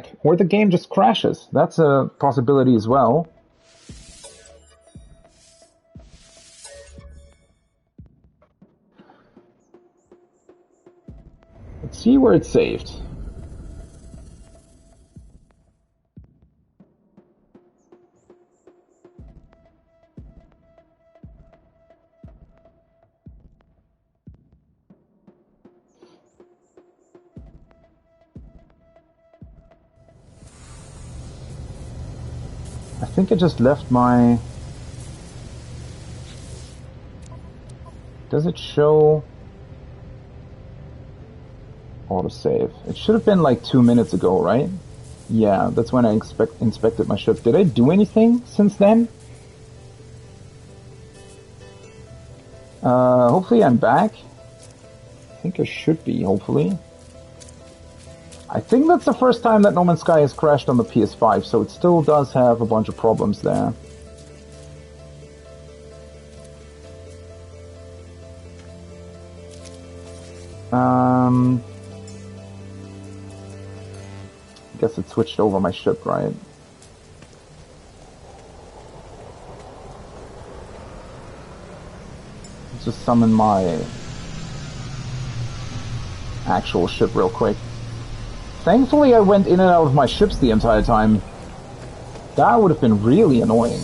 back. Or the game just crashes. That's a possibility as well. Let's see where it's saved. I think I just left my... Does it show... autosave? It should have been like 2 minutes ago, right? Yeah, that's when I inspected my ship. Did I do anything since then? Hopefully I'm back. I think I should be, hopefully. I think that's the first time that No Man's Sky has crashed on the PS5, so it still does have a bunch of problems there. I guess it switched over my ship, right? Let's just summon my actual ship real quick. Thankfully, I went in and out of my ships the entire time. That would have been really annoying.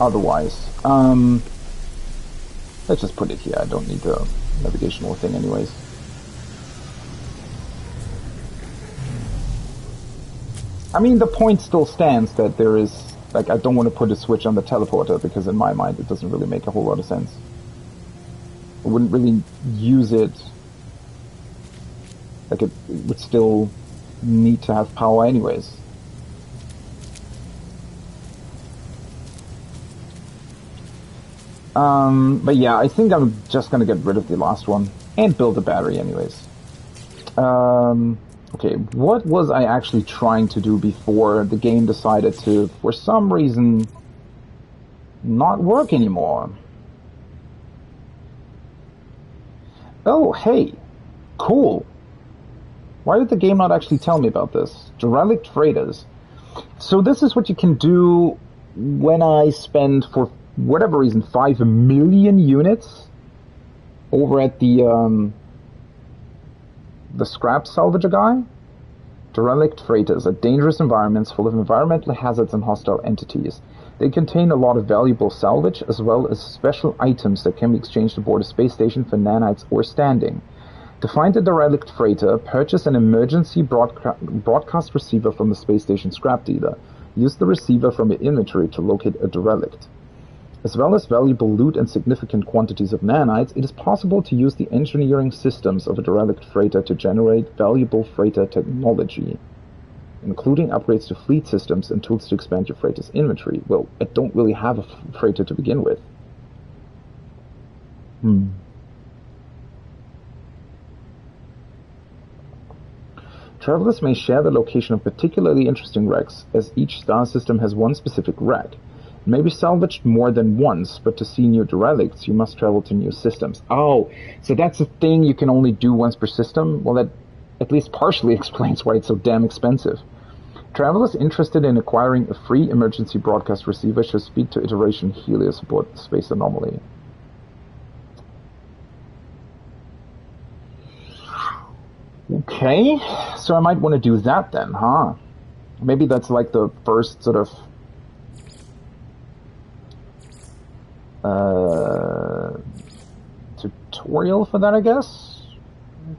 Otherwise, let's just put it here. I don't need the navigational thing anyways. I mean, the point still stands that there is, like, I don't want to put a switch on the teleporter because in my mind it doesn't really make a whole lot of sense. I wouldn't really use it, like it would still need to have power anyways. But yeah, I think I'm just gonna get rid of the last one and build a battery anyways. Okay, what was I actually trying to do before the game decided to, for some reason, not work anymore? Oh, hey, cool. Why did the game not actually tell me about this? Derelict freighters. So this is what you can do when I spend, for whatever reason, 5 million units over at the scrap salvager guy. Derelict freighters are dangerous environments full of environmental hazards and hostile entities. They contain a lot of valuable salvage, as well as special items that can be exchanged aboard a space station for nanites or standing. To find a derelict freighter, purchase an emergency broadcast receiver from the space station scrap dealer. Use the receiver from your inventory to locate a derelict. As well as valuable loot and significant quantities of nanites, it is possible to use the engineering systems of a derelict freighter to generate valuable freighter technology, including upgrades to fleet systems and tools to expand your freighter's inventory. Well, I don't really have a freighter to begin with. Travelers may share the location of particularly interesting wrecks, as each star system has one specific wreck. It may be salvaged more than once, but to see new derelicts, you must travel to new systems. Oh, so that's a thing you can only do once per system? Well, that at least partially explains why it's so damn expensive. Travelers interested in acquiring a free emergency broadcast receiver should speak to Iteration Helios aboard the Space Anomaly. Okay, so I might want to do that then, huh? Maybe that's like the first sort of tutorial for that, I guess?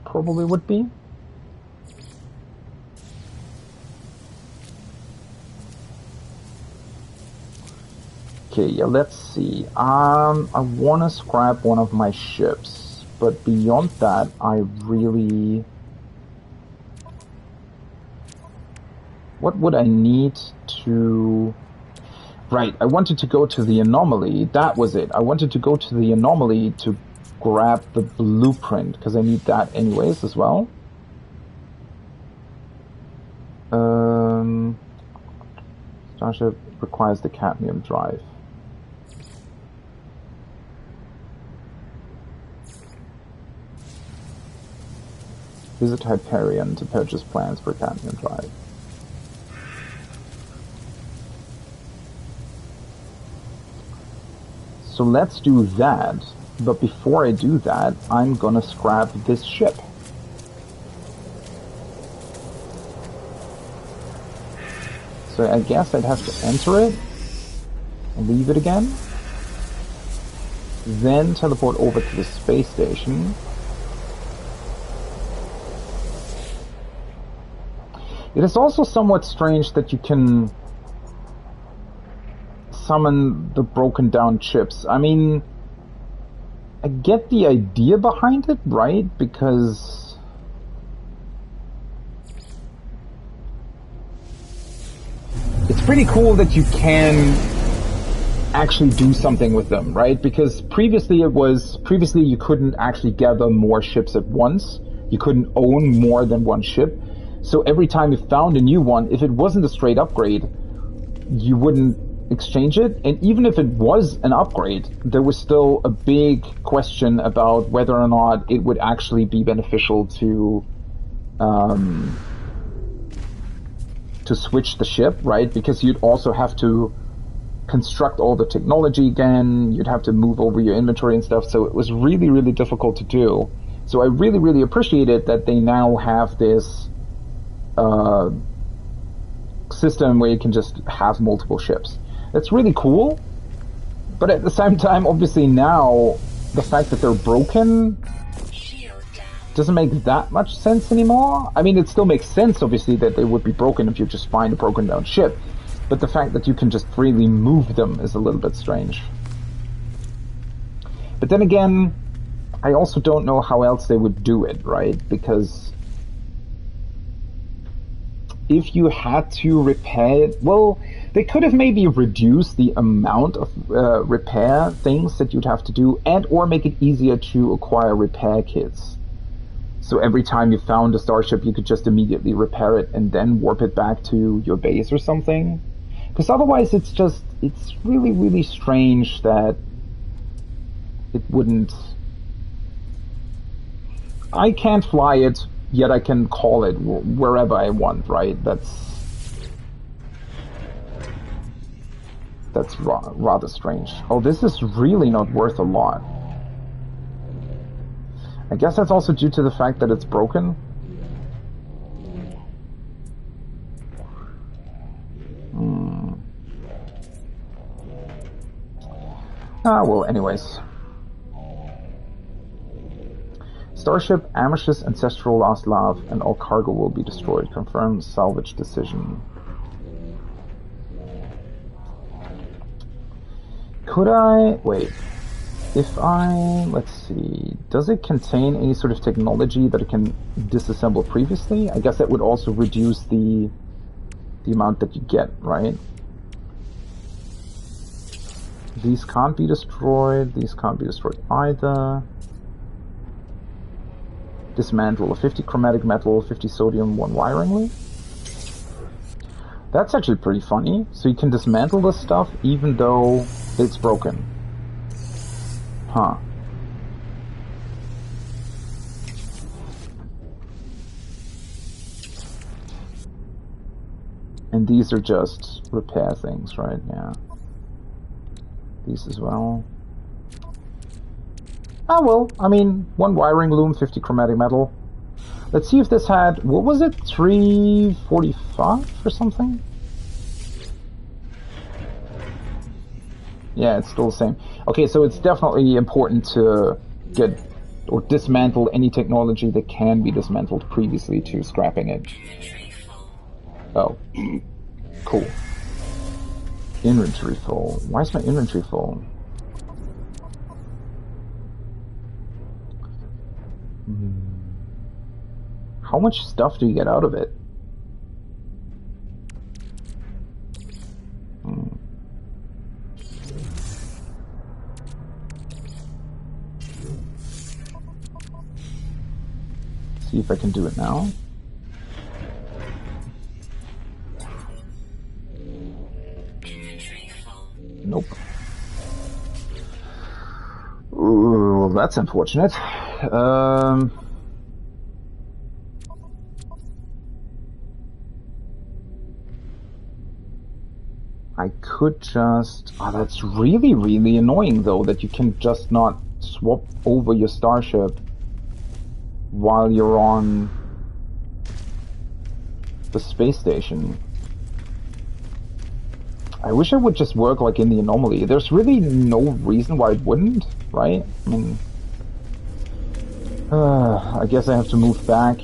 Probably would be. Okay, yeah, let's see. I want to scrap one of my ships, but beyond that, I really... What would I need to... Right, I wanted to go to the anomaly. That was it. I wanted to go to the anomaly to grab the blueprint, because I need that anyways as well. Starship requires the cadmium drive. Visit Hyperion to purchase plans for Cadmium Drive. So let's do that, but before I do that, I'm gonna scrap this ship. So I guess I'd have to enter it, leave it again, then teleport over to the space station. It is also somewhat strange that you can summon the broken down chips. I mean, I get the idea behind it, right? Because it's pretty cool that you can actually do something with them, right? Because previously you couldn't actually gather more ships at once. You couldn't own more than one ship. So every time you found a new one, if it wasn't a straight upgrade, you wouldn't exchange it. And even if it was an upgrade, there was still a big question about whether or not it would actually be beneficial to switch the ship, right? Because you'd also have to construct all the technology again, you'd have to move over your inventory and stuff, so it was really, really difficult to do. So I really, really appreciate it that they now have this system where you can just have multiple ships. That's really cool, but at the same time, obviously now, the fact that they're broken doesn't make that much sense anymore. I mean, it still makes sense, obviously, that they would be broken if you just find a broken down ship, but the fact that you can just freely move them is a little bit strange. But then again, I also don't know how else they would do it, right? Because if you had to repair it, well, they could have maybe reduced the amount of repair things that you'd have to do, and or make it easier to acquire repair kits. So every time you found a starship, you could just immediately repair it and then warp it back to your base or something. Because otherwise it's really, really strange that it wouldn't... I can't fly it, yet I can call it wherever I want, right? That's rather strange. Oh, this is really not worth a lot. I guess that's also due to the fact that it's broken. Ah, well, anyways. Starship Amish's ancestral lost love, and all cargo will be destroyed. Confirmed salvage decision. Could I... wait. If I... let's see... does it contain any sort of technology that it can disassemble previously? I guess that would also reduce the amount that you get, right? These can't be destroyed. These can't be destroyed either. Dismantle. 50 chromatic metal, 50 sodium, 1 wiring loop. That's actually pretty funny. So you can dismantle this stuff even though it's broken. Huh. And these are just repair things, right? Yeah. These as well. Ah, well, I mean, 1 wiring loom, 50 chromatic metal. Let's see if this had, what was it, 345 or something? Yeah, it's still the same. Okay, so it's definitely important to get or dismantle any technology that can be dismantled previously to scrapping it. Oh, cool. Inventory full. Why is my inventory full? How much stuff do you get out of it? See if I can do it now. Nope. Ooh, that's unfortunate. I could just... Oh, that's really, really annoying, though, that you can just not swap over your starship while you're on the space station. I wish it would just work like in the anomaly. There's really no reason why it wouldn't, right? I mean... I guess I have to move back.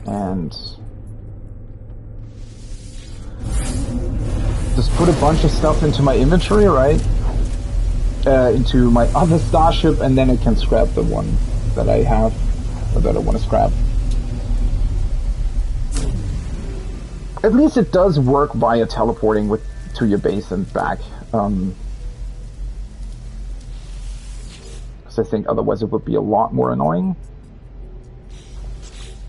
And... just put a bunch of stuff into my inventory, right? Into my other starship, and then I can scrap the one that I have, or that I want to scrap. At least it does work via teleporting to your base and back. Because I think otherwise it would be a lot more annoying.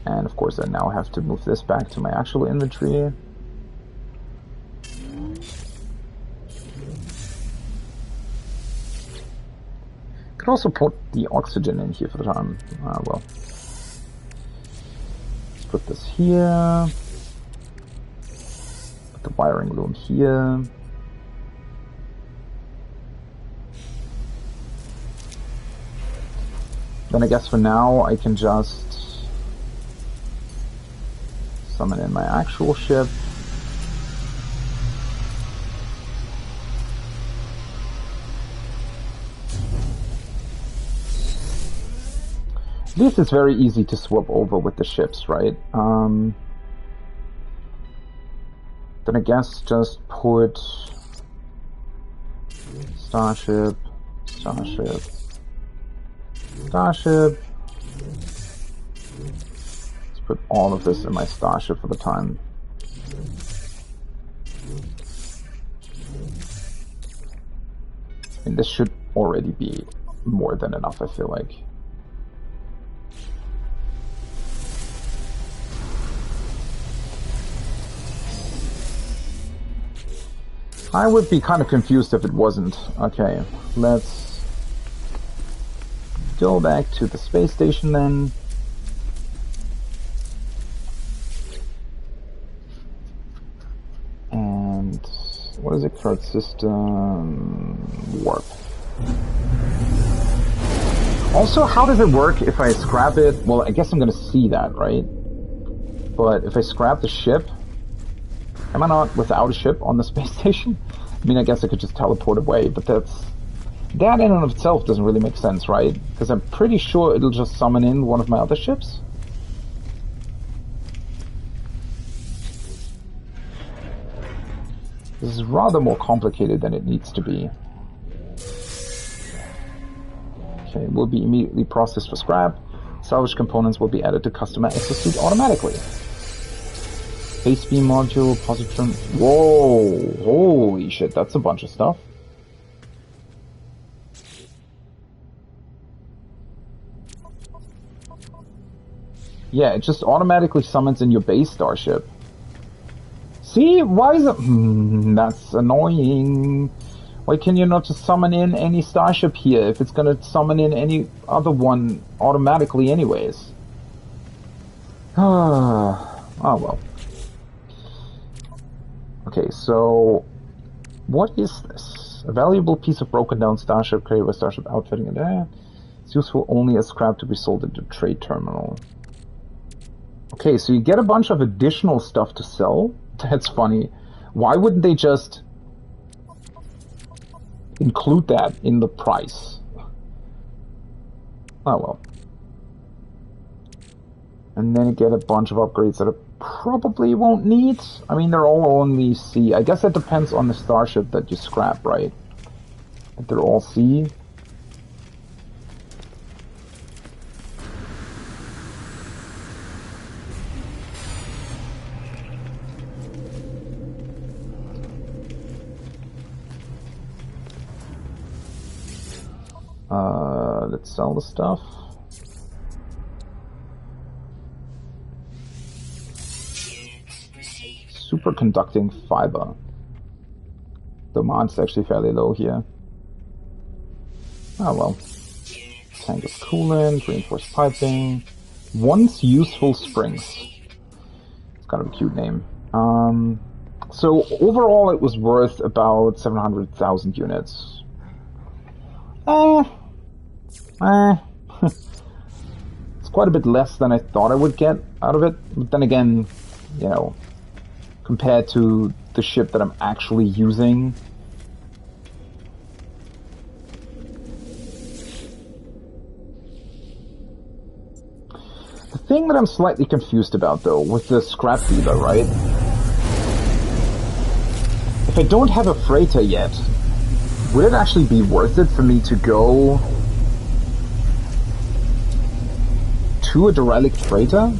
And of course I now have to move this back to my actual inventory. Could also put the oxygen in here for the time. Well. Let's put this here. Put the wiring loom here. Then I guess for now I can just summon in my actual ship. At least it's very easy to swap over with the ships, right? Then I guess just put starship, starship, starship. Let's put all of this in my starship for the time. And this should already be more than enough, I feel like. I would be kind of confused if it wasn't. Okay, let's go back to the space station then. And what is it? Card system warp. Also, how does it work if I scrap it? Well, I guess I'm gonna see that, right? But if I scrap the ship, am I not without a ship on the space station? I mean, I guess I could just teleport away, but that in and of itself doesn't really make sense, right? Because I'm pretty sure it'll just summon in one of my other ships. This is rather more complicated than it needs to be. Okay, it will be immediately processed for scrap. Salvage components will be added to customer exosuit automatically. Base beam module, positron. Whoa! Holy shit, that's a bunch of stuff. Yeah, it just automatically summons in your base starship. See? Why is it... that's annoying. Why can you not just summon in any starship here if it's gonna summon in any other one automatically anyways? Oh well. Okay, so what is this? A valuable piece of broken down starship created by starship outfitting it. It's useful only as scrap to be sold at the trade terminal. Okay, so you get a bunch of additional stuff to sell. That's funny. Why wouldn't they just include that in the price? Oh well. And then you get a bunch of upgrades that I probably won't need. I mean, they're all only C. I guess that depends on the starship that you scrap, right? If they're all C. Let's sell the stuff. Superconducting fiber. Demand's actually fairly low here. Oh well. Tank of coolant, reinforced piping. Once useful springs. It's kind of a cute name. So overall, it was worth about 700,000 units. It's quite a bit less than I thought I would get out of it. But then again, you know, compared to the ship that I'm actually using, the thing that I'm slightly confused about, though, with the scrap dealer, right? If I don't have a freighter yet, would it actually be worth it for me to go to a derelict freighter?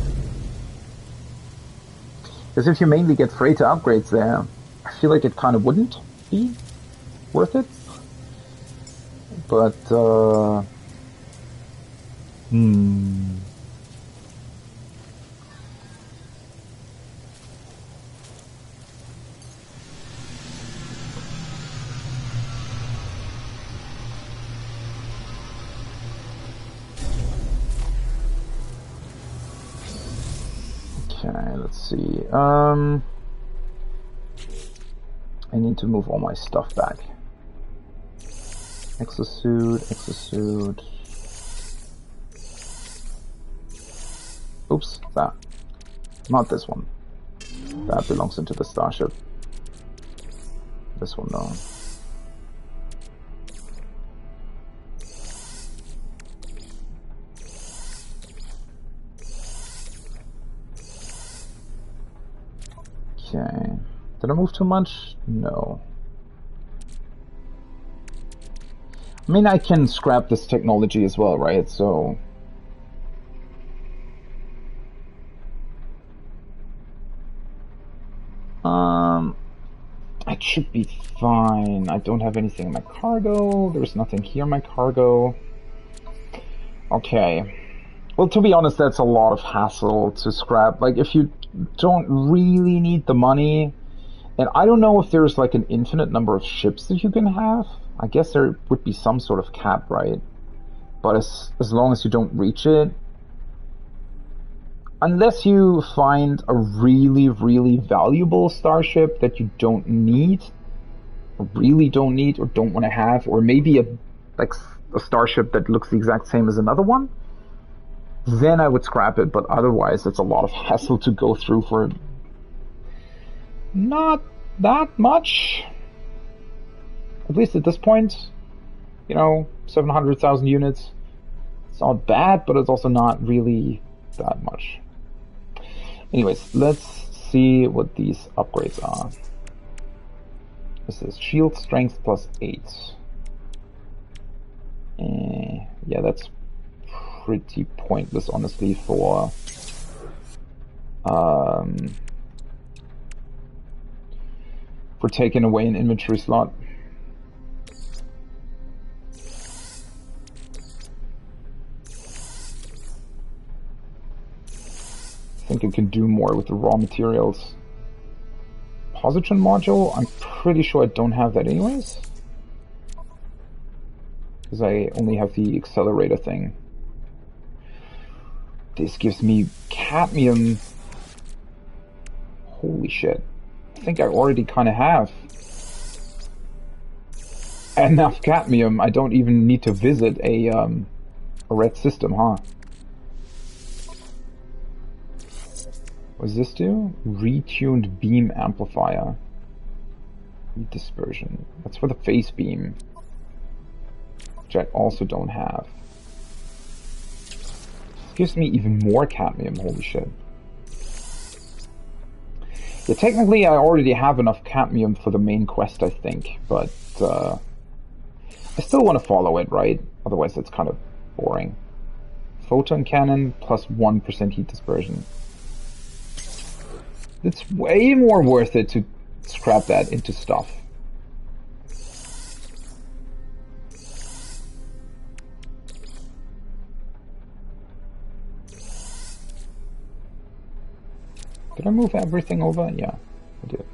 Because if you mainly get freighter upgrades there, I feel like it kind of wouldn't be worth it. But, okay, let's see. I need to move all my stuff back. Exosuit, exosuit. Oops, that. Not this one. That belongs into the starship. This one, though. Okay. Did I move too much? No. I mean, I can scrap this technology as well, right? So... it should be fine. I don't have anything in my cargo. There's nothing here in my cargo. Okay. Well, to be honest, that's a lot of hassle to scrap. Like, if you don't really need the money... And I don't know if there's, like, an infinite number of ships that you can have. I guess there would be some sort of cap, right? But as long as you don't reach it... Unless you find a really, really valuable starship that you don't need, or really don't need, or don't want to have, or maybe a starship that looks the exact same as another one, then I would scrap it. But otherwise, it's a lot of hassle to go through for not that much. At least at this point, you know, 700,000 units. It's not bad, but it's also not really that much. Anyways, let's see what these upgrades are. This is shield strength plus 8. Yeah, that's pretty pointless, honestly, for taking away an inventory slot. I think it can do more with the raw materials. Positron module, I'm pretty sure I don't have that anyways. Because I only have the accelerator thing. This gives me cadmium. Holy shit. I think I already kind of have enough cadmium. I don't even need to visit a red system, huh? What does this do? Retuned beam amplifier. Heat dispersion. That's for the phase beam, which I also don't have. This gives me even more cadmium, holy shit. Yeah, technically I already have enough cadmium for the main quest, I think, but I still want to follow it, right? Otherwise it's kind of boring. Photon cannon plus 1% heat dispersion. It's way more worth it to scrap that into stuff. Did I move everything over? Yeah, I did.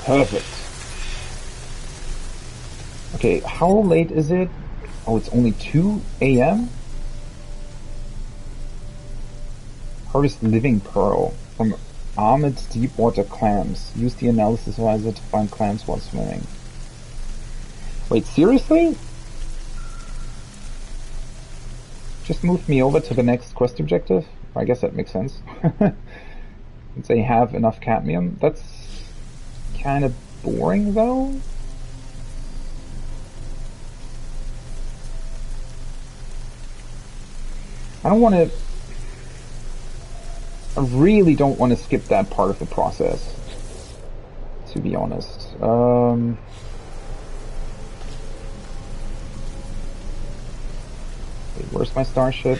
Perfect. Okay, how late is it? Oh, it's only 2 AM? Harvest living pearl from armored deep water clams. Use the analysis visor to find clams while swimming. Wait, seriously? Just moved me over to the next quest objective? I guess that makes sense. Since they have enough cadmium. That's kind of boring though. I really don't want to skip that part of the process, to be honest. Wait, where's my starship?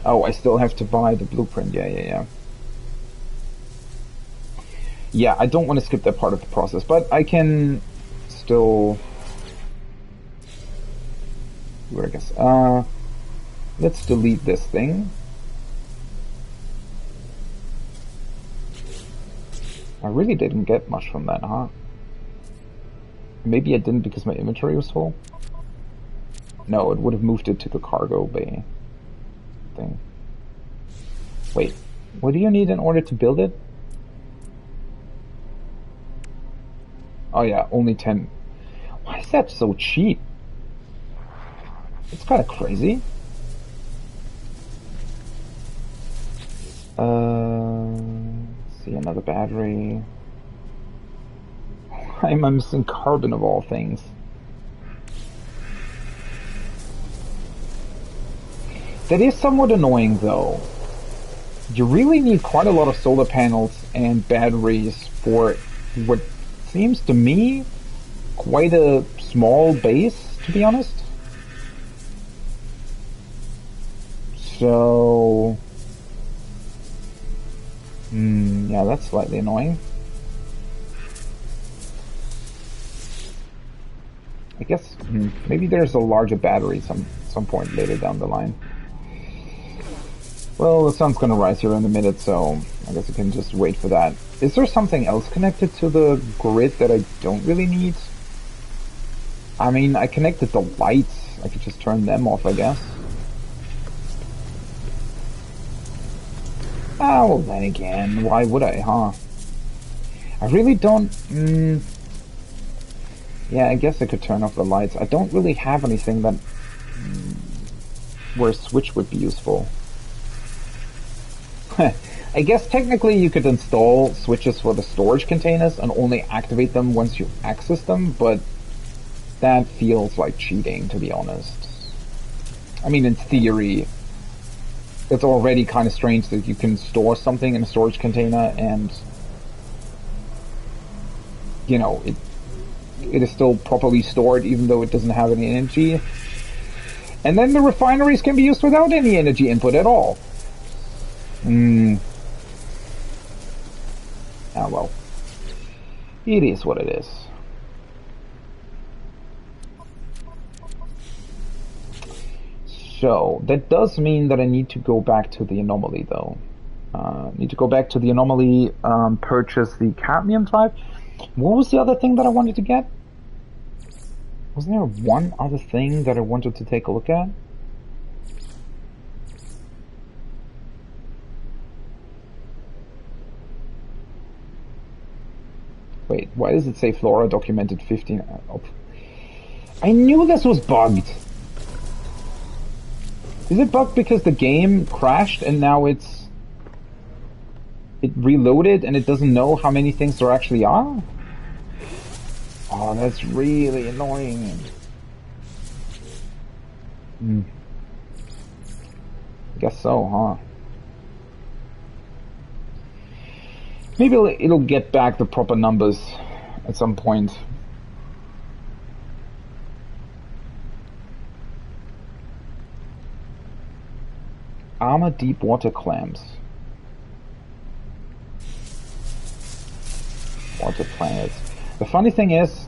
Oh, I still have to buy the blueprint. Yeah. Yeah, I don't want to skip that part of the process, but I can still do it, I guess. Let's delete this thing. I really didn't get much from that, huh? Maybe I didn't because my inventory was full? No, it would have moved it to the cargo bay thing. Wait, what do you need in order to build it? Oh yeah, only 10. Why is that so cheap? It's kind of crazy. Let's see, another battery. Why am I missing carbon of all things? That is somewhat annoying though. You really need quite a lot of solar panels and batteries for what seems to me quite a small base, to be honest. So, yeah, that's slightly annoying. I guess maybe there's a larger battery some point later down the line. Well, the sun's gonna rise here in a minute, so I guess I can just wait for that. Is there something else connected to the grid that I don't really need? I mean, I connected the lights. I could just turn them off, I guess. Ah, well then again, why would I, huh? I really don't... Yeah, I guess I could turn off the lights. I don't really have anything that... where a switch would be useful. I guess technically you could install switches for the storage containers and only activate them once you access them, but that feels like cheating, to be honest. I mean, in theory, it's already kind of strange that you can store something in a storage container and, you know, it is still properly stored even though it doesn't have any energy. And then the refineries can be used without any energy input at all. Ah, well. It is what it is. So, that does mean that I need to go back to the anomaly, though. Need to go back to the anomaly, purchase the cadmium drive. What was the other thing that I wanted to get? Wasn't there one other thing that I wanted to take a look at? Wait, why does it say Flora documented 15? I knew this was bugged. Is it bugged because the game crashed and now it reloaded and it doesn't know how many things there actually are? Oh, that's really annoying. I guess so, huh? Maybe it'll get back the proper numbers at some point. Armored deep water clams. Water planets. The funny thing is,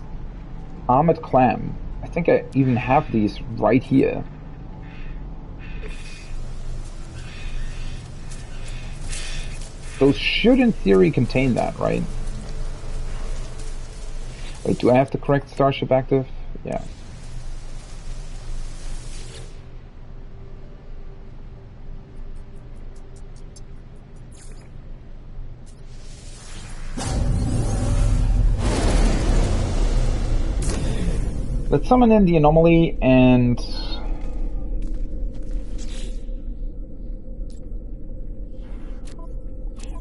armored clam. I think I even have these right here. Those should in theory contain that, right? Wait, do I have the correct starship active? Yeah. Let's summon in the anomaly and...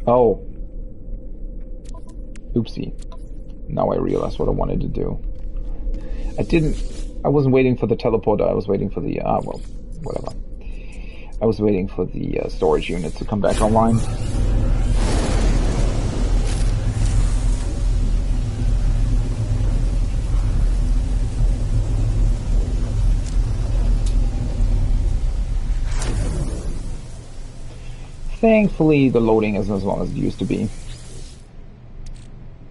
Oh. Oopsie. Now I realize what I wanted to do. I wasn't waiting for the teleporter, I was waiting for the, well, whatever. I was waiting for the storage unit to come back online. Thankfully, the loading isn't as long as it used to be.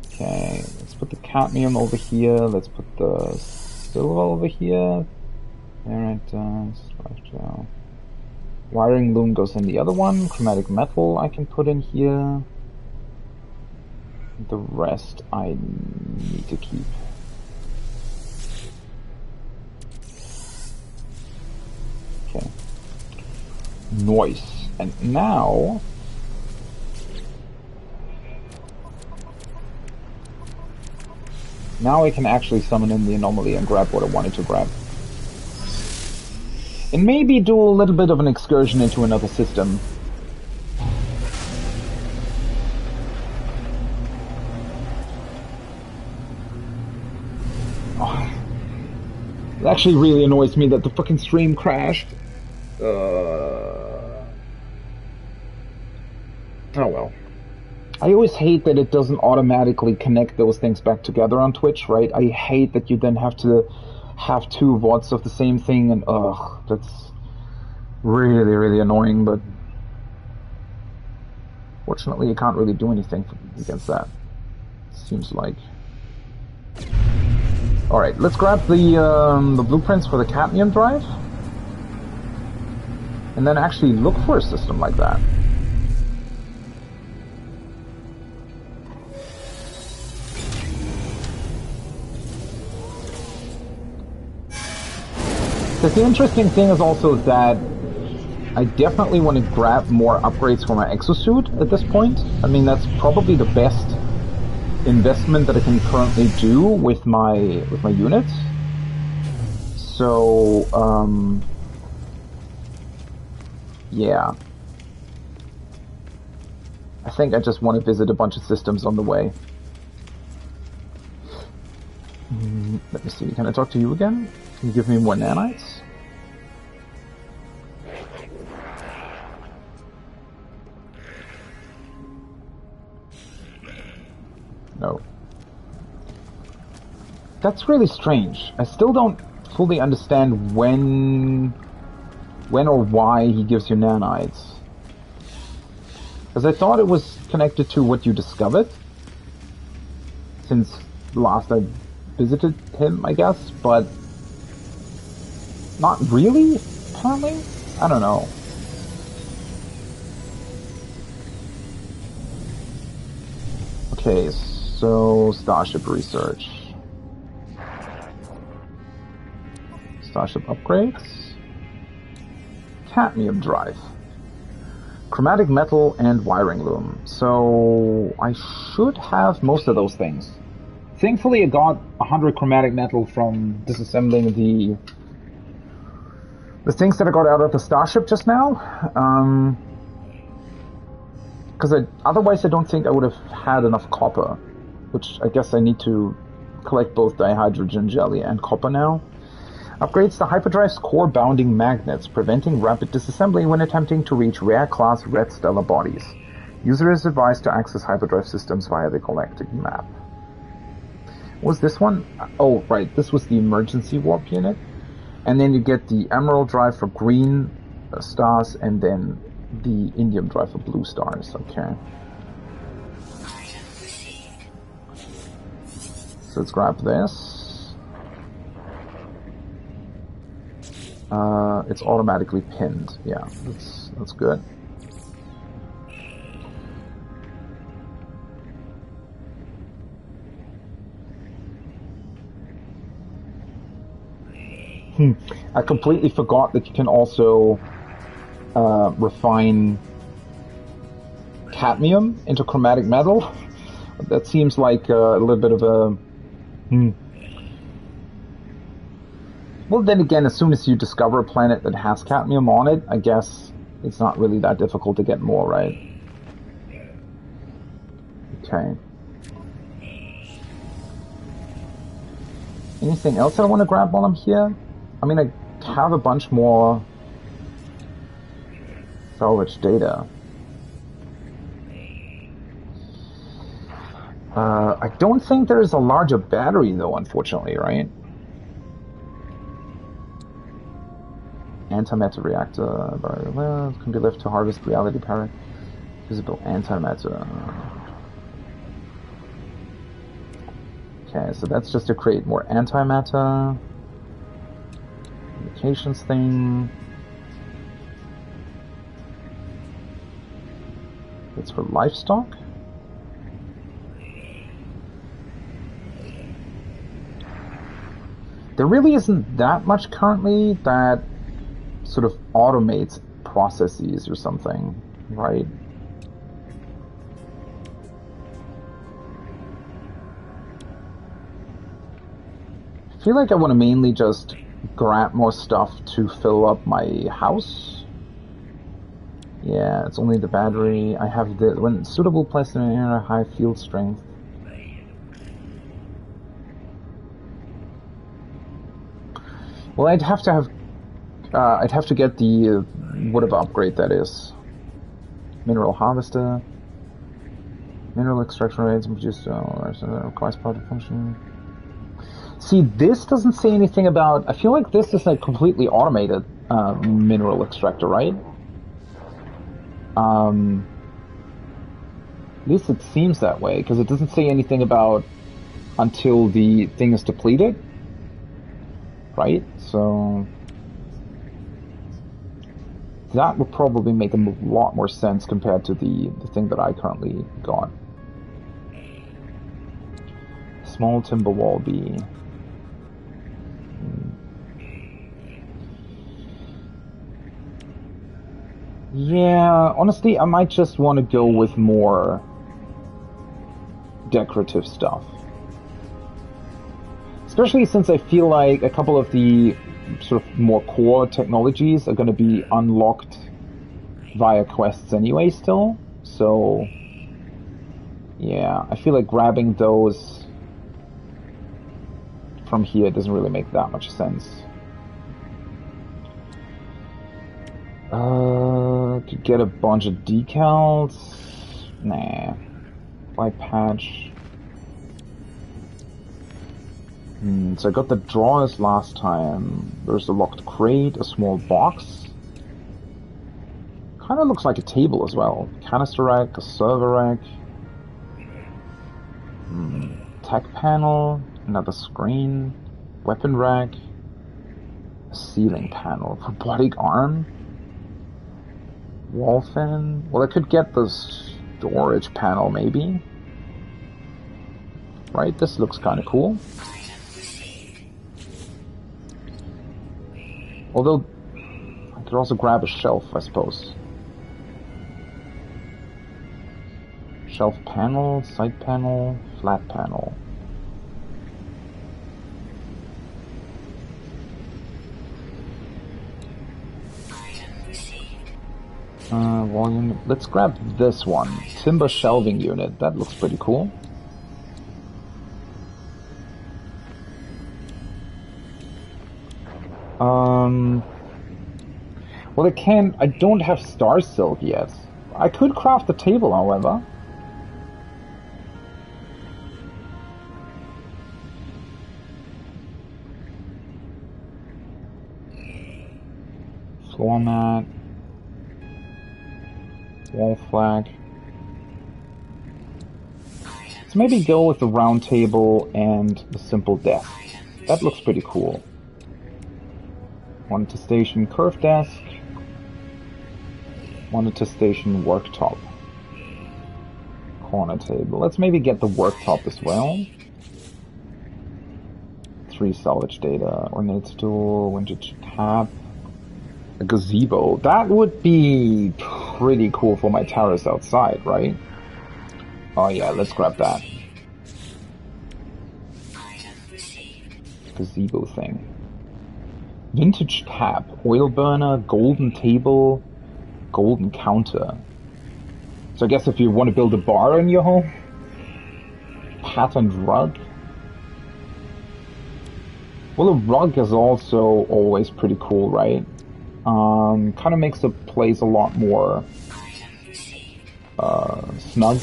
Okay, let's put the cadmium over here. Let's put the silver over here. There it does. Wiring loom goes in the other one. Chromatic metal I can put in here. The rest I need to keep. Okay. Noise. And now... Now I can actually summon in the anomaly and grab what I wanted to grab. And maybe do a little bit of an excursion into another system. Oh, it actually really annoys me that the fucking stream crashed. Oh well. I always hate that it doesn't automatically connect those things back together on Twitch, right? I hate that you then have to have two VODs of the same thing, and ugh, that's really, really annoying, but fortunately you can't really do anything against that, seems like. Alright, let's grab the blueprints for the cadmium drive, and then actually look for a system like that. Because the interesting thing is also that I definitely want to grab more upgrades for my exosuit at this point. I mean, that's probably the best investment that I can currently do with my units. So, yeah. I think I just want to visit a bunch of systems on the way. Let me see, can I talk to you again? Can you give me more nanites? No. That's really strange. I still don't fully understand when or why he gives you nanites. Because I thought it was connected to what you discovered. Since last I visited him, I guess, but not really, apparently? I don't know. Okay, so Starship Research. Starship Upgrades. Cadmium Drive. Chromatic Metal and Wiring Loom. So I should have most of those things. Thankfully I got 100 chromatic metal from disassembling the things that I got out of the Starship just now. Because otherwise I don't think I would have had enough copper. Which I guess I need to collect both dihydrogen jelly and copper now. Upgrades the hyperdrive's core bounding magnets, preventing rapid disassembly when attempting to reach rare class red stellar bodies. User is advised to access hyperdrive systems via the galactic map. What was this one? Oh, right, this was the emergency warp unit. And then you get the emerald drive for green stars, and then the indium drive for blue stars. Okay. So let's grab this. It's automatically pinned. Yeah, that's good. I completely forgot that you can also refine cadmium into chromatic metal. That seems like a little bit of a Well, then again, as soon as you discover a planet that has cadmium on it, I guess it's not really that difficult to get more, right? Okay. Anything else I want to grab while I'm here? I mean, I have a bunch more salvage data. I don't think there's a larger battery, though, unfortunately, right? Antimatter reactor, well, can be left to harvest reality power. Visible antimatter. Okay, so that's just to create more antimatter. Communications thing. It's for livestock. There really isn't that much currently that sort of automates processes or something, right? I feel like I want to mainly just grab more stuff to fill up my house. Yeah, it's only the battery. I have the when suitable placed in an area, high field strength. Well, I'd have to get the whatever upgrade that is. Mineral harvester, mineral extraction rates and produce requires power to function. See, this doesn't say anything about. I feel like this is a completely automated mineral extractor, right? At least it seems that way, because it doesn't say anything about until the thing is depleted, right? So that would probably make a lot more sense compared to the thing that I currently got. Small timber wall B. Yeah, honestly, I might just want to go with more decorative stuff. Especially since I feel like a couple of the sort of more core technologies are going to be unlocked via quests anyway still. So, yeah, I feel like grabbing those from here doesn't really make that much sense. To get a bunch of decals? Nah. Buy patch. So I got the drawers last time. There's a locked crate, a small box. Kind of looks like a table as well. Canister rack, a server rack. Tech panel, another screen, weapon rack, a ceiling panel, robotic arm. Wall fan? Well, I could get the storage panel, maybe. Right, this looks kind of cool. Although, I could also grab a shelf, I suppose. Shelf panel, side panel, flat panel. Volume. Let's grab this one. Timber shelving unit. That looks pretty cool. Well, I don't have star silk yet. I could craft the table, however. Floor mat. Wall flag. Let's maybe go with the round table and the simple desk. That looks pretty cool. Wanted to station curved desk. Wanted to station worktop. Corner table. Let's maybe get the worktop as well. 3 salvage data. Ornate stool. Vintage tap. A gazebo. That would be pretty cool for my terrace outside, right? Oh yeah, let's grab that. Gazebo thing. Vintage tap, oil burner, golden table, golden counter. So I guess if you want to build a bar in your home, patterned rug. Well, a rug is also always pretty cool, right? Kind of makes the place a lot more snug.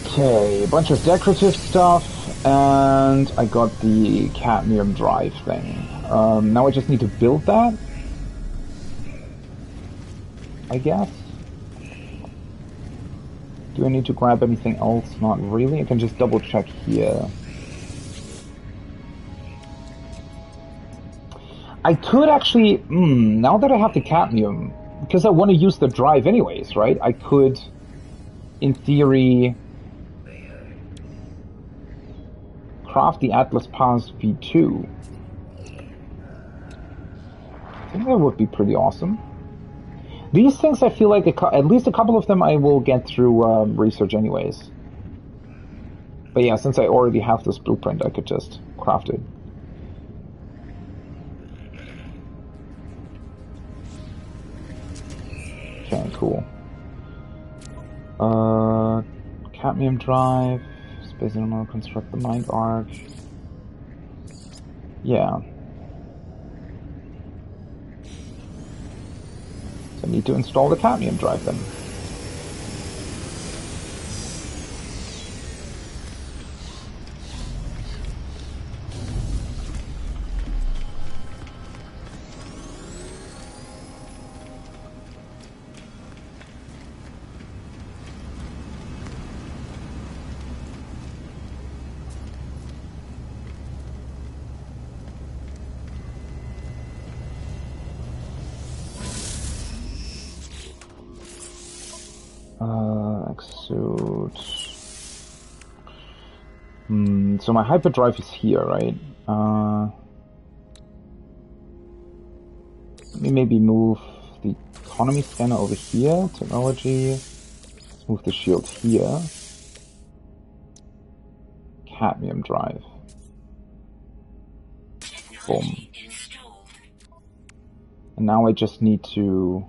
Okay, a bunch of decorative stuff, and I got the cadmium drive thing. Now I just need to build that, I guess. Do I need to grab anything else? Not really. I can just double check here. I could actually, now that I have the cadmium, because I want to use the drive anyways, right? I could, in theory, craft the Atlas Pass V2. I think that would be pretty awesome. These things, I feel like at least a couple of them I will get through research anyways. But yeah, since I already have this blueprint, I could just craft it. Okay, cool. Cadmium drive, space animal, construct the mind arc. Yeah. So I need to install the cadmium drive then. Exude. So my hyperdrive is here, right? Let me maybe move the economy scanner over here. Technology. Let's move the shield here. Cadmium drive. Boom. And now I just need to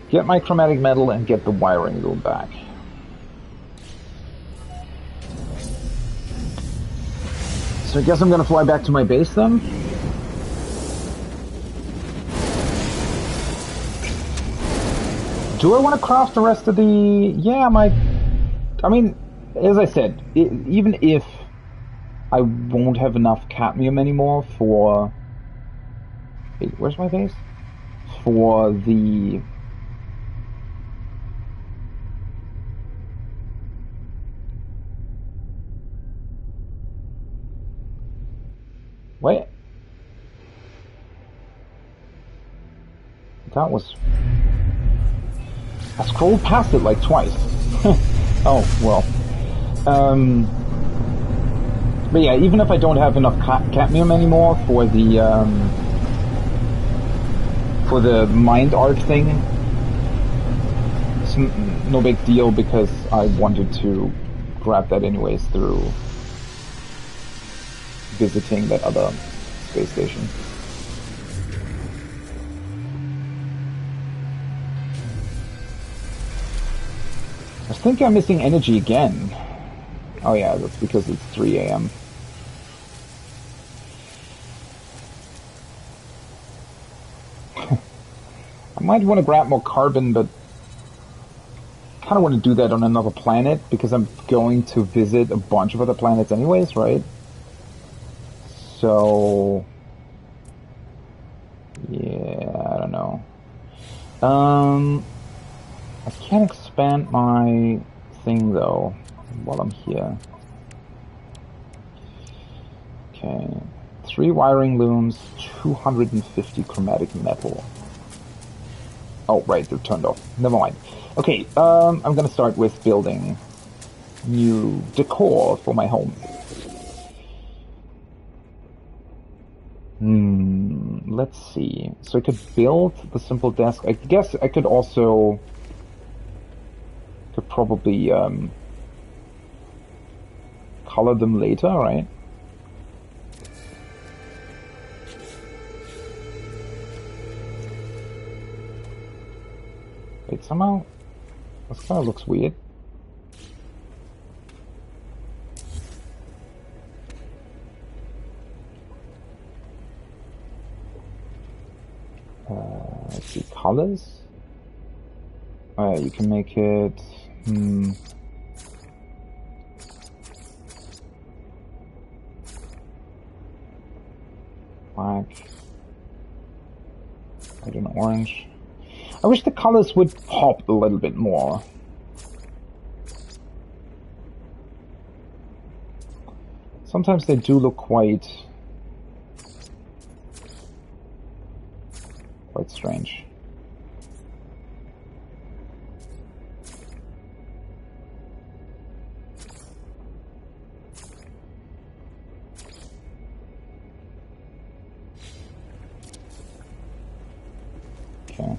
get my chromatic metal and get the wiring loom back. So I guess I'm gonna fly back to my base then. Do I want to craft the rest of the... Yeah, I mean, as I said, even if I won't have enough cadmium anymore for... Wait, where's my base? For the... Wait. That was... I scrolled past it like twice. Oh, well. But yeah, even if I don't have enough cadmium anymore for the mind arc thing, it's no big deal because I wanted to grab that anyways through visiting that other space station. I think I'm missing energy again. Oh yeah, that's because it's 3 AM. I might want to grab more carbon, but I kind of want to do that on another planet because I'm going to visit a bunch of other planets anyways, right? So, yeah, I don't know. I can't expand my thing though while I'm here. Okay, 3 wiring looms, 250 chromatic metal. Oh, right, they're turned off. Never mind. Okay, I'm gonna start with building new decor for my home. let's see. So I could build the simple desk. I guess I could also... could probably color them later, right? Wait, somehow... this kind of looks weird. Let's see, colors? You can make it... black. I don't know, orange. I wish the colors would pop a little bit more. Sometimes they do look quite strange. Okay.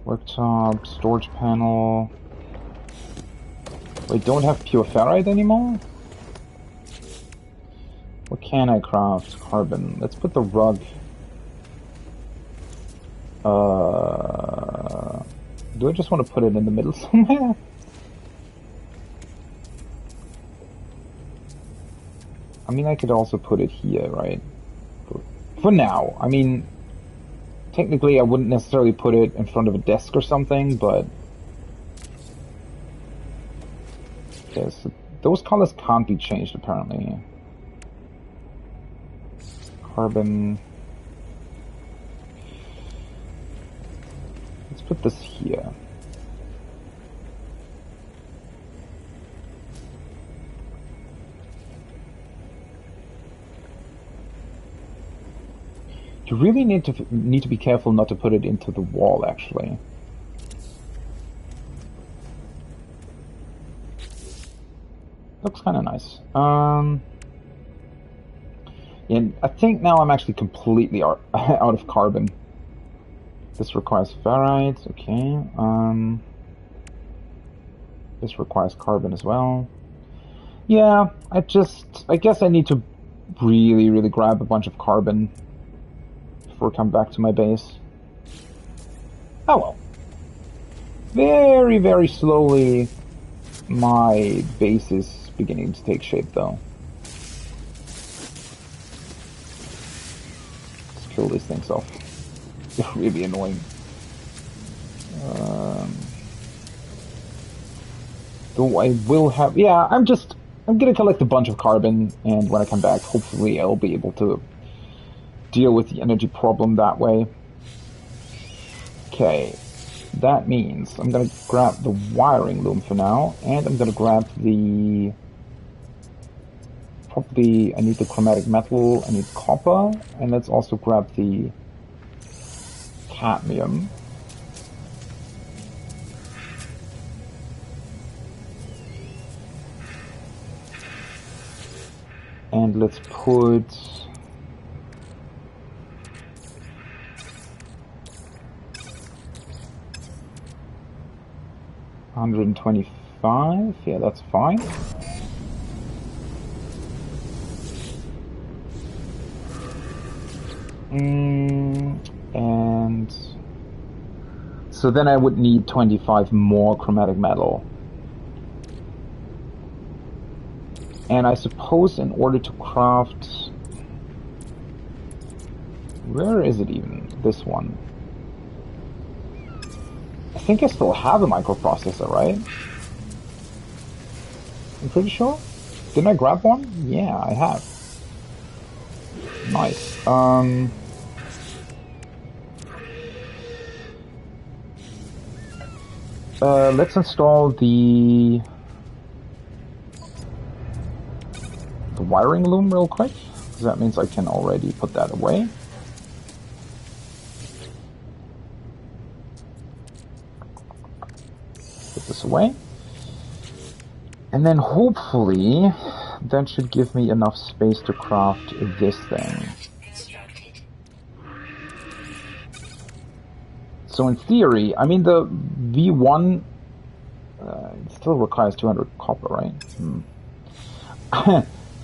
Worktop, storage panel. Wait, don't have pure ferrite anymore? What can I craft? Carbon. Let's put the rug. Do I just want to put it in the middle somewhere? I mean, I could also put it here, right? For now. I mean, technically I wouldn't necessarily put it in front of a desk or something, but... okay, so those colors can't be changed, apparently. Carbon... let's put this here. You really need to be careful not to put it into the wall, actually. Looks kind of nice. And I think now I'm actually completely out of carbon. This requires ferrite, okay. This requires carbon as well. Yeah, I guess I need to really grab a bunch of carbon before I come back to my base. Oh well. Very slowly my base is beginning to take shape, though. Let's kill these things off. They're really annoying. Though I will have... yeah, I'm gonna collect a bunch of carbon, and when I come back, hopefully I'll be able to deal with the energy problem that way. Okay, that means I'm gonna grab the wiring loom for now, and I'm gonna grab the... probably I need the chromatic metal, I need copper, and let's also grab the cadmium. And let's put... 125, yeah, that's fine. And so then I would need 25 more chromatic metal. And I suppose in order to craft... where is it even? This one. I think I still have a microprocessor, right? I'm pretty sure. Didn't I grab one? Yeah, I have. Nice. Let's install the wiring loom real quick, because that means I can already put that away. Put this away. And then hopefully that should give me enough space to craft this thing. So in theory, I mean the V1 it still requires 200 copper, right?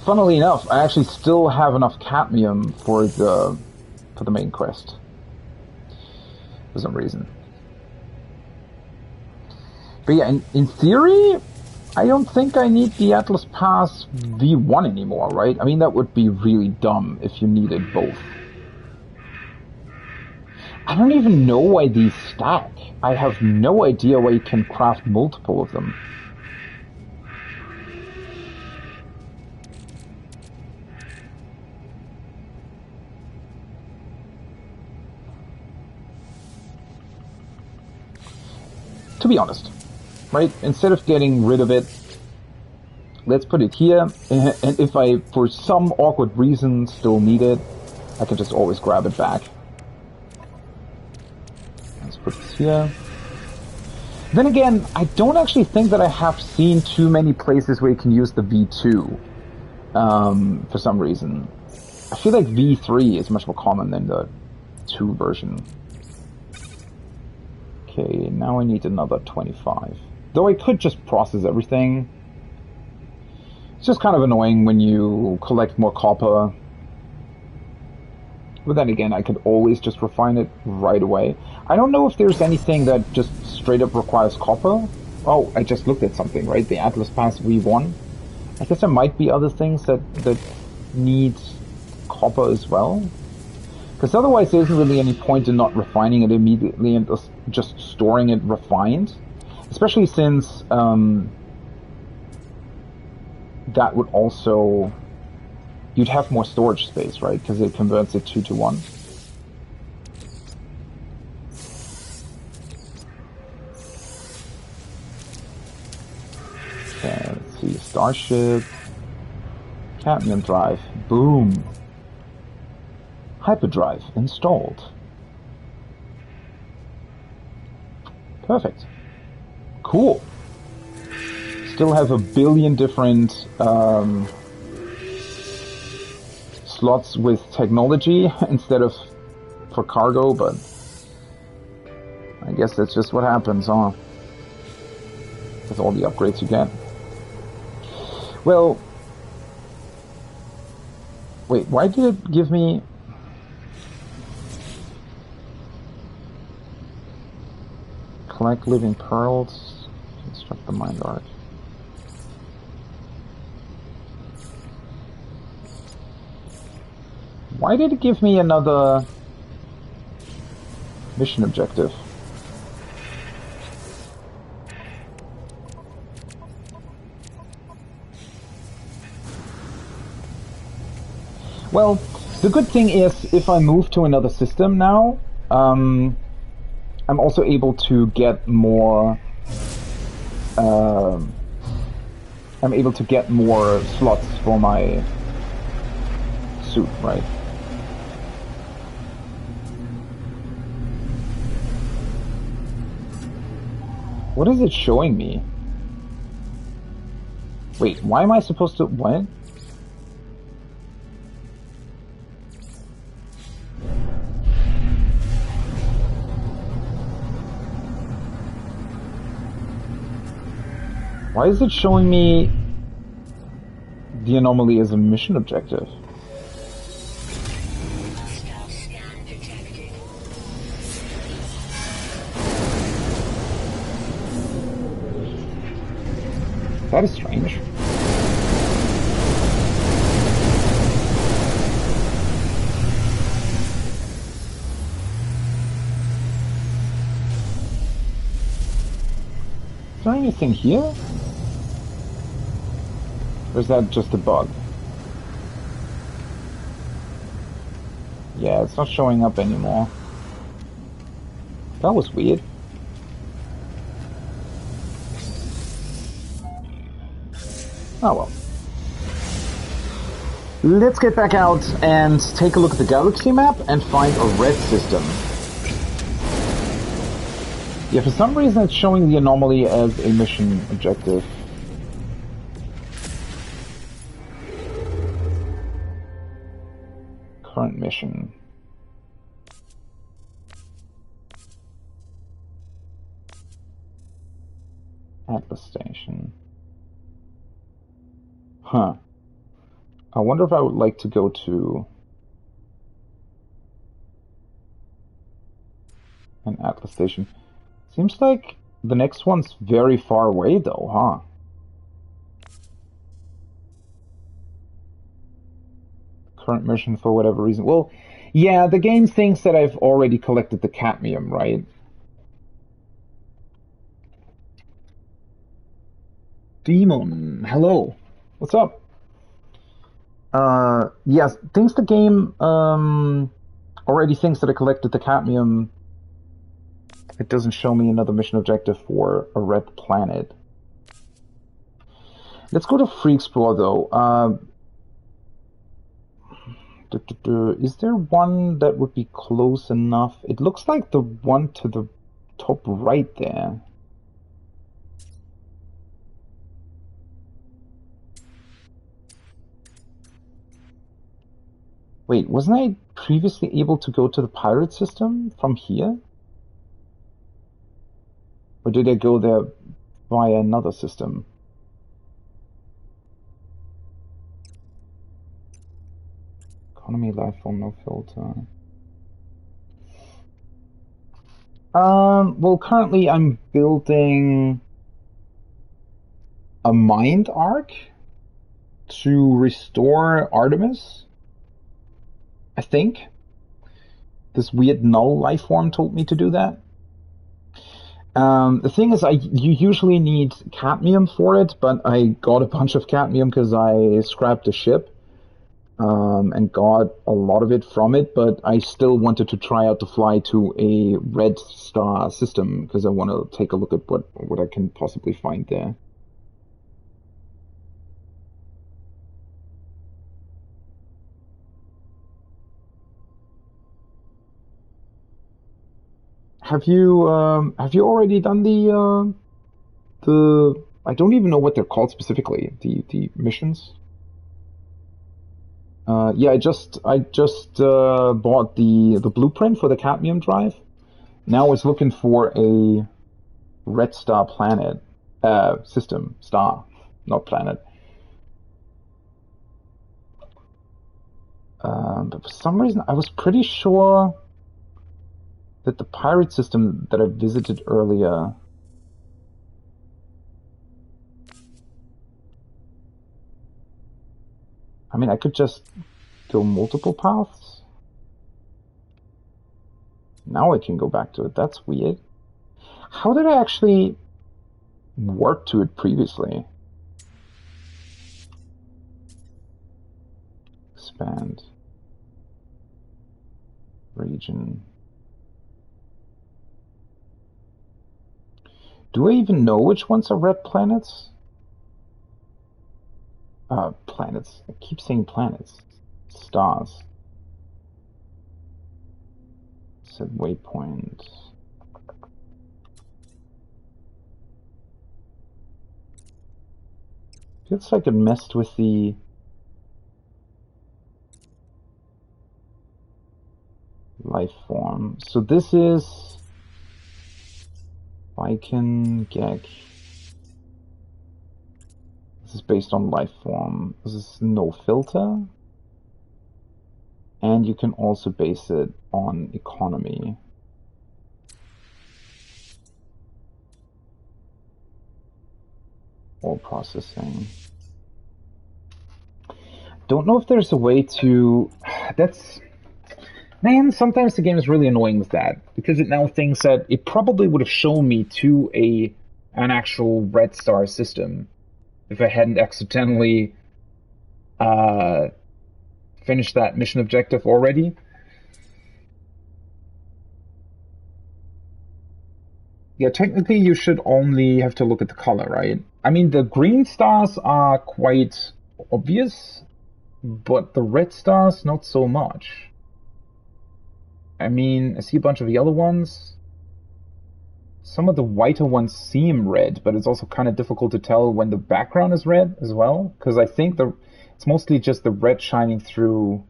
Funnily enough, I actually still have enough cadmium for the main quest. For some reason. But yeah, in theory, I don't think I need the Atlas Pass V1 anymore, right? I mean, that would be really dumb if you needed both. I don't even know why these stack. I have no idea why you can craft multiple of them. To be honest, right? Instead of getting rid of it, let's put it here, and if I, for some awkward reason, still need it, I can just always grab it back. Let's put this here. Then again, I don't actually think that I have seen too many places where you can use the V2, for some reason. I feel like V3 is much more common than the 2 version. Okay, now I need another 25. Though I could just process everything. It's just kind of annoying when you collect more copper. But then again, I could always just refine it right away. I don't know if there's anything that just straight up requires copper. Oh, I just looked at something, right? The Atlas Pass V1. I guess there might be other things that need copper as well. Because otherwise there isn't really any point in not refining it immediately and just storing it refined. Especially since that would also... You'd have more storage space, right? Because it converts it 2 to 1. Okay, let's see. Starship. Cadmium drive. Boom. Hyperdrive installed. Perfect. Cool. Still have a billion different slots with technology instead of for cargo, but I guess that's just what happens, huh? With all the upgrades you get. Well, wait, why did it give me... Collect living pearls, construct the mind arc. Why did it give me another mission objective? Well, the good thing is, if I move to another system now, I'm also able to get more... I'm able to get more slots for my suit, right? What is it showing me? Wait, why am I supposed to... What? Why is it showing me the anomaly as a mission objective? That is strange. Is there anything here? Or is that just a bug? Yeah, it's not showing up anymore. That was weird. Oh well. Let's get back out and take a look at the galaxy map and find a red system. Yeah, for some reason it's showing the anomaly as a mission objective. Current mission. Atlas Station. Huh. I wonder if I would like to go to an Atlas Station. Seems like the next one's very far away though, huh? Current mission for whatever reason. Well, yeah, the game thinks that I've already collected the cadmium, right? Demon, hello. What's up? Yes, thinks the game already thinks that I collected the cadmium. It doesn't show me another mission objective for a red planet. Let's go to Free Explore though. Is there one that would be close enough? It looks like the one to the top right there. Wait, wasn't I previously able to go to the pirate system from here? Or did I go there via another system? Economy, life form, no filter. Well, currently I'm building a mind arc to restore Artemis. I think. This weird null life form told me to do that. The thing is, you usually need cadmium for it, but I got a bunch of cadmium because I scrapped a ship. And got a lot of it from it, but I still wanted to try out to fly to a red star system because I want to take a look at what I can possibly find there. Have you already done the I don't even know what they're called specifically, the missions? Yeah, I just bought the blueprint for the cadmium drive. Now it's looking for a red star planet system, star, not planet. But for some reason, I was pretty sure that the pirate system that I visited earlier. I mean, I could just go multiple paths. Now I can go back to it. That's weird. How did I actually work to it previously? Expand. Region. Do I even know which ones are red planets? Planets. I keep saying planets. Stars. Set waypoint. Feels like it messed with the life form. So this is Viking Gek. This is based on life form. This is no filter. And you can also base it on economy. Or processing. Don't know if there's a way to... Man, sometimes the game is really annoying with that. Because it now thinks that it probably would have shown me to an actual red star system. If I hadn't accidentally finished that mission objective already. Yeah, technically you should only have to look at the color, right? I mean, the green stars are quite obvious, but the red stars, not so much. I mean, I see a bunch of yellow ones. Some of the whiter ones seem red, but it's also kind of difficult to tell when the background is red as well, because I think it's mostly just the red shining through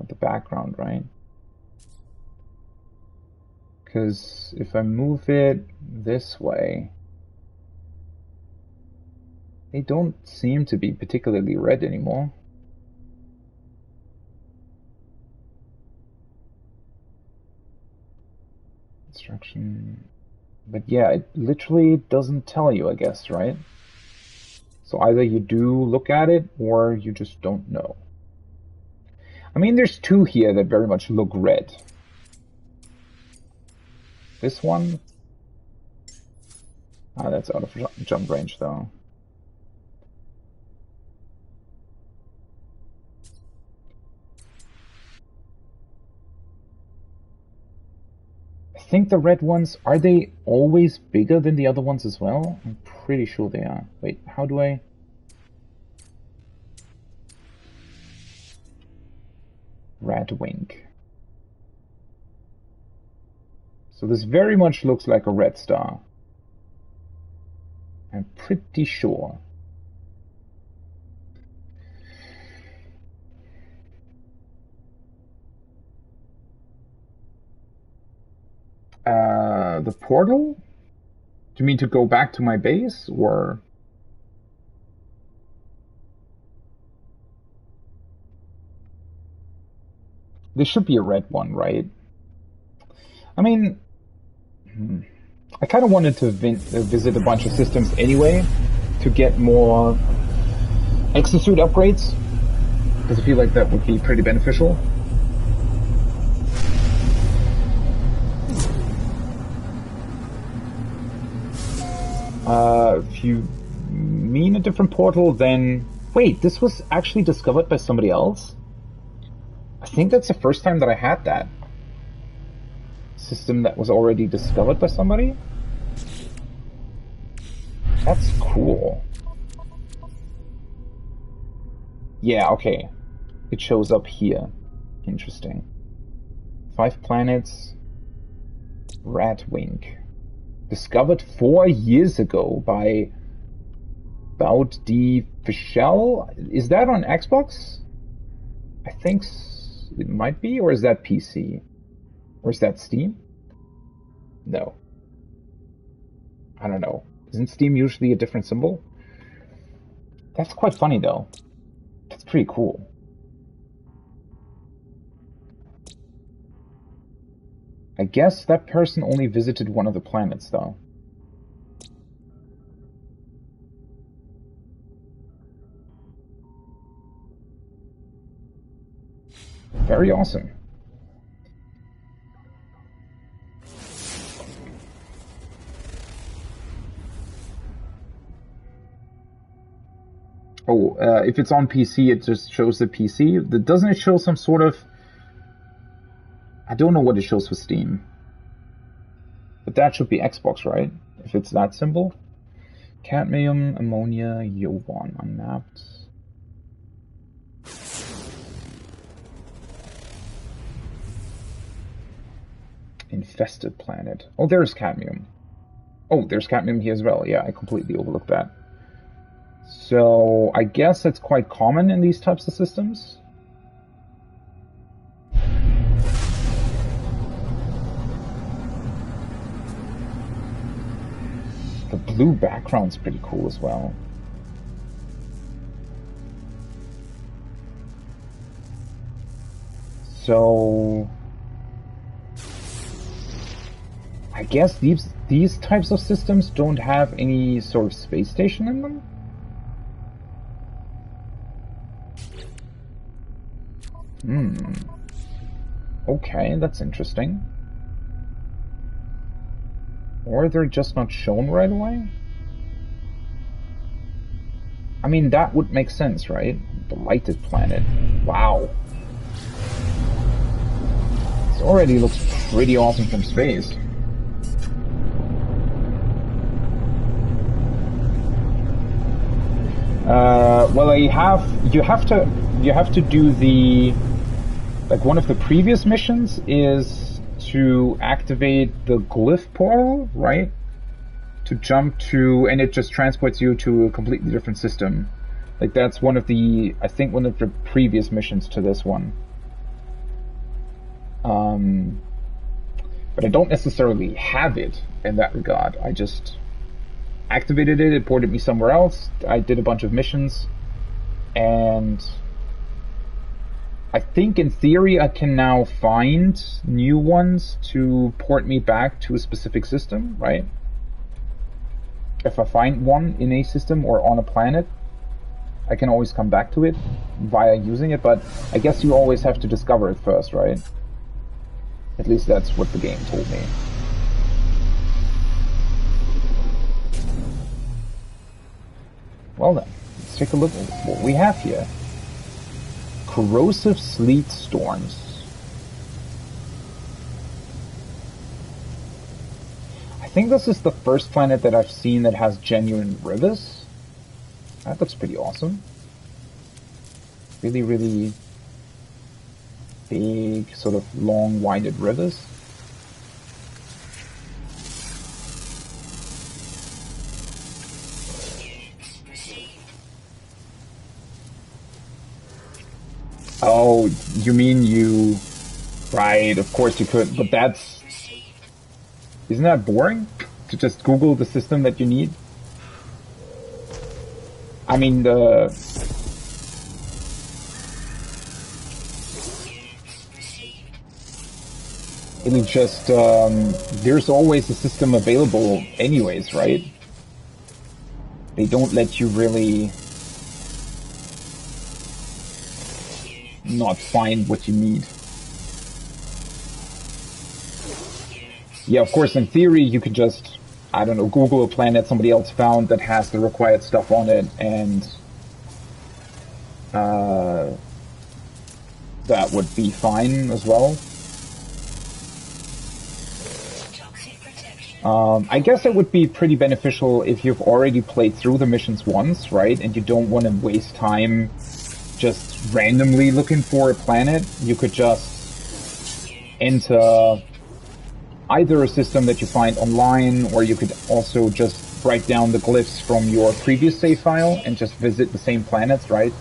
the background, right? Because if I move it this way, they don't seem to be particularly red anymore. Instruction. But yeah, it literally doesn't tell you, I guess, right? So either you do look at it or you just don't know. I mean, there's two here that very much look red. This one? Ah, that's out of jump range, though. I think the red ones, are they always bigger than the other ones as well? I'm pretty sure they are. Wait, how do I... Radwing. So this very much looks like a red star. I'm pretty sure. The portal? Do you mean to go back to my base, or... There should be a red one, right? I mean... I kind of wanted to visit a bunch of systems anyway, to get more exosuit upgrades, because I feel like that would be pretty beneficial. If you mean a different portal, then... Wait, this was actually discovered by somebody else? I think that's the first time that I had that. System that was already discovered by somebody? That's cool. Yeah, okay. It shows up here. Interesting. 5 planets. Radwing. Discovered 4 years ago by Bout D. Fischel. Is that on Xbox? I think it might be, or is that PC? Or is that Steam? No. I don't know. Isn't Steam usually a different symbol? That's quite funny, though. That's pretty cool. I guess that person only visited one of the planets, though. Very awesome. Oh, if it's on PC, it just shows the PC. Doesn't it show some sort of... I don't know what it shows for Steam. But that should be Xbox, right? If it's that symbol. Cadmium, ammonia, Jovan, unmapped. Infested planet. Oh, there's cadmium. Oh, there's cadmium here as well. Yeah, I completely overlooked that. So, I guess it's quite common in these types of systems. The blue background's pretty cool as well. So... I guess these types of systems don't have any sort of space station in them? Okay, that's interesting. Or they're just not shown right away? I mean, that would make sense, right? The lighted planet. Wow. This already looks pretty awesome from space. Well, you have to do the, like, one of the previous missions is to activate the glyph portal, right? To jump to, and it just transports you to a completely different system. Like, that's one of the, I think, one of the previous missions to this one. But I don't necessarily have it in that regard. I just activated it, it ported me somewhere else, I did a bunch of missions, and I think in theory I can now find new ones to port me back to a specific system, right? If I find one in a system or on a planet, I can always come back to it via using it, but I guess you always have to discover it first, right? At least that's what the game told me. Well then, let's take a look at what we have here. Corrosive sleet storms. I think this is the first planet that I've seen that has genuine rivers. That looks pretty awesome. Really, really big, sort of long, winded rivers. Oh, you mean you... Right, of course you could, but that's... Isn't that boring? To just Google the system that you need? I mean, the... It'll just, there's always a system available anyways, right? They don't let you really not find what you need. Yeah, of course, in theory, you could just, I don't know, Google a planet somebody else found that has the required stuff on it, and that would be fine as well. I guess it would be pretty beneficial if you've already played through the missions once, right? And you don't want to waste time just randomly looking for a planet. You could just enter either a system that you find online, or you could also just write down the glyphs from your previous save file and just visit the same planets, right?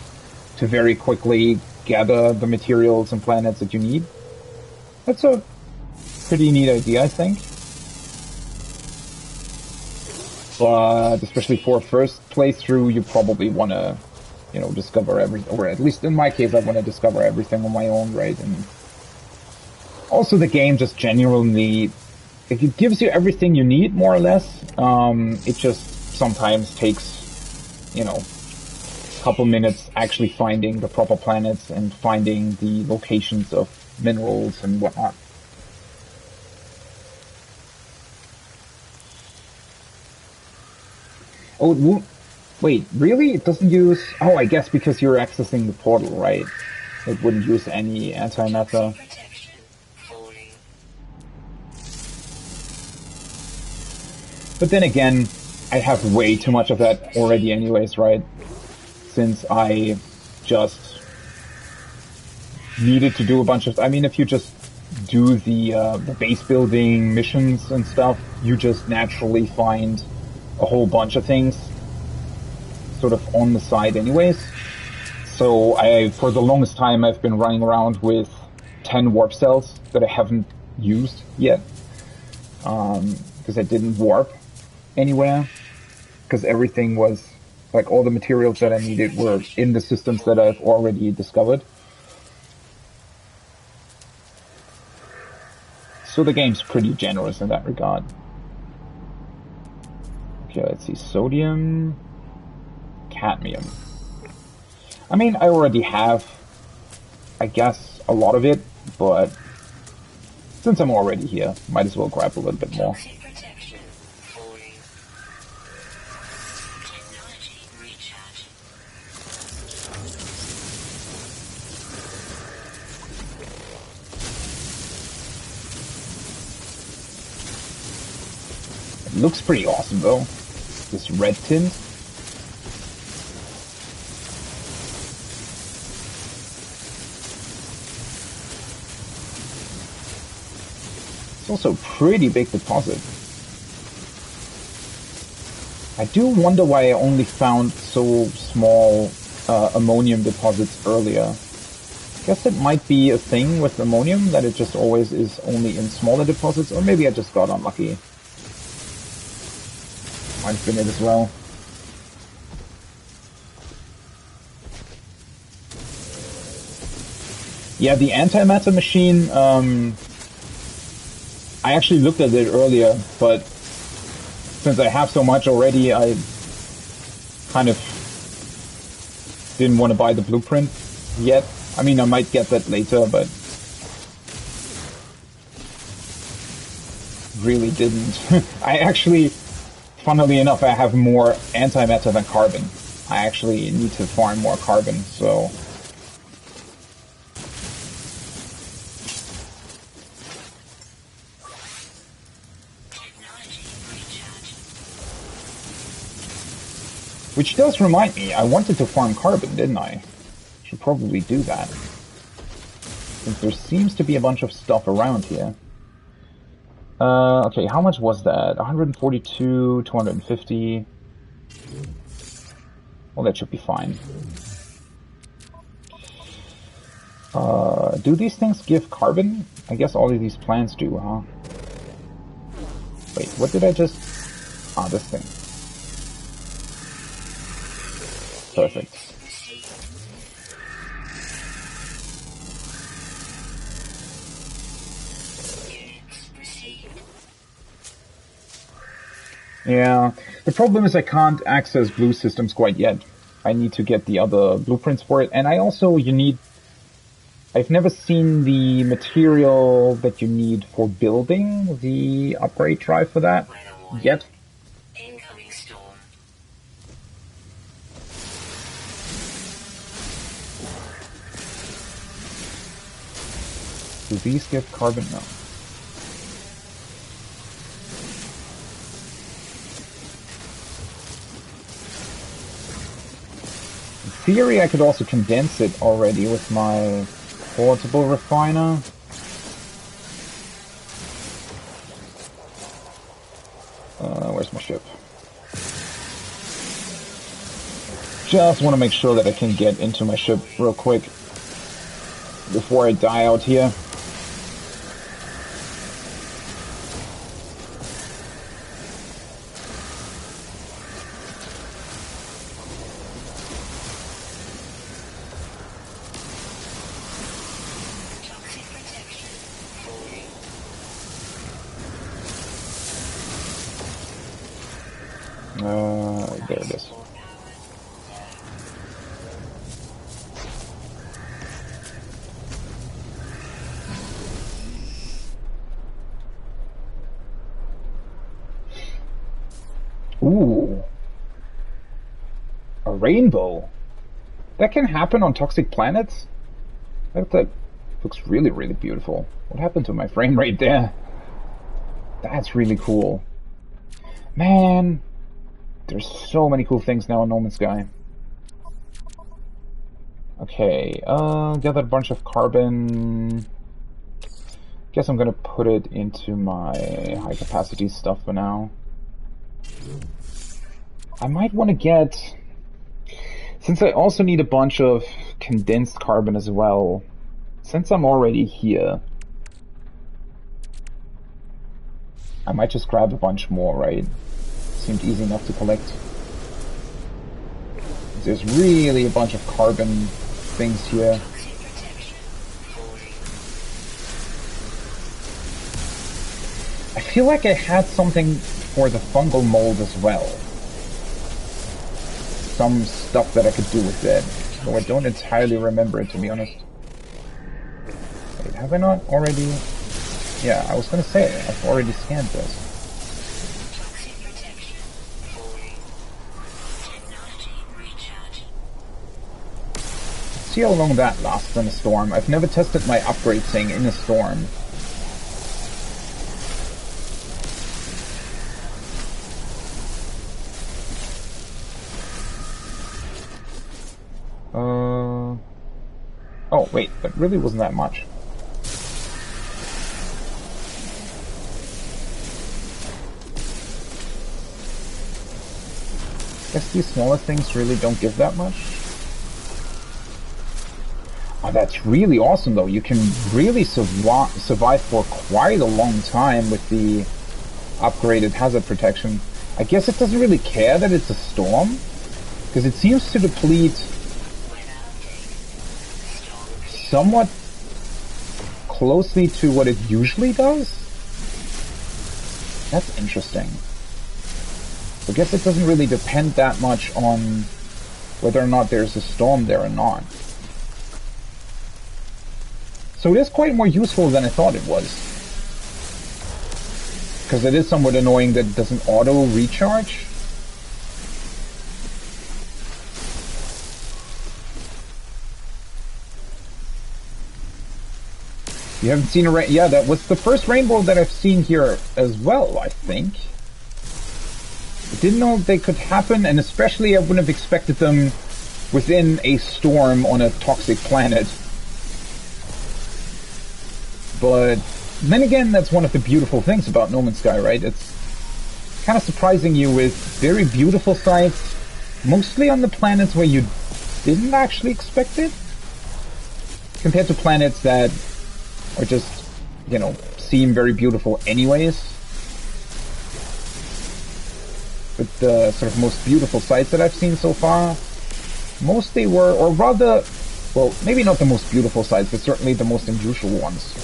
To very quickly gather the materials and planets that you need. That's a pretty neat idea, I think. But especially for a first playthrough, you probably want to, you know, discover everything, or at least in my case, I want to discover everything on my own, right? And also the game just genuinely, it gives you everything you need, more or less. It just sometimes takes, you know, a couple minutes actually finding the proper planets and finding the locations of minerals and whatnot. Oh, it won't... Wait, really? It doesn't use... Oh, I guess because you're accessing the portal, right? It wouldn't use any antimatter. But then again, I have way too much of that already anyways, right? Since I just needed to do a bunch of... I mean, if you just do the base building missions and stuff, you just naturally find a whole bunch of things sort of on the side anyways. So for the longest time, I've been running around with 10 warp cells that I haven't used yet. Because I didn't warp anywhere. Because everything was, like, all the materials that I needed were in the systems that I've already discovered. So the game's pretty generous in that regard. Okay, let's see. Sodium, cadmium. I mean, I already have, I guess, a lot of it, but since I'm already here, might as well grab a little bit more. It looks pretty awesome, though. This red tint. It's also a pretty big deposit. I do wonder why I only found so small ammonium deposits earlier. Guess it might be a thing with ammonium that it just always is only in smaller deposits, or maybe I just got unlucky. Might have been it as well. Yeah, the antimatter machine, I actually looked at it earlier, but since I have so much already, I kind of didn't want to buy the blueprint yet. I mean, I might get that later, but really didn't. I actually, funnily enough, I have more antimatter than carbon. I actually need to farm more carbon, so... Which does remind me, I wanted to farm carbon, didn't I? Should probably do that. Since there seems to be a bunch of stuff around here. Okay, how much was that? 142, 250... Well, that should be fine. Do these things give carbon? I guess all of these plants do, huh? Wait, what did I just... Ah, this thing. Perfect. Yeah, the problem is I can't access blue systems quite yet. I need to get the other blueprints for it, and I've never seen the material that you need for building the upgrade drive for that yet. Incoming storm. Do these give carbon? No. In theory, I could also condense it already with my portable refiner. Where's my ship? Just want to make sure that I can get into my ship real quick before I die out here. There it is. Ooh. A rainbow. That can happen on toxic planets? That looks really, really beautiful. What happened to my frame rate there? That's really cool. Man, there's so many cool things now in No Man's Sky. Okay, gathered a bunch of carbon. Guess I'm gonna put it into my high capacity stuff for now. I might want to get, since I also need a bunch of condensed carbon as well, since I'm already here, I might just grab a bunch more, right? Seemed easy enough to collect. There's really a bunch of carbon things here. I feel like I had something for the fungal mold as well. Some stuff that I could do with it, though I don't entirely remember it, to be honest. Wait, have I not already? Yeah, I was gonna say, I've already scanned this. See how long that lasts in a storm. I've never tested my upgrade thing in a storm. Oh, wait, that really wasn't that much. Guess these smaller things really don't give that much. Oh, that's really awesome, though. You can really survive for quite a long time with the upgraded hazard protection. I guess it doesn't really care that it's a storm, because it seems to deplete somewhat closely to what it usually does. That's interesting. I guess it doesn't really depend that much on whether or not there's a storm there or not. So it is quite more useful than I thought it was. Because it is somewhat annoying that it doesn't auto recharge. You haven't seen a rain? Yeah, that was the first rainbow that I've seen here as well, I think. I didn't know they could happen, and especially I wouldn't have expected them within a storm on a toxic planet. But then again, that's one of the beautiful things about No Man's Sky, right? It's kind of surprising you with very beautiful sights, mostly on the planets where you didn't actually expect it, compared to planets that are just, you know, seem very beautiful anyways. But the sort of most beautiful sights that I've seen so far, mostly were, or rather, well, maybe not the most beautiful sights, but certainly the most unusual ones,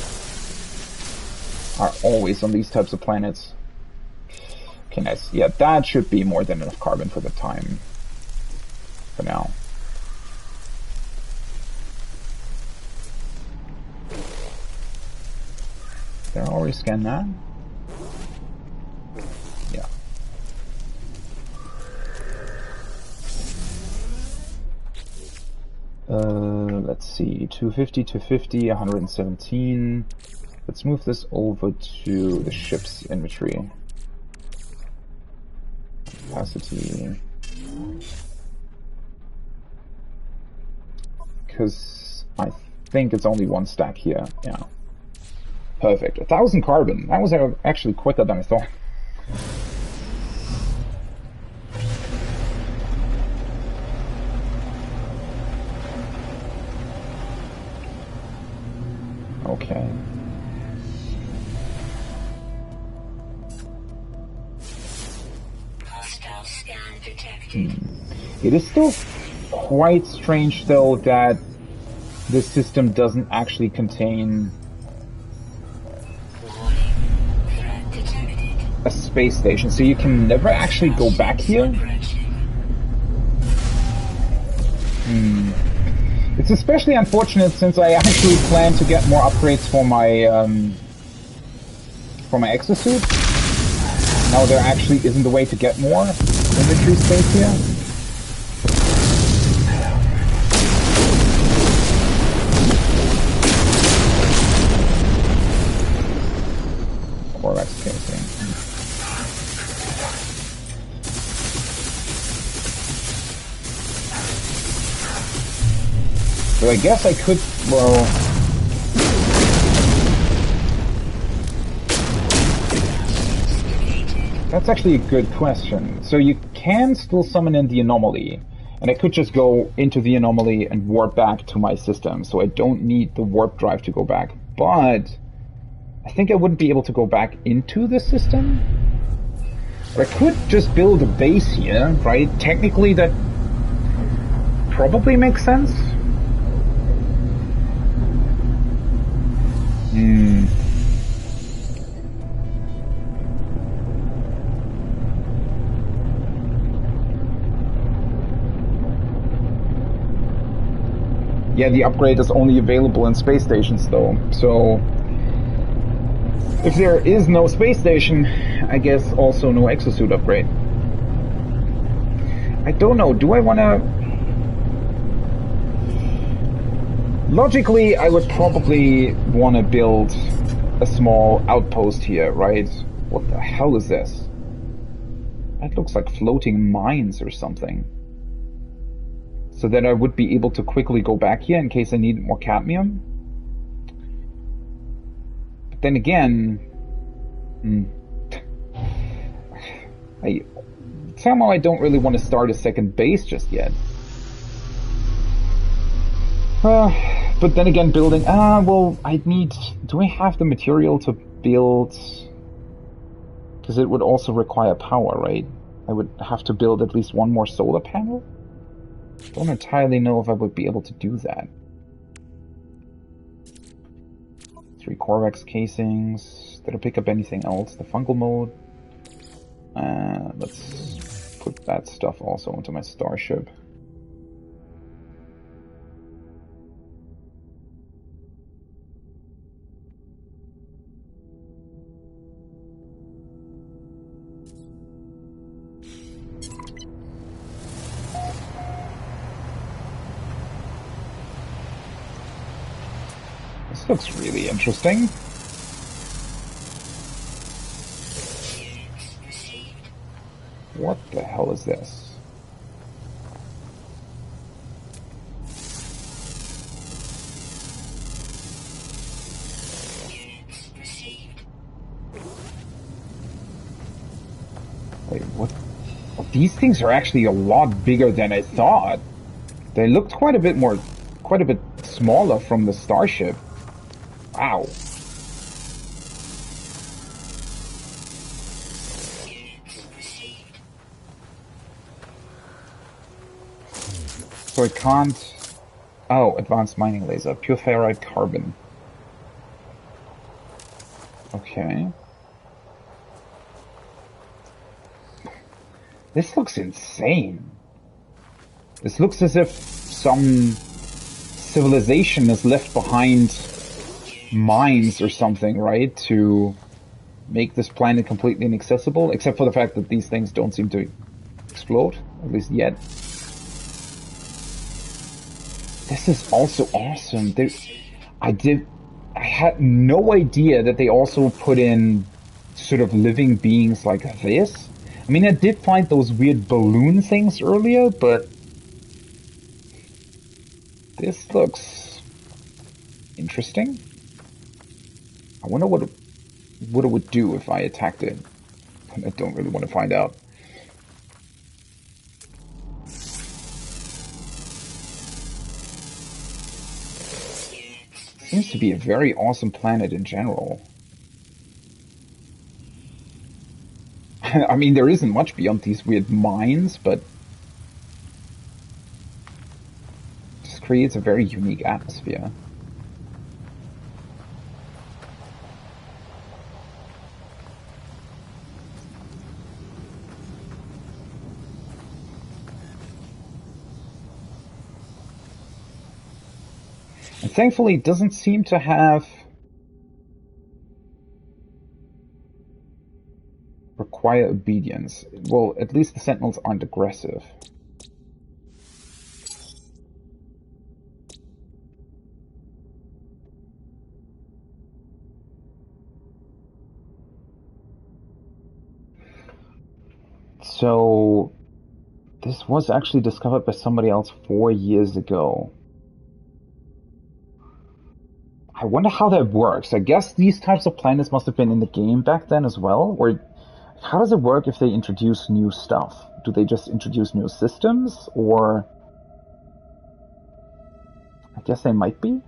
are always on these types of planets. Okay, nice. Yeah, that should be more than enough carbon for the time. For now. Did I already scan that? Yeah. Let's see. 250, 250, 117. Let's move this over to the ship's inventory. Capacity. Because I think it's only one stack here. Yeah. Perfect. 1,000 carbon. That was actually quicker than I thought. Okay. Hostile scan detected. It is still quite strange, though, that this system doesn't actually contain a space station, so you can never actually go back here. It's especially unfortunate since I actually plan to get more upgrades for my exosuit. Now there actually isn't a way to get more inventory space here. Corvex casing. So I guess I could, well... That's actually a good question. So you can still summon in the anomaly, and I could just go into the anomaly and warp back to my system, so I don't need the warp drive to go back. But I think I wouldn't be able to go back into the system. But I could just build a base here, right? Technically that probably makes sense. Yeah, the upgrade is only available in space stations though, so if there is no space station, I guess also no exosuit upgrade. I don't know, do I wanna... Logically, I would probably wanna build a small outpost here, right? What the hell is this? That looks like floating mines or something. So that I would be able to quickly go back here in case I need more cadmium. But then again, somehow I don't really want to start a second base just yet. But then again, building... well, I'd need... Do I have the material to build... Because it would also require power, right? I would have to build at least one more solar panel? Don't entirely know if I would be able to do that. 3 Corvex casings. Did I pick up anything else? The fungal mode. Let's put that stuff also into my starship. This looks really interesting. What the hell is this? Wait, what? These things are actually a lot bigger than I thought. They looked quite a bit smaller from the starship. Wow. So it can't... Oh, advanced mining laser. Pure ferrite carbon. Okay. This looks insane. This looks as if some civilization has left behind mines or something, right? To make this planet completely inaccessible, except for the fact that these things don't seem to explode, at least yet. This is also awesome. I had no idea that they also put in sort of living beings like this. I mean, I did find those weird balloon things earlier, but this looks interesting. I wonder what it would do if I attacked it. I don't really want to find out. Seems to be a very awesome planet in general. I mean, there isn't much beyond these weird mines, but it just creates a very unique atmosphere. And thankfully, it doesn't seem to have require obedience. Well, at least the Sentinels aren't aggressive. So, this was actually discovered by somebody else 4 years ago. I wonder how that works. I guess these types of planets must have been in the game back then as well, or how does it work if they introduce new stuff? Do they just introduce new systems, or... I guess they might be?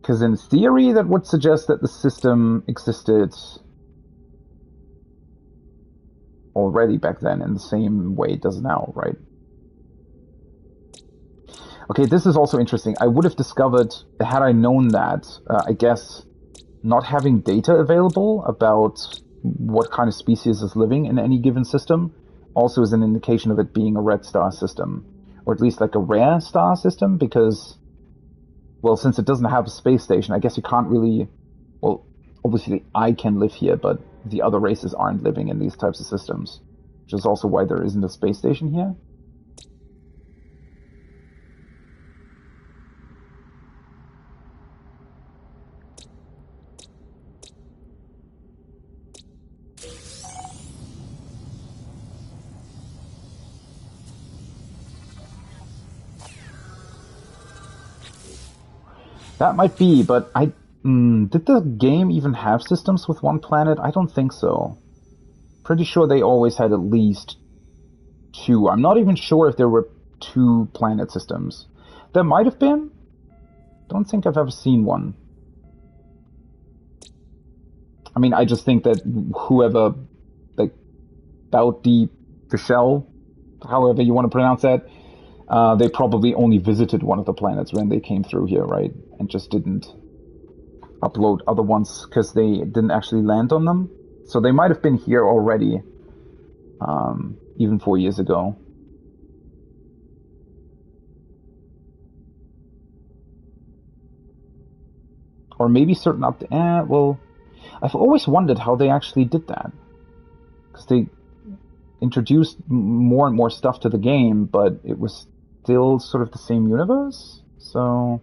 Because in theory, that would suggest that the system existed already back then in the same way it does now, right? Okay, this is also interesting. I would have discovered, had I known that, I guess, not having data available about what kind of species is living in any given system also is an indication of it being a red star system, or at least like a rare star system, because, well, since it doesn't have a space station, I guess you can't really, well, obviously I can live here, but the other races aren't living in these types of systems, which is also why there isn't a space station here. That might be, but did the game even have systems with one planet? I don't think so. Pretty sure they always had at least 2. I'm not even sure if there were 2 planet systems. There might have been. Don't think I've ever seen one. I mean, I just think that whoever, like, Baudi Fischel, however you want to pronounce that, they probably only visited one of the planets when they came through here, right? And just didn't upload other ones because they didn't actually land on them. So they might have been here already, even 4 years ago. Or maybe certain well, I've always wondered how they actually did that. Because they introduced more and more stuff to the game, but it was still sort of the same universe. So,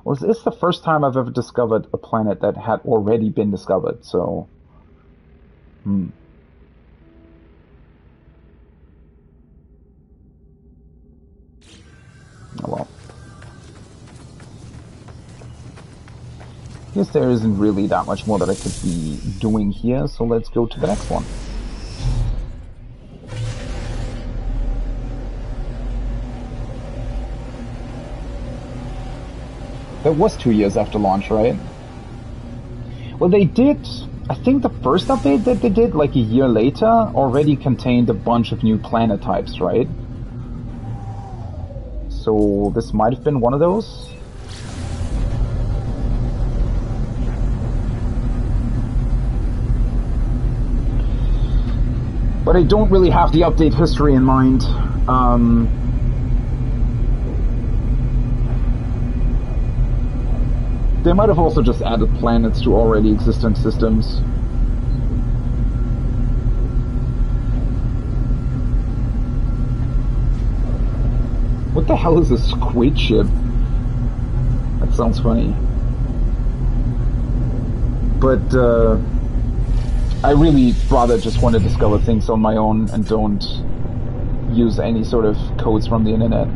well, this is the first time I've ever discovered a planet that had already been discovered. So, oh well. I guess there isn't really that much more that I could be doing here, so let's go to the next one. That was 2 years after launch, right? Well, they did... I think the first update that they did, like a year later, already contained a bunch of new planet types, right? So this might have been one of those. But I don't really have the update history in mind. They might have also just added planets to already existent systems. What the hell is a squid ship? That sounds funny. But, I really rather just want to discover things on my own and don't use any sort of codes from the internet.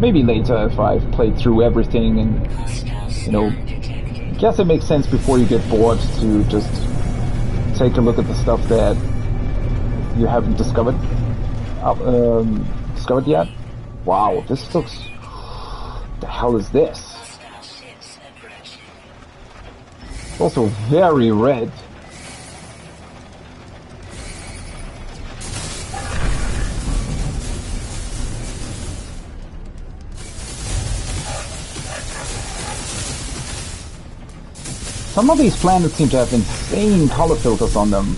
Maybe later if I've played through everything and, you know, I guess it makes sense before you get bored to just take a look at the stuff that you haven't discovered yet. Wow, this looks... What the hell is this? It's also very red. Some of these planets seem to have insane color filters on them.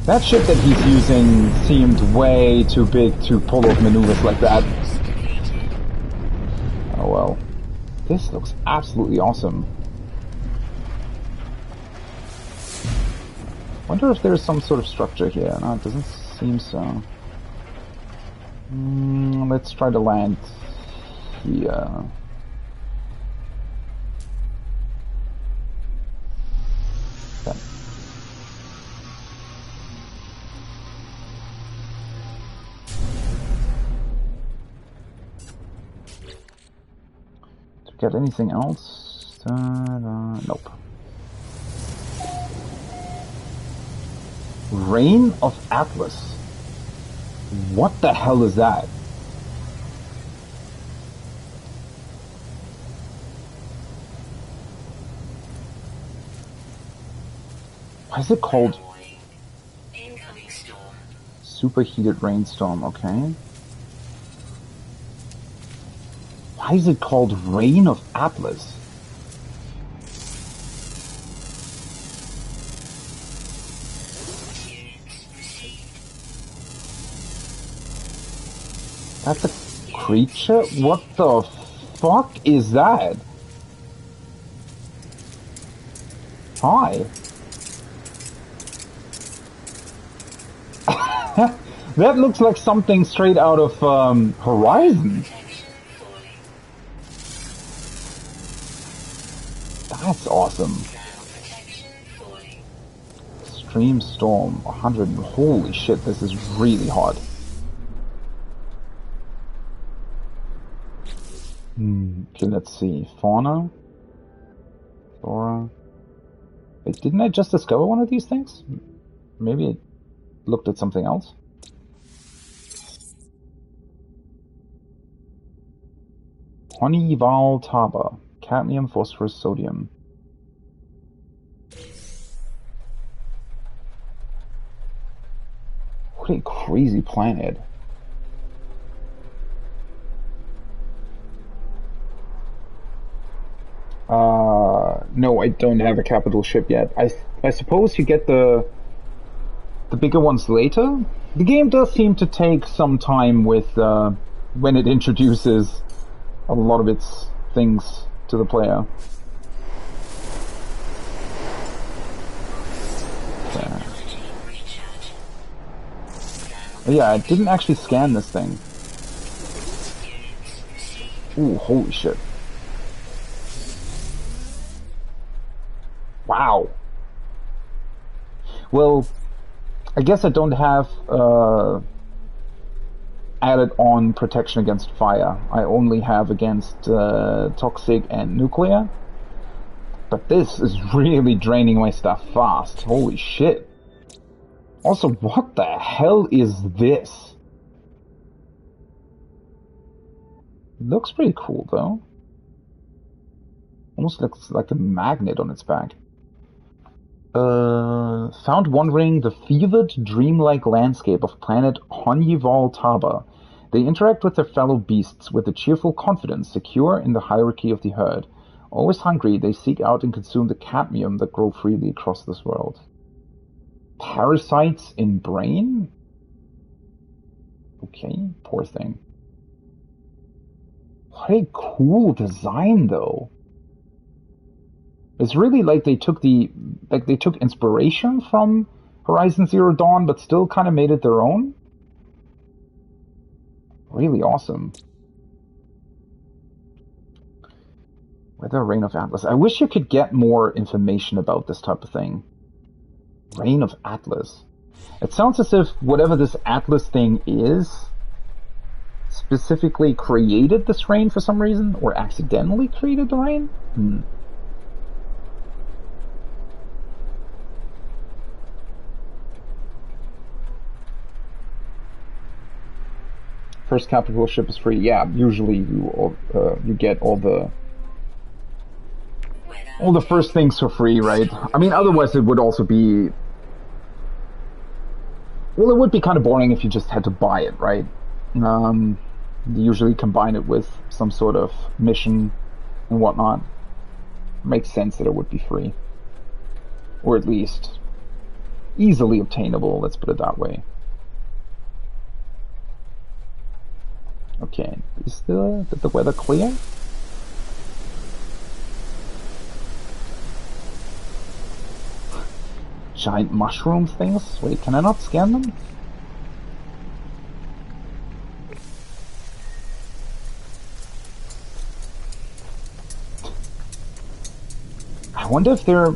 That ship that he's using seemed way too big to pull off maneuvers like that. Oh well. This looks absolutely awesome. Wonder if there's some sort of structure here. No, it doesn't seem so. Let's try to land here. Okay. To get anything else? Nope. Reign of Atlas. What the hell is that? Why is it called Incoming storm. Superheated Rainstorm? Okay. Why is it called Reign of Atlas? That's a creature? What the fuck is that? Hi. That looks like something straight out of Horizon. That's awesome. Extreme Storm 100. Holy shit, this is really hot. Okay, let's see. Fauna. Flora. Wait, didn't I just discover one of these things? Maybe I looked at something else? Archival Taba. Cadmium, phosphorus, sodium. What a crazy planet. No, I don't have a capital ship yet. I suppose you get the bigger ones later. The game does seem to take some time with when it introduces a lot of its things to the player. There. Yeah, I didn't actually scan this thing. Ooh, holy shit. Wow. Well, I guess I don't have added on protection against fire. I only have against toxic and nuclear. But this is really draining my stuff fast. Holy shit. Also, what the hell is this? It looks pretty cool, though. Almost looks like a magnet on its back. Found wandering the fevered, dreamlike landscape of planet Archival Taba. They interact with their fellow beasts with a cheerful confidence, secure in the hierarchy of the herd. Always hungry, they seek out and consume the cadmium that grow freely across this world. Parasites in brain? Okay, poor thing. What a cool design, though. It's really like they took inspiration from Horizon Zero Dawn, but still kind of made it their own. Really awesome. Weather Reign of Atlas. I wish you could get more information about this type of thing. Reign of Atlas. It sounds as if whatever this Atlas thing is specifically created this rain for some reason, or accidentally created the rain? First capital ship is free. Yeah, usually you get all the first things for free, right? I mean, otherwise it would also be... Well, it would be kind of boring if you just had to buy it, right? You usually combine it with some sort of mission and whatnot. Makes sense that it would be free. Or at least easily obtainable, let's put it that way. Okay, is the weather clear? Giant mushroom things? Wait, can I not scan them? I wonder if there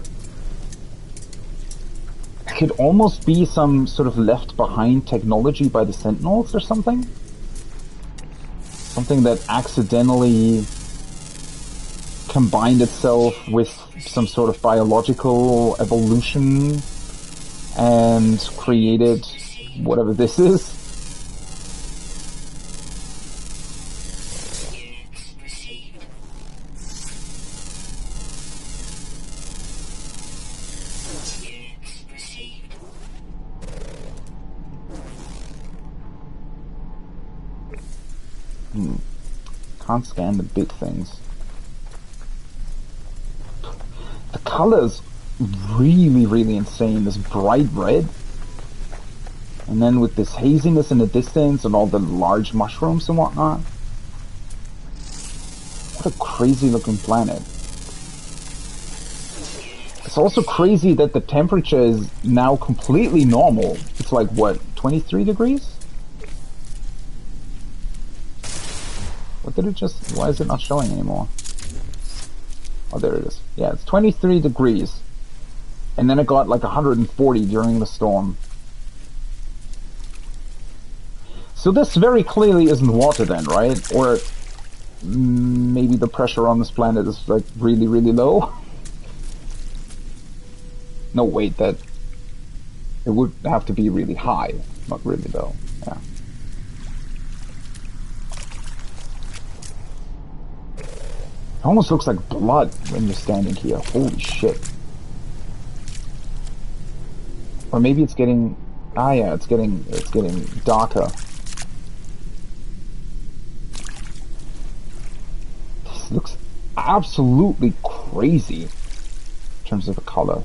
could almost be some sort of left behind technology by the Sentinels or something? Something that accidentally combined itself with some sort of biological evolution and created whatever this is. Can't scan the big things. The color's really, really insane. This bright red. And then with this haziness in the distance and all the large mushrooms and whatnot. What a crazy looking planet. It's also crazy that the temperature is now completely normal. It's like, what, 23 degrees? What did it just... Why is it not showing anymore? Oh, there it is. Yeah, it's 23 degrees. And then it got like 140 during the storm. So this very clearly isn't water then, right? Or maybe the pressure on this planet is like really, really low. No, wait, that it would have to be really high, not really low. Yeah. It almost looks like blood when you're standing here. Holy shit. Or maybe it's getting it's getting darker. This looks absolutely crazy in terms of the color.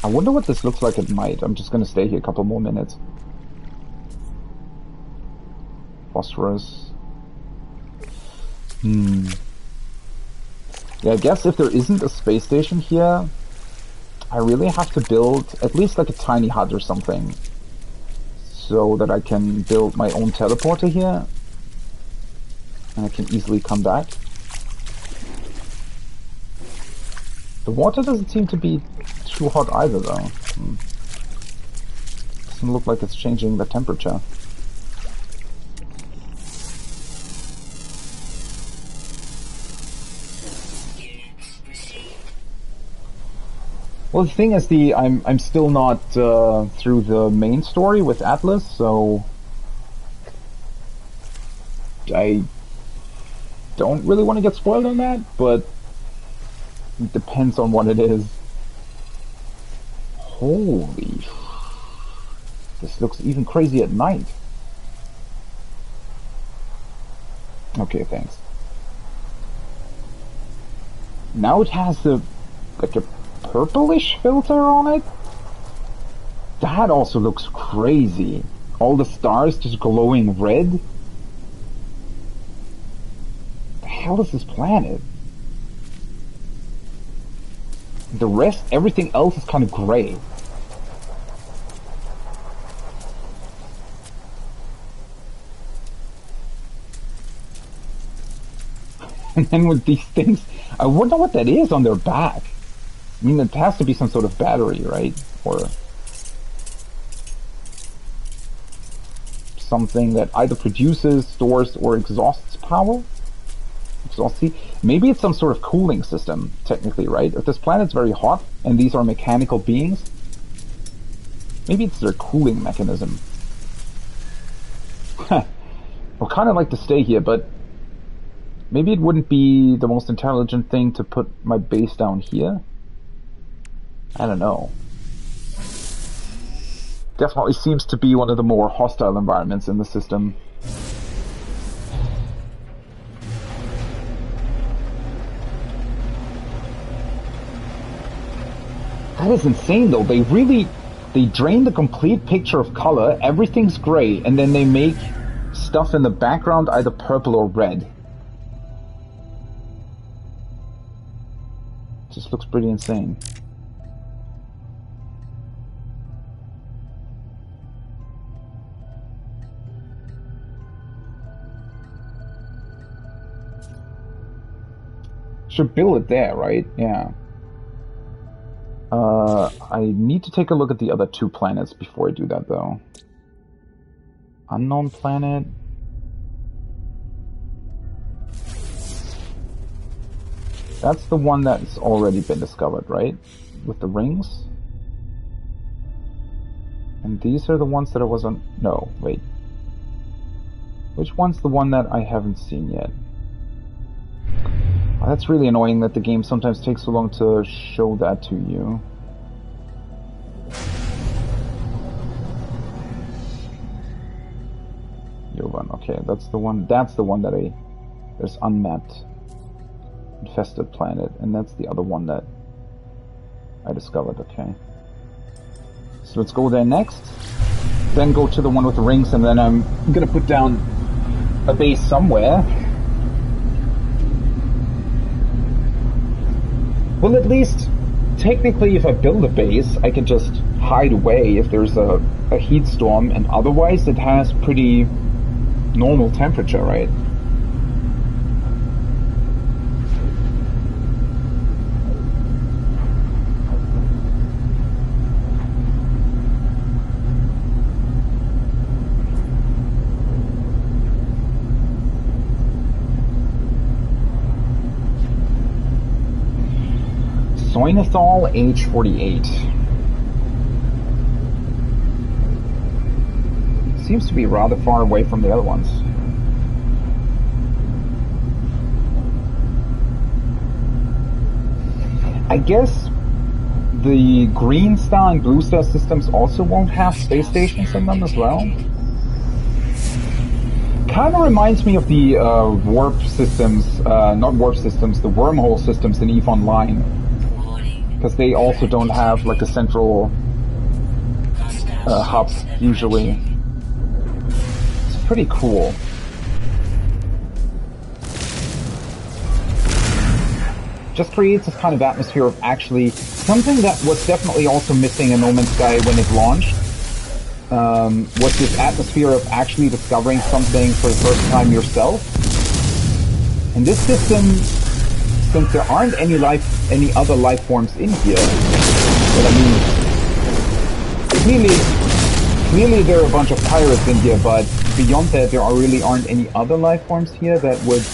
I wonder what this looks like at night. I'm just gonna stay here a couple more minutes. Phosphorus. Yeah, I guess if there isn't a space station here, I really have to build at least like a tiny hut or something, so that I can build my own teleporter here, and I can easily come back. The water doesn't seem to be too hot either, though. Doesn't look like it's changing the temperature. Well, the thing is, I'm still not through the main story with Atlas, so I don't really want to get spoiled on that, but it depends on what it is. Holy, this looks even crazy at night. Okay, thanks. Now it has like a purplish filter on it. That also looks crazy. All the stars just glowing red. The hell is this planet? The rest, everything else is kind of gray. And then with these things, I wonder what that is on their back. I mean, it has to be some sort of battery, right? Or something that either produces, stores, or exhausts power. Exhaust heat. Maybe it's some sort of cooling system, technically, right? If this planet's very hot, and these are mechanical beings, maybe it's their cooling mechanism. I'd kind of like to stay here, but maybe it wouldn't be the most intelligent thing to put my base down here. I don't know. Definitely seems to be one of the more hostile environments in the system. That is insane though. They drain the complete picture of color, everything's gray, and then they make stuff in the background either purple or red. Just looks pretty insane. Should build it there, right? Yeah. I need to take a look at the other two planets before I do that, though. Unknown planet. That's the one that's already been discovered, right? With the rings? And these are the ones that I wasn't... No, wait. Which one's the one that I haven't seen yet? Oh, that's really annoying that the game sometimes takes so long to show that to you. Yovan, okay, that's the one that there's unmapped infested planet, and that's the other one that I discovered, okay. So let's go there next, then go to the one with the rings, and then I'm gonna put down a base somewhere. Well, at least, technically, if I build a base, I can just hide away if there's a heat storm, and otherwise it has pretty normal temperature, right? Zoinethol, age 48. Seems to be rather far away from the other ones. I guess the Green Star and Blue Star systems also won't have space stations in them as well. Kind of reminds me of the warp systems, not warp systems, the wormhole systems in EVE Online. Because they also don't have like a central hub, usually. It's pretty cool. Just creates this kind of atmosphere of actually something that was definitely also missing in No Man's Sky when it launched. Was this atmosphere of actually discovering something for the first time yourself. In this system, since there aren't any other life forms in here, but I mean, clearly there are a bunch of pirates in here, but beyond that, there really aren't any other life forms here that would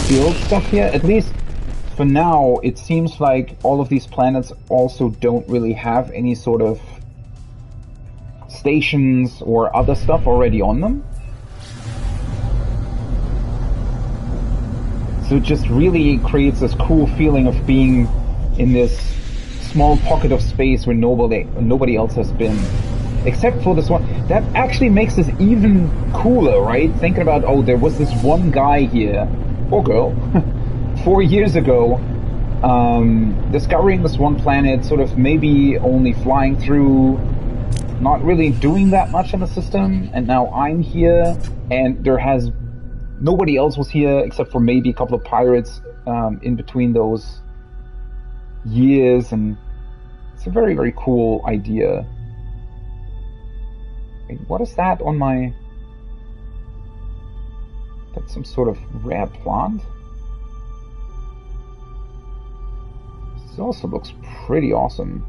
build stuff here. At least for now, it seems like all of these planets also don't really have any sort of stations or other stuff already on them. So it just really creates this cool feeling of being in this small pocket of space where nobody else has been. Except for this one. That actually makes this even cooler, right? Thinking about, oh, there was this one guy here, or girl, 4 years ago, discovering this one planet, sort of maybe only flying through, not really doing that much in the system, and now I'm here, and nobody else was here except for maybe a couple of pirates in between those years, and it's a very, very cool idea. Wait, what is that on my... That's some sort of rare plant? This also looks pretty awesome.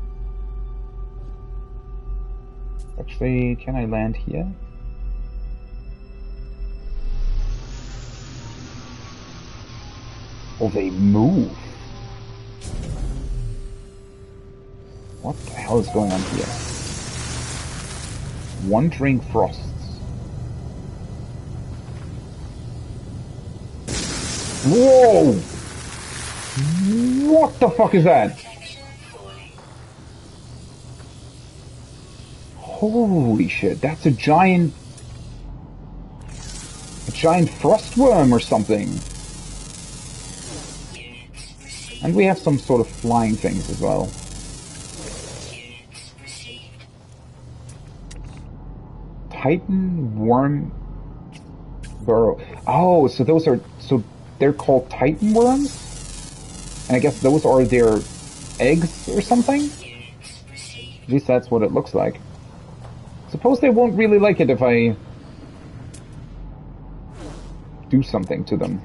Actually, can I land here? Oh, they move. What the hell is going on here? Wandering frosts. Whoa! What the fuck is that? Holy shit, that's a giant frostworm or something. And we have some sort of flying things as well. Titan worm burrow. Oh, so they're called Titan worms? And I guess those are their eggs or something? At least that's what it looks like. Suppose they won't really like it if I do something to them.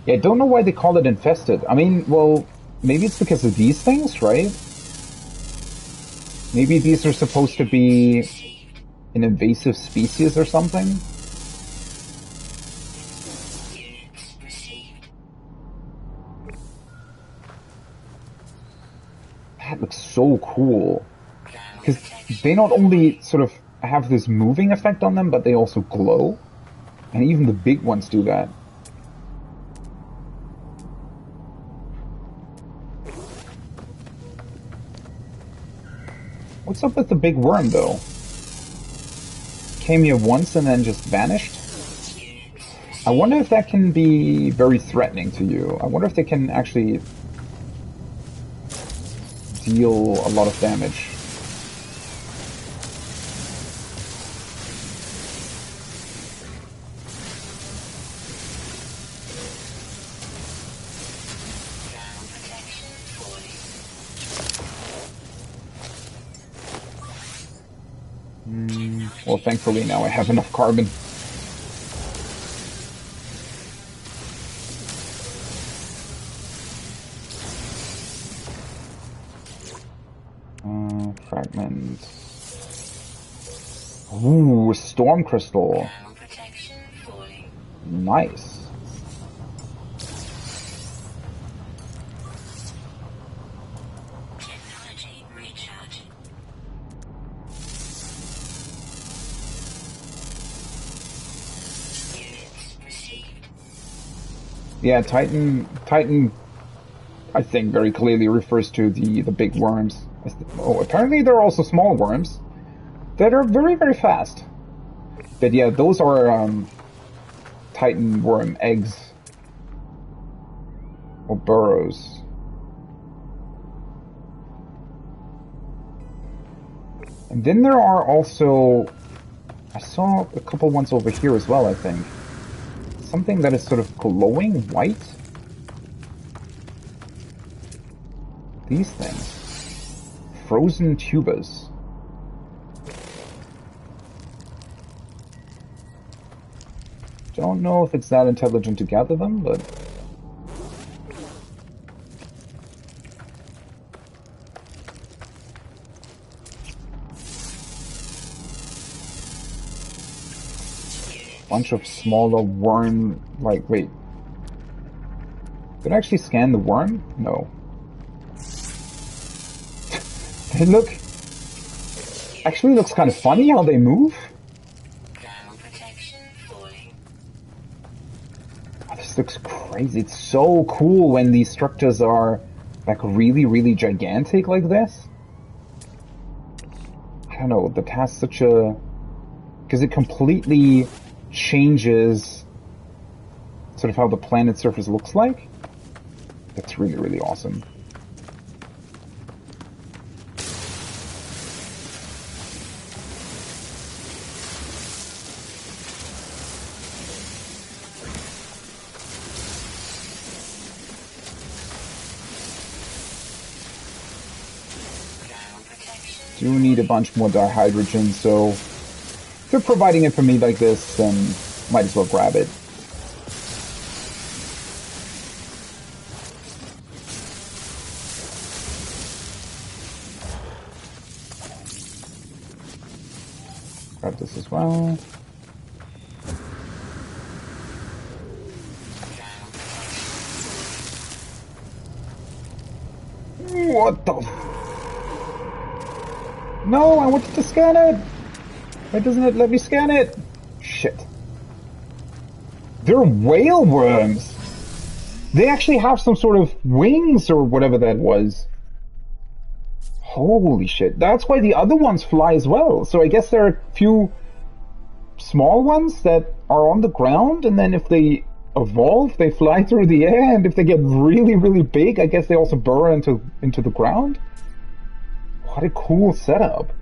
Yeah, I don't know why they call it infested. I mean, well, maybe it's because of these things, right? Maybe these are supposed to be an invasive species or something? That looks so cool. Because they not only sort of have this moving effect on them, but they also glow. And even the big ones do that. What's up with the big worm, though? Came here once and then just vanished? I wonder if that can be very threatening to you. I wonder if they can actually deal a lot of damage. Well, thankfully now I have enough carbon. Fragment. Ooh, storm crystal. Thermal protection falling. Nice. Technology recharging. Units received. Yeah, Titan, I think very clearly refers to the big worms. Oh, apparently there are also small worms that are very, very fast. But yeah, those are Titan worm eggs or burrows. And then there are also, I saw a couple ones over here as well, I think. Something that is sort of glowing white. These things. Frozen tubers. Don't know if it's that intelligent to gather them, but... bunch of smaller worm... like, wait. Did I actually scan the worm? No. They look... actually looks kind of funny how they move. Thermal protection falling. Oh, this looks crazy. It's so cool when these structures are like really, really gigantic like this. I don't know, that has such a... because it completely changes sort of how the planet's surface looks like. That's really, really awesome. Do need a bunch more dihydrogen, so if they're providing it for me like this, then might as well grab it. Grab this as well. What the... no, I wanted to scan it! Why doesn't it let me scan it? Shit. They're whale worms! They actually have some sort of wings or whatever that was. Holy shit. That's why the other ones fly as well. So I guess there are a few small ones that are on the ground, and then if they evolve, they fly through the air, and if they get really, really big, I guess they also burrow into the ground. What a cool setup.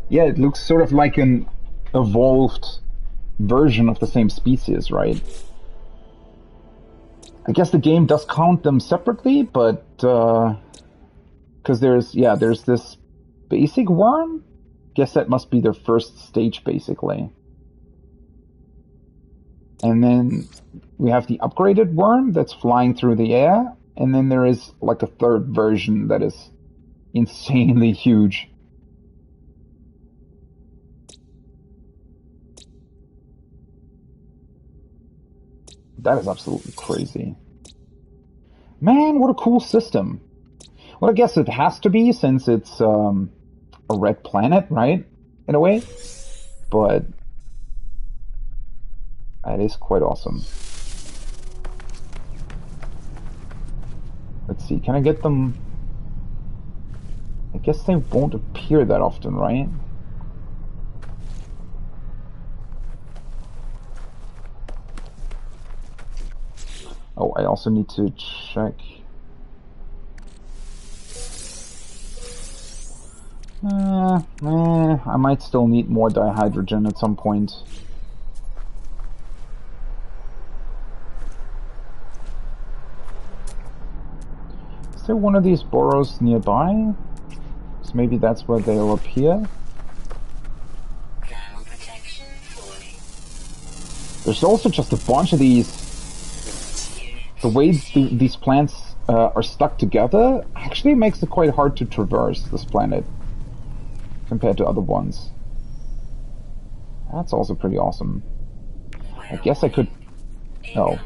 Yeah, it looks sort of like an evolved version of the same species, right? I guess the game does count them separately, but because there's this basic worm. Guess that must be their first stage, basically. And then we have the upgraded worm that's flying through the air, and then there is like a third version that is insanely huge. That is absolutely crazy. Man, what a cool system. Well, I guess it has to be, since it's a red planet, right? In a way. But that is quite awesome. Let's see, can I get them? I guess they won't appear that often, right? Oh, I also need to check. I might still need more dihydrogen at some point. Is there one of these burrows nearby? So maybe that's where they'll appear. Thermal protection falling. There's also just a bunch of these. The way these plants are stuck together actually makes it quite hard to traverse this planet compared to other ones. That's also pretty awesome. I guess I could... Oh.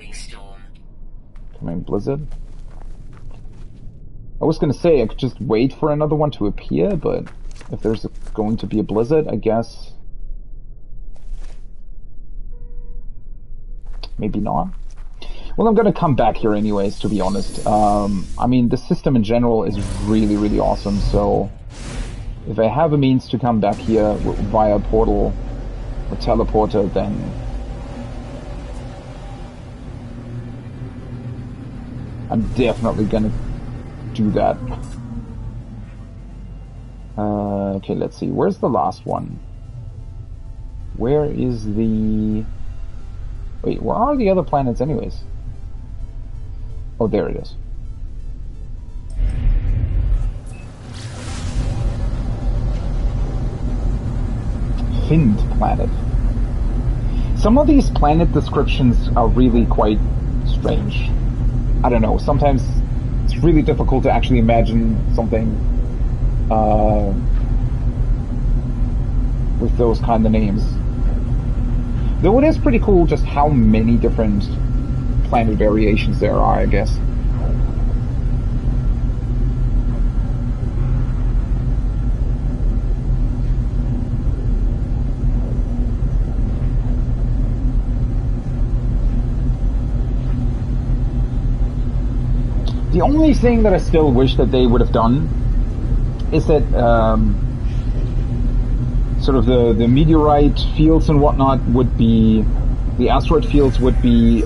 Coming blizzard? I was gonna say I could just wait for another one to appear, but if there's going to be a blizzard, I guess... Maybe not. Well, I'm gonna come back here anyways, to be honest. I mean, the system in general is really, really awesome, so... If I have a means to come back here via portal or teleporter, then... I'm definitely gonna do that. Okay, let's see. Where's the last one? Where is the... Wait, where are the other planets anyways? Oh, there it is. Finned planet. Some of these planet descriptions are really quite strange. I don't know, sometimes it's really difficult to actually imagine something with those kind of names. Though it is pretty cool just how many different planet variations there are, I guess. The only thing that I still wish that they would have done is that sort of the meteorite fields and whatnot would be, the asteroid fields would be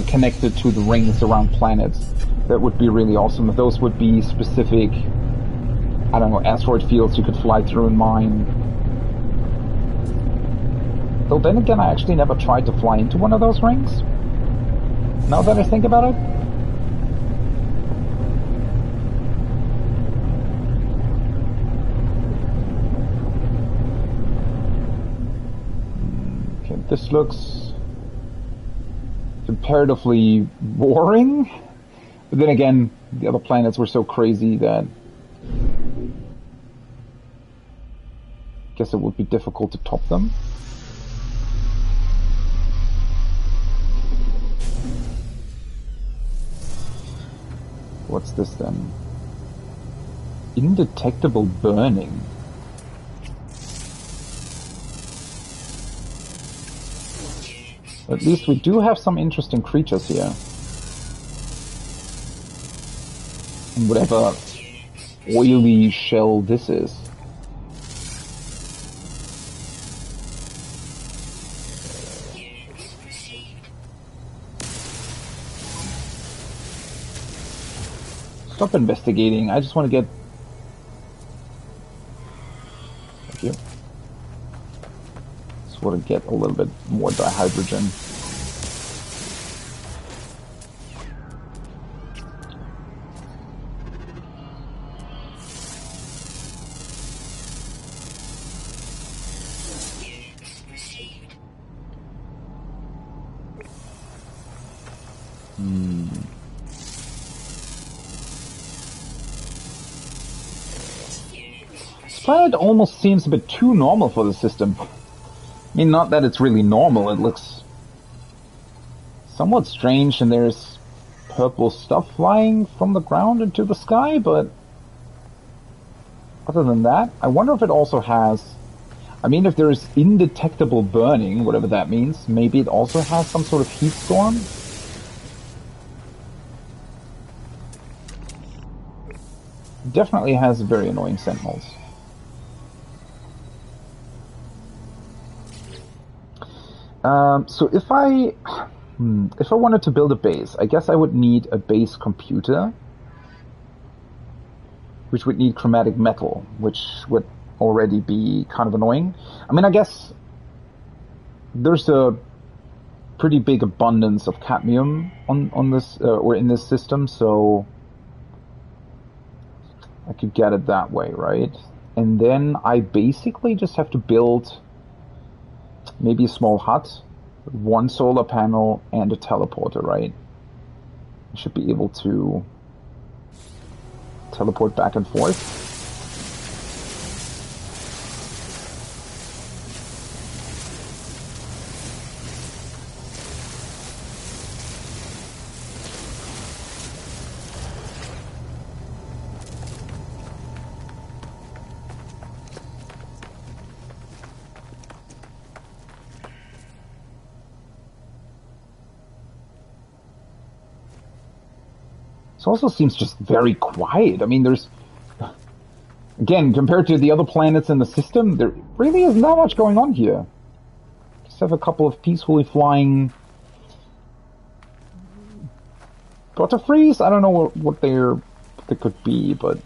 connected to the rings around planets. That would be really awesome. If those would be specific, I don't know, asteroid fields you could fly through and mine. Though then again, I actually never tried to fly into one of those rings. Now that I think about it. This looks comparatively boring, but then again, the other planets were so crazy that I guess it would be difficult to top them. What's this then? Indetectable burning. At least we do have some interesting creatures here. And whatever oily shell this is. Stop investigating, I just want to get... Thank you. Just want to get a little bit more dihydrogen. This planet almost seems a bit too normal for the system. I mean, not that it's really normal, it looks somewhat strange and there's purple stuff flying from the ground into the sky, but other than that, I wonder if it also has... I mean, if there's indetectable burning, whatever that means, maybe it also has some sort of heat storm? Definitely has very annoying sentinels. So if I wanted to build a base, I guess I would need a base computer, which would need chromatic metal, which would already be kind of annoying. I mean, I guess there's a pretty big abundance of cadmium on this or in this system, so I could get it that way, right? And then I basically just have to build maybe a small hut One solar panel and a teleporter, right? I should be able to teleport back and forth. This also seems just very quiet. I mean, there's... Again, compared to the other planets in the system, there really is not much going on here. Just have a couple of peacefully flying... Butterfrees? I don't know what they could be, but...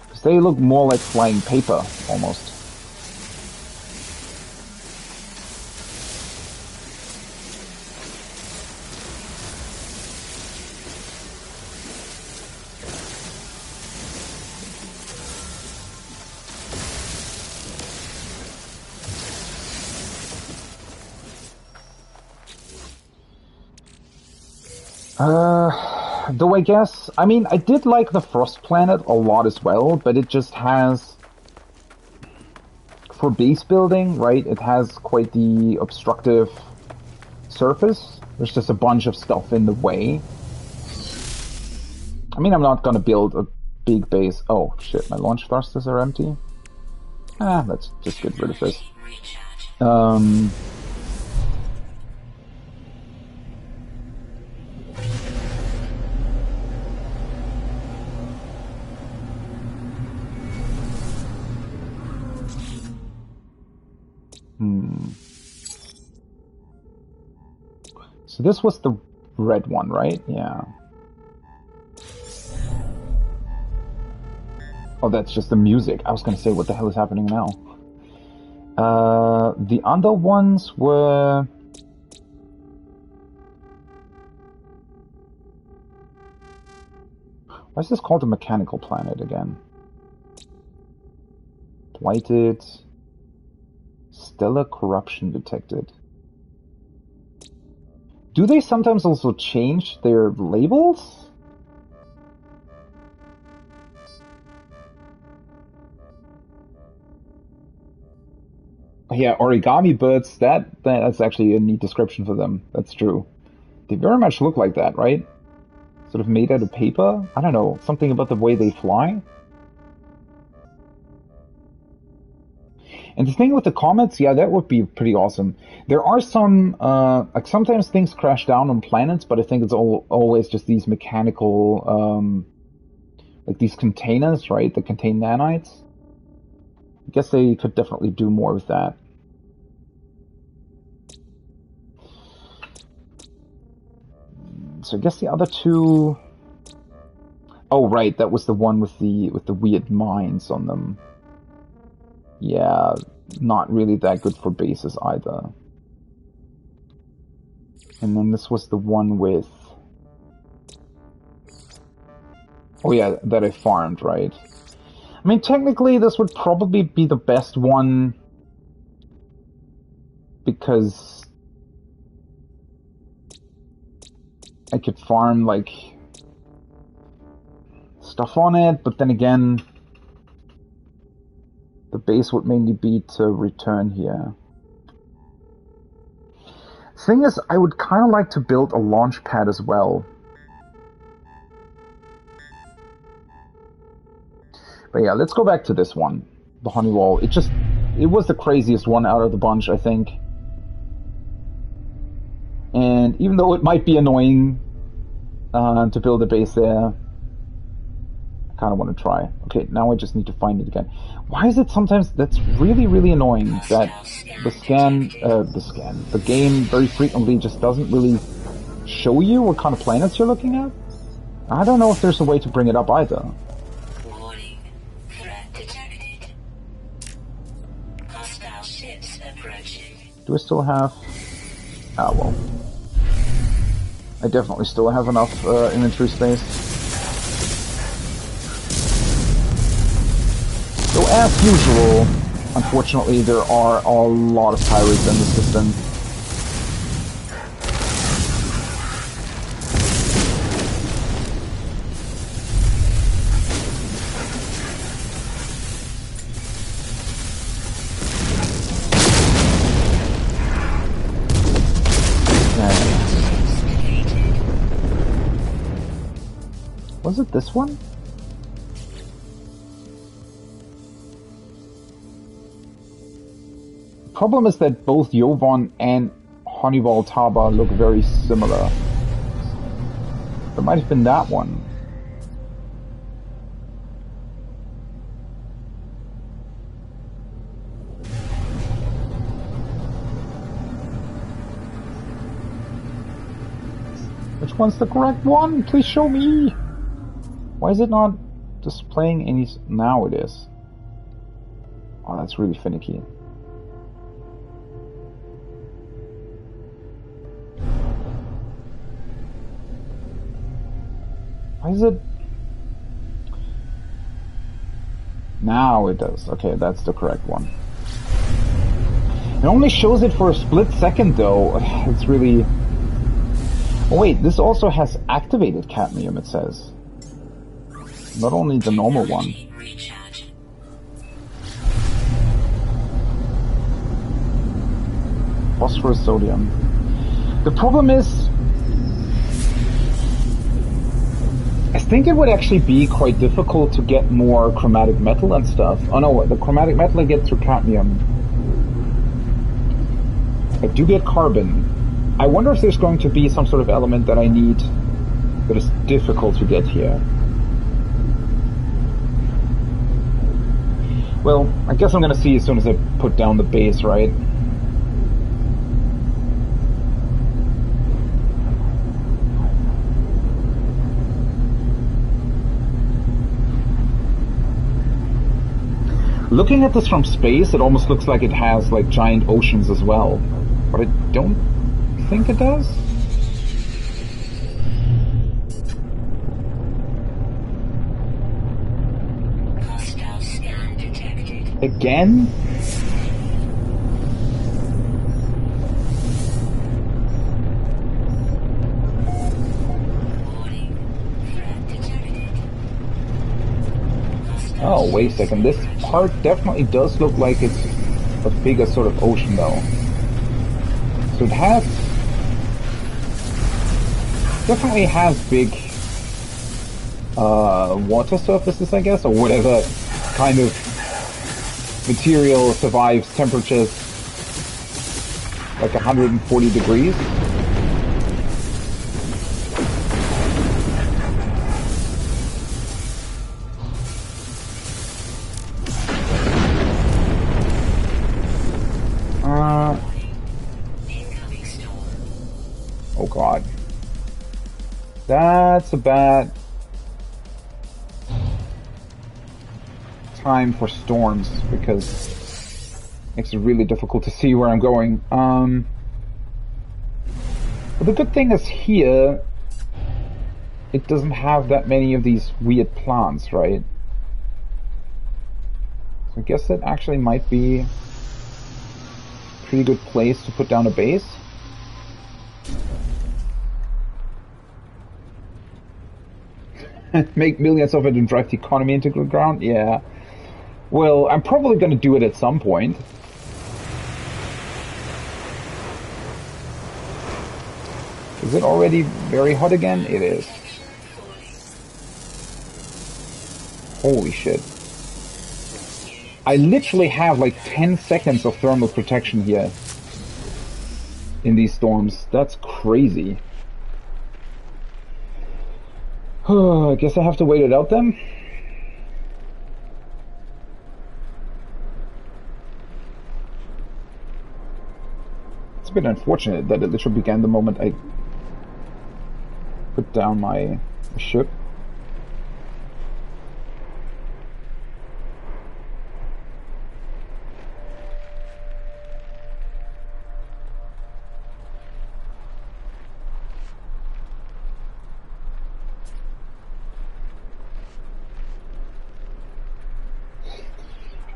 Because they look more like flying paper, almost. Though I guess, I mean, I did like the Frost Planet a lot as well, but it just has, for base building, right, it has quite the obstructive surface. There's just a bunch of stuff in the way. I mean, I'm not gonna build a big base. Oh, shit, my launch thrusters are empty. Let's just get rid of this. So this was the red one, right? Yeah. Oh, that's just the music. I was gonna say, what the hell is happening now? The other ones were... Why is this called a mechanical planet again? Blighted. Stellar corruption detected. Do they sometimes also change their labels? Yeah, origami birds, that's actually a neat description for them. That's true. They very much look like that, right? Sort of made out of paper? I don't know, something about the way they fly? And the thing with the comets, yeah, that would be pretty awesome. There are some, like sometimes things crash down on planets, but I think it's always just these mechanical, like these containers, right, that contain nanites. I guess they could definitely do more with that. So I guess the other two... Oh, right, that was the one with the weird mines on them. Yeah, not really that good for bases either. And then this was the one with... Oh yeah, that I farmed, right? I mean, technically this would probably be the best one because I could farm, like, stuff on it, but then again... The base would mainly be to return here. Thing is, I would kind of like to build a launch pad as well. But yeah, let's go back to this one. The Honeywall. It was the craziest one out of the bunch, I think. And even though it might be annoying to build a base there, I kind of want to try. Okay, now I just need to find it again. Why is it sometimes that's really, really annoying that the game very frequently just doesn't really show you what kind of planets you're looking at? I don't know if there's a way to bring it up either. Warning. Threat detected. Hostile ships approaching. Do I still have... Ah, well. I definitely still have enough inventory space. So as usual, Unfortunately, there are a lot of pirates in the system. Was it this one? The problem is that both Jovan and Hannibal Taba look very similar. It might have been that one. Which one's the correct one? Please show me! Why is it not displaying any... Now it is. Oh, that's really finicky. Why is it... Now it does. Okay, that's the correct one. It only shows it for a split second though. It's really... Oh wait, this also has activated cadmium, it says. Not only the normal one. Phosphorus, sodium. The problem is, I think it would actually be quite difficult to get more chromatic metal and stuff. Oh no, the chromatic metal I get through cadmium. I do get carbon. I wonder if there's going to be some sort of element that I need that is difficult to get here. Well, I guess I'm gonna see as soon as I put down the base, right? Looking at this from space, it almost looks like it has like giant oceans as well. But I don't think it does. Again? Oh, wait a second. This part definitely does look like it's a bigger sort of ocean though. So it has... definitely has big water surfaces, I guess, or whatever kind of material survives temperatures like 140 degrees. Oh god. That's a bad time for storms because it makes it really difficult to see where I'm going. But the good thing is here it doesn't have that many of these weird plants, right? So I guess that actually might be a pretty good place to put down a base. Make millions of it and drive the economy into the ground? Yeah. Well, I'm probably going to do it at some point. Is it already very hot again? It is. Holy shit. I literally have like 10 seconds of thermal protection here in these storms. That's crazy. I guess I have to wait it out then. It's a bit unfortunate that it literally began the moment I put down my ship.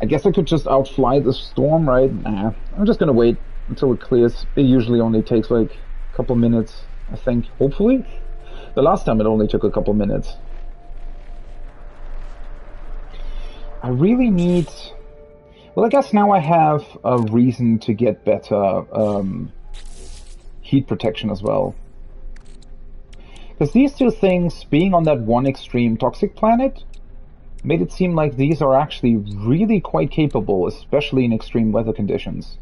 I guess I could just outfly the storm, right? Nah, I'm just gonna wait until it clears. It usually only takes like a couple minutes, I think. Hopefully. The last time it only took a couple minutes. I really need... Well, I guess now I have a reason to get better heat protection as well. Because these two things, being on that one extreme toxic planet, made it seem like these are actually really quite capable, especially in extreme weather conditions.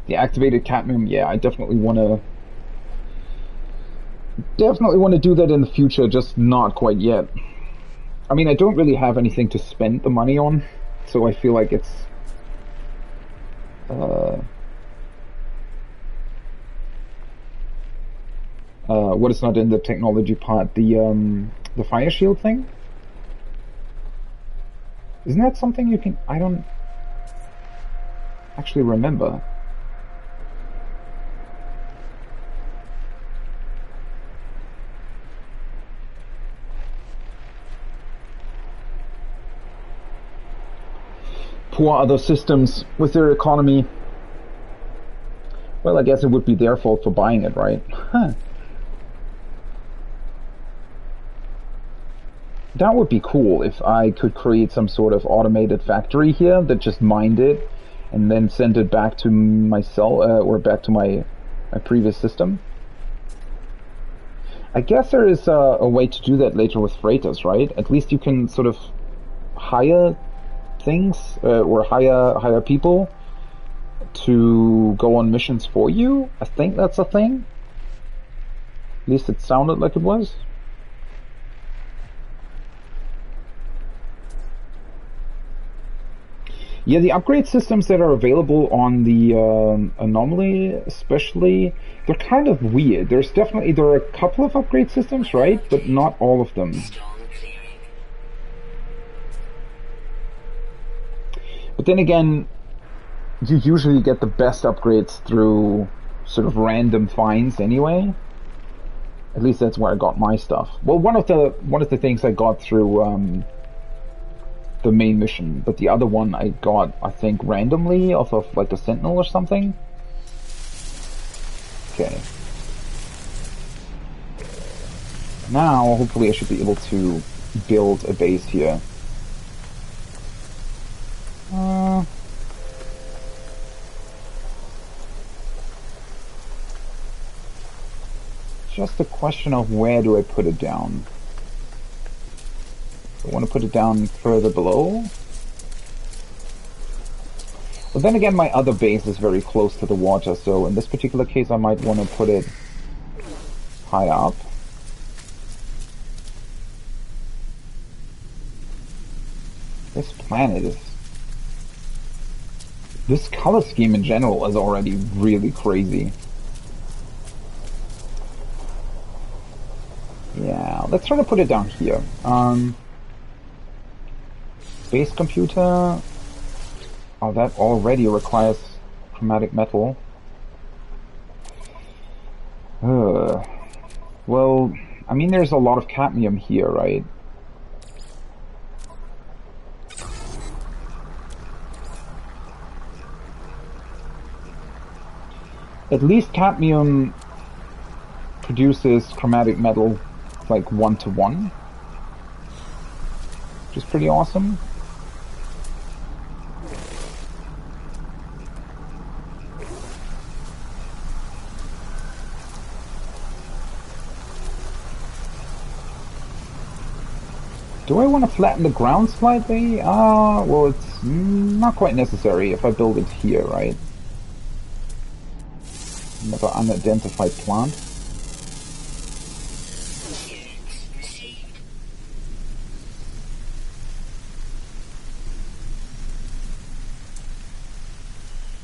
The activated cadmium, yeah, I definitely want to do that in the future, just not quite yet. I mean, I don't really have anything to spend the money on, so I feel like it's what is not in the technology part, the fire shield thing? Isn't that something you can... I don't actually remember. Poor other systems with their economy. Well, I guess it would be their fault for buying it, right? Huh. That would be cool if I could create some sort of automated factory here that just mined it and then sent it back to myself, or back to my previous system. I guess there is a way to do that later with freighters, right? At least you can sort of hire things, or hire people to go on missions for you. I think that's a thing. At least it sounded like it was. Yeah, the upgrade systems that are available on the Anomaly, especially, they're kind of weird. There are a couple of upgrade systems, right? But not all of them. But then again, you usually get the best upgrades through sort of random finds anyway. At least that's where I got my stuff. Well, one of the things I got through the main mission, but the other one I got, I think, randomly off of like a sentinel or something. Okay. Now, hopefully I should be able to build a base here. Just a question of where do I put it down. I want to put it down further below. But then again, my other base is very close to the water, so in this particular case I might want to put it high up. This planet is... This color scheme in general is already really crazy. Yeah, let's try to put it down here. Base computer. Oh, that already requires chromatic metal. Well, I mean, there's a lot of cadmium here, right? At least cadmium produces chromatic metal like 1-to-1, which is pretty awesome. Do I want to flatten the ground slightly? Well, it's not quite necessary if I build it here, right? Another unidentified plant.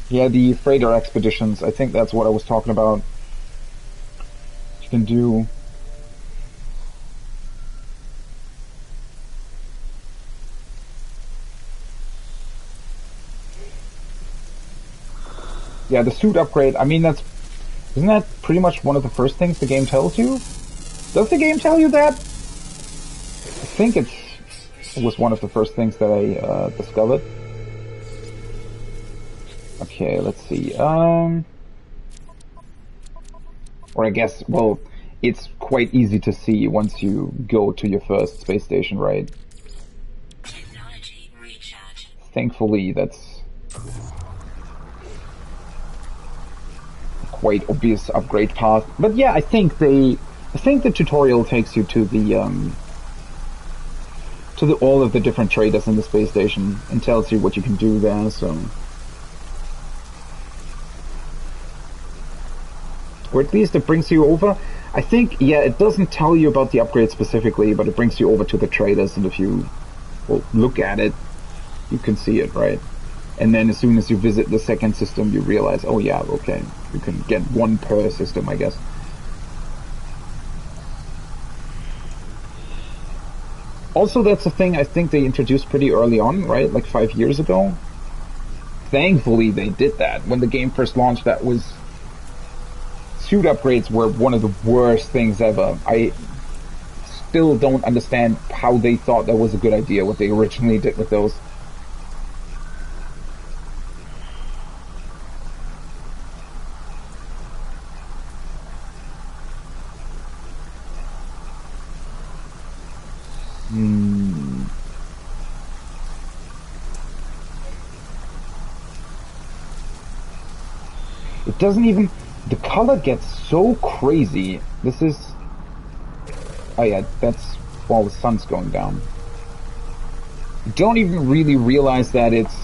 Yeah, the freighter expeditions, I think that's what I was talking about. You can do... Yeah, the suit upgrade, I mean, isn't that pretty much one of the first things the game tells you? Does the game tell you that? I think it was one of the first things that I discovered. Okay, let's see. Or I guess, well, it's quite easy to see once you go to your first space station, right? Technology recharge. Thankfully, that's quite obvious upgrade path. But yeah, I think the tutorial takes you to the all of the different traders in the space station and tells you what you can do there. So, or at least it brings you over. I think, yeah, it doesn't tell you about the upgrade specifically, but it brings you over to the traders, and if you look at it, you can see it, right? And then as soon as you visit the second system, you realize, oh yeah, okay, you can get one per system, I guess. Also, that's a thing I think they introduced pretty early on, right? Like 5 years ago. Thankfully, they did that. When the game first launched, that was... Suit upgrades were one of the worst things ever. I still don't understand how they thought that was a good idea, what they originally did with those. It doesn't even... The color gets so crazy. This is... Oh yeah, that's while the sun's going down. You don't even really realize that it's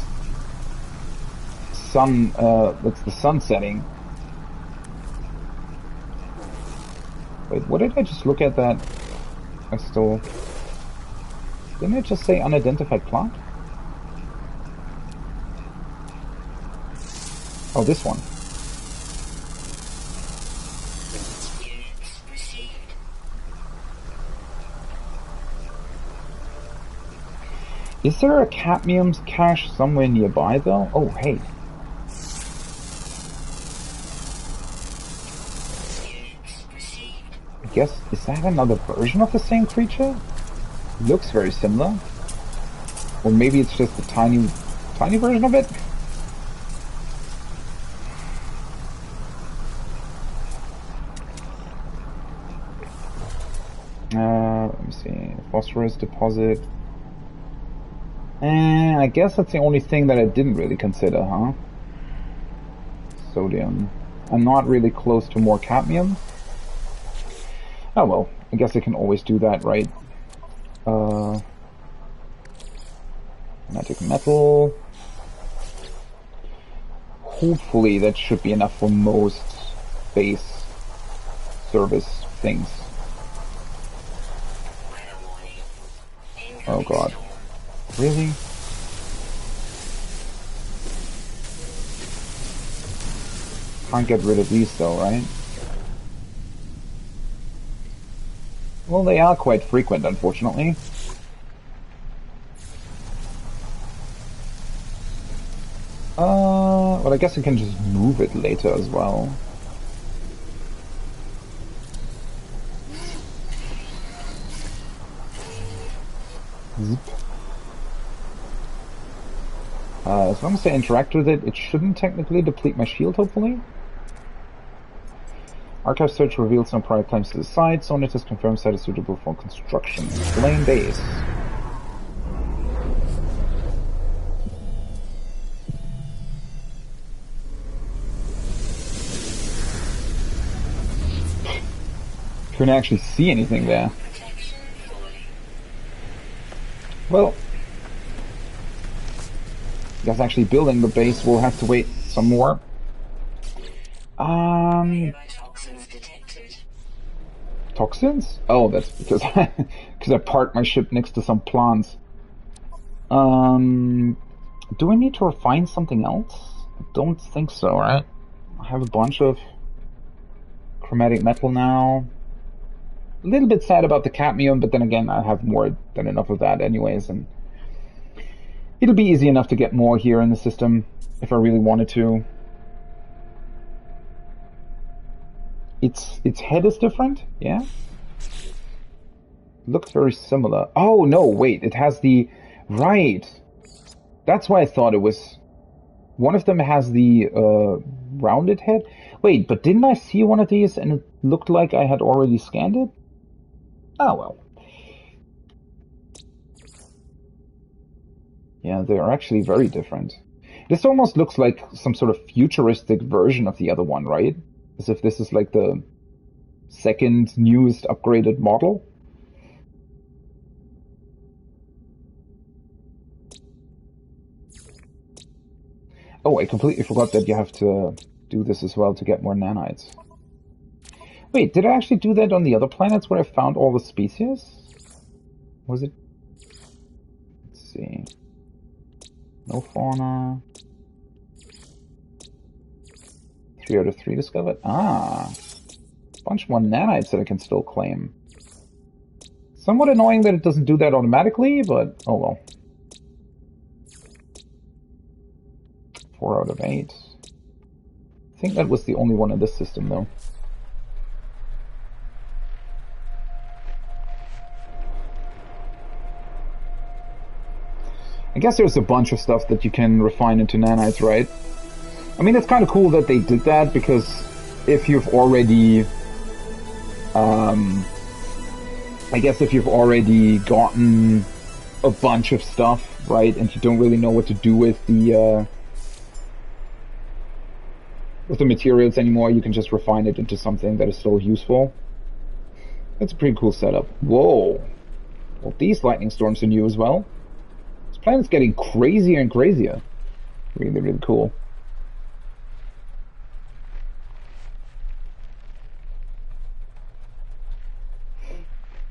it's the sun setting. Wait, what did I just look at that? I still... Didn't I just say unidentified plot? Oh, this one. Units received. Is there a cadmium cache somewhere nearby, though? Oh, hey. Units received. I guess, is that another version of the same creature? Looks very similar. Or maybe it's just a tiny version of it? Let me see. Phosphorus deposit. I guess that's the only thing that I didn't really consider, huh? Sodium. I'm not really close to more cadmium. Oh well, I guess I can always do that, right? Magic metal. Hopefully that should be enough for most base service things. Oh god. Really? Can't get rid of these though, right? Well, they are quite frequent, unfortunately. Well, I guess I can just move it later as well. Zip. As long as I interact with it, it shouldn't technically deplete my shield, hopefully. Archive search reveals no prior claims to the site. Sonatist confirms site is suitable for construction. Flame base. Couldn't actually see anything there. Well, I guess actually building the base will have to wait some more. Toxins detected. Toxins? Oh, that's because I parked my ship next to some plants. Do I need to refine something else? I don't think so, right? I have a bunch of chromatic metal now. A little bit sad about the cadmium, but then again, I have more than enough of that anyways, and it'll be easy enough to get more here in the system if I really wanted to. its head is different, yeah? Looks very similar. Oh, no, wait, it has the... Right. That's why I thought it was... One of them has the rounded head. Wait, but didn't I see one of these and it looked like I had already scanned it? Oh, well. Yeah, they are actually very different. This almost looks like some sort of futuristic version of the other one, right? As if this is like the second newest upgraded model. Oh, I completely forgot that you have to do this as well to get more nanites. Wait, did I actually do that on the other planets where I found all the species? Was it? Let's see. No fauna. 3 out of 3 discovered. Ah, a bunch more nanites that I can still claim. Somewhat annoying that it doesn't do that automatically, but oh well. 4 out of 8. I think that was the only one in this system, though. I guess there's a bunch of stuff that you can refine into nanites, right? I mean, it's kind of cool that they did that, because if you've already... I guess if you've already gotten a bunch of stuff, right, and you don't really know what to do with the materials anymore, you can just refine it into something that is still useful. That's a pretty cool setup. Whoa! Well, these lightning storms are new as well. This planet's getting crazier and crazier. Really, really cool.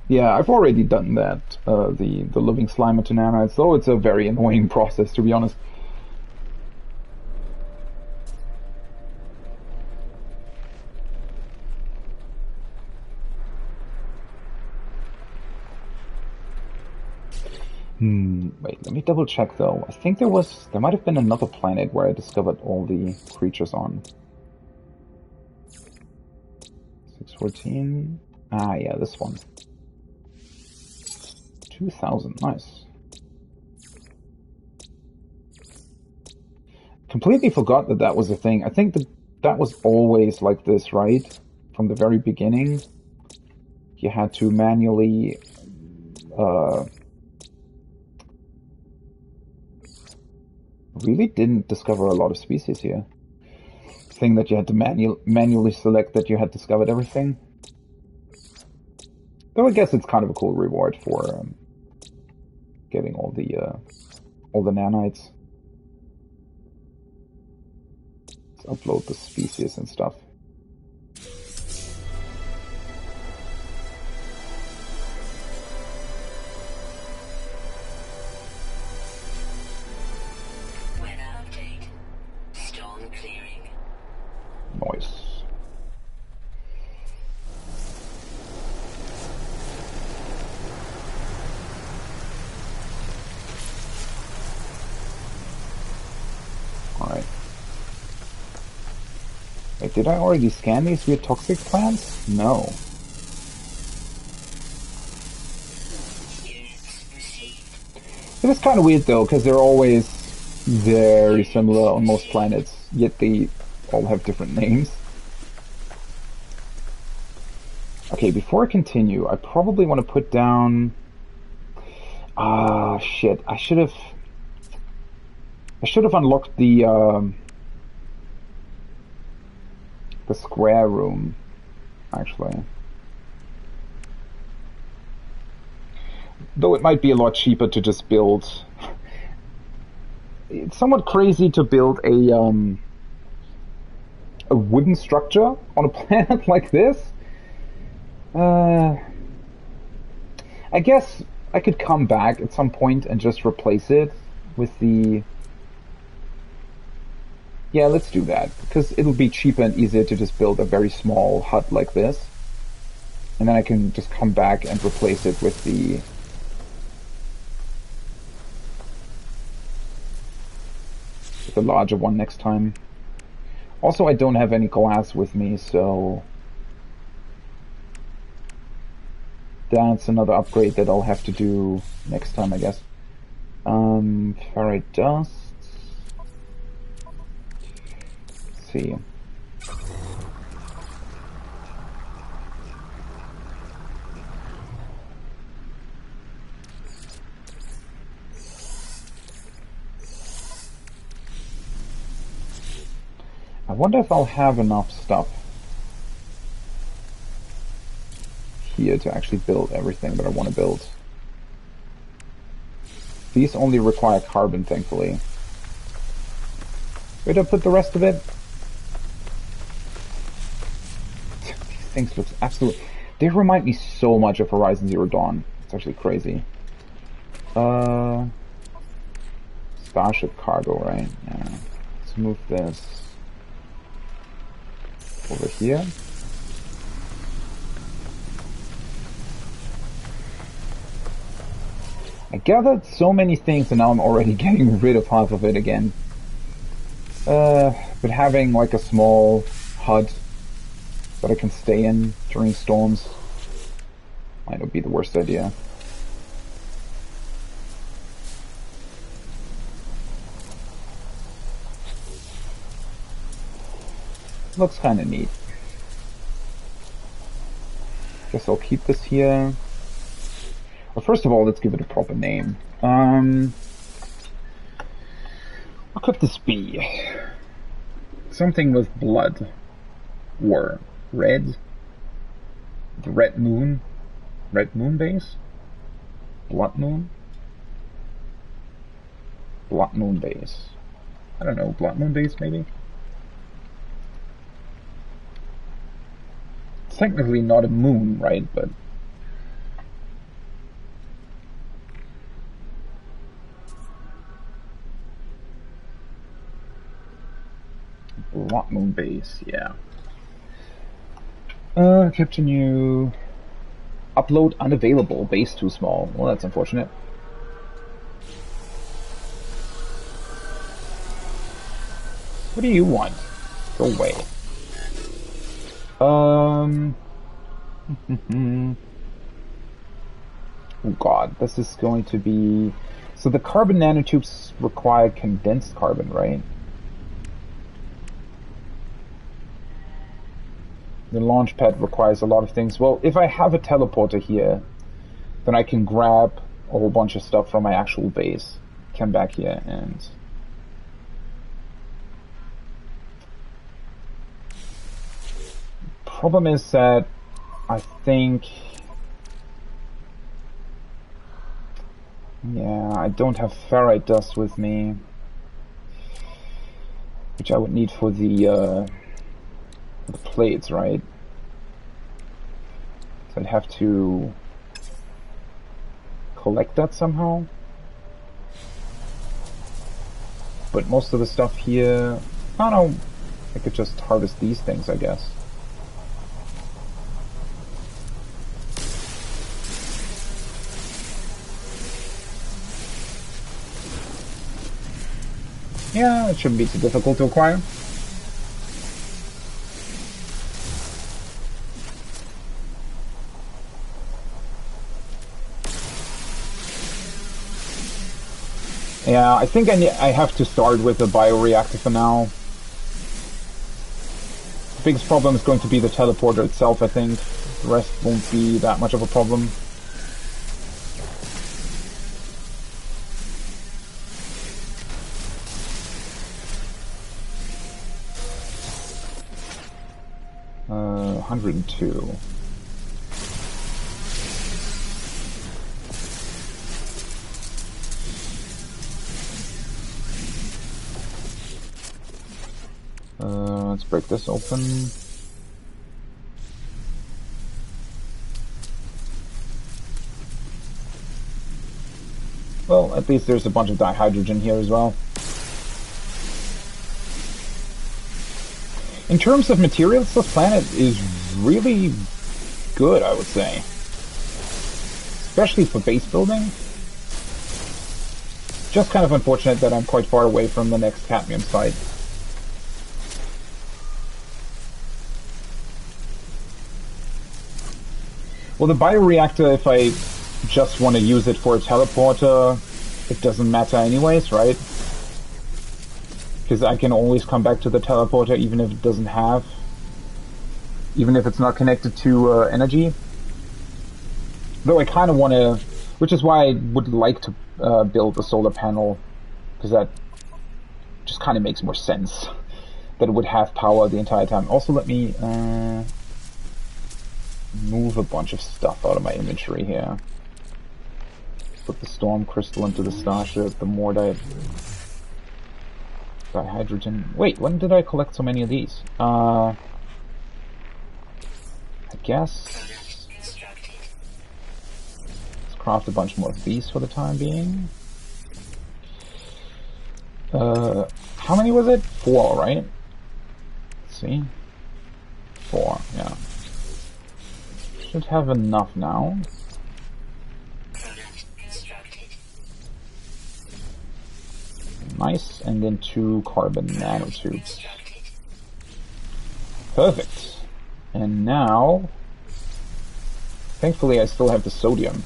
Yeah, I've already done that, the living slime into nanites, though it's a very annoying process, to be honest. Wait, let me double check though. I think there might have been another planet where I discovered all the creatures on. 614. Ah, yeah, this one. 2000, nice. Completely forgot that that was a thing. I think that was always like this, right? From the very beginning. You had to manually, really didn't discover a lot of species here. Thing that you had to manually select that you had discovered everything. Though I guess it's kind of a cool reward for getting all the nanites. Let's upload the species and stuff. Nice. Alright. Wait, did I already scan these weird toxic plants? No. It is kind of weird though, because they're always very similar on most planets, yet they all have different names. Okay, before I continue, I probably want to put down... Ah, shit. I should have unlocked the square room, actually. Though it might be a lot cheaper to just build... It's somewhat crazy to build a wooden structure on a planet like this. I guess I could come back at some point and just replace it with the... Yeah, let's do that, because it'll be cheaper and easier to just build a very small hut like this. And then I can just come back and replace it with the... larger one next time. Also, I don't have any glass with me, so That's another upgrade that I'll have to do next time, I guess. Ferrite dust. Let's see. I wonder if I'll have enough stuff here to actually build everything that I want to build. These only require carbon, thankfully. Where do I put the rest of it? These things look absolutely... They remind me so much of Horizon Zero Dawn. It's actually crazy. Starship cargo, right? Yeah. Let's move this over here. I gathered so many things and now I'm already getting rid of half of it again. But having like a small hut that I can stay in during storms might not be the worst idea. Looks kind of neat. Guess I'll keep this here. Well, first of all, let's give it a proper name. What could this be? Something with blood. Or red. The Red Moon. Red Moon base? Bloodmoon? Bloodmoon base. I don't know, Bloodmoon base maybe? It's technically not a moon, right? But Bloodmoon base, yeah. Continue. Upload unavailable. Base too small. Well, that's unfortunate. What do you want? Go away. Oh god, this is going to be... So the carbon nanotubes require condensed carbon, right? The launch pad requires a lot of things. Well, if I have a teleporter here, then I can grab a whole bunch of stuff from my actual base, come back here, and... Problem is that I think... Yeah, I don't have ferrite dust with me, which I would need for the plates, right? So I'd have to collect that somehow. But most of the stuff here, I don't know, I could just harvest these things, I guess. Yeah, it shouldn't be too difficult to acquire. Yeah, I think I have to start with a bioreactor for now. The biggest problem is going to be the teleporter itself, I think. The rest won't be that much of a problem. Uh, 102. Let's break this open. Well, at least there's a bunch of dihydrogen here as well. In terms of materials, this planet is really good, I would say. Especially for base building. Just kind of unfortunate that I'm quite far away from the next cadmium site. Well, the bioreactor, if I just want to use it for a teleporter, it doesn't matter anyways, right? Because I can always come back to the teleporter even if it doesn't have... even if it's not connected to energy. Though I kind of want to... which is why I would like to build a solar panel, because that just kind of makes more sense. That it would have power the entire time. Also, let me move a bunch of stuff out of my inventory here. Put the storm crystal into the starship, the more dihydrogen. Wait, when did I collect so many of these? I guess... let's craft a bunch more of these for the time being. How many was it? 4, right? Let's see. 4, yeah. Should have enough now. Nice, and then 2 carbon nanotubes. Perfect. And now... thankfully I still have the sodium.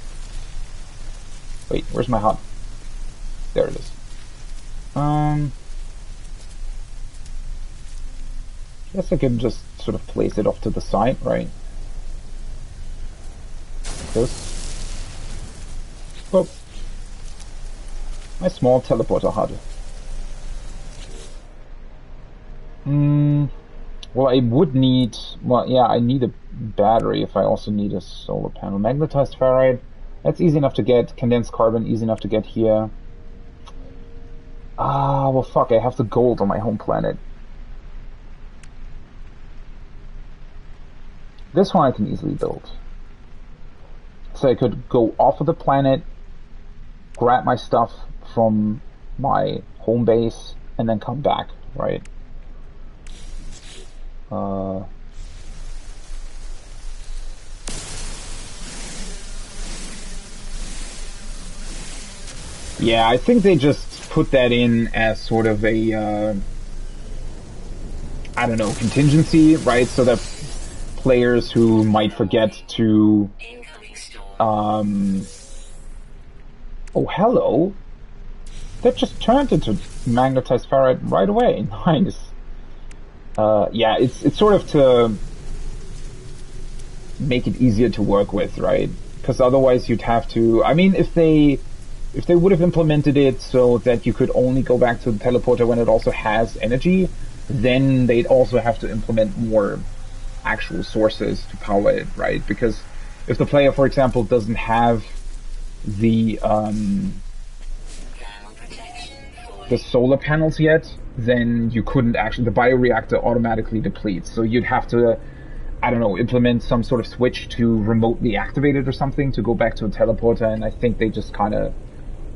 Wait, where's my hot? There it is. Guess I could just sort of place it off to the side, right? This. Oh. My small teleporter HUD. Well, I would need... well, yeah, I need a battery if I also need a solar panel. Magnetized ferrite. That's easy enough to get. Condensed carbon, easy enough to get here. Ah, well, fuck, I have the gold on my home planet. This one I can easily build. So I could go off of the planet, grab my stuff from my home base, and then come back, right? Yeah, I think they just put that in as sort of a, I don't know, contingency, right? So that players who might forget to, oh, hello. That just turned into magnetized ferrite right away. Nice. Yeah, it's sort of to make it easier to work with, right? Because otherwise you'd have to... I mean, if they would have implemented it so that you could only go back to the teleporter when it also has energy, then they'd also have to implement more actual sources to power it, right? Because if the player, for example, doesn't have the solar panels yet, then you couldn't actually... the bioreactor automatically depletes. So you'd have to, I don't know, implement some sort of switch to remotely activate it or something to go back to a teleporter, and I think they just kind of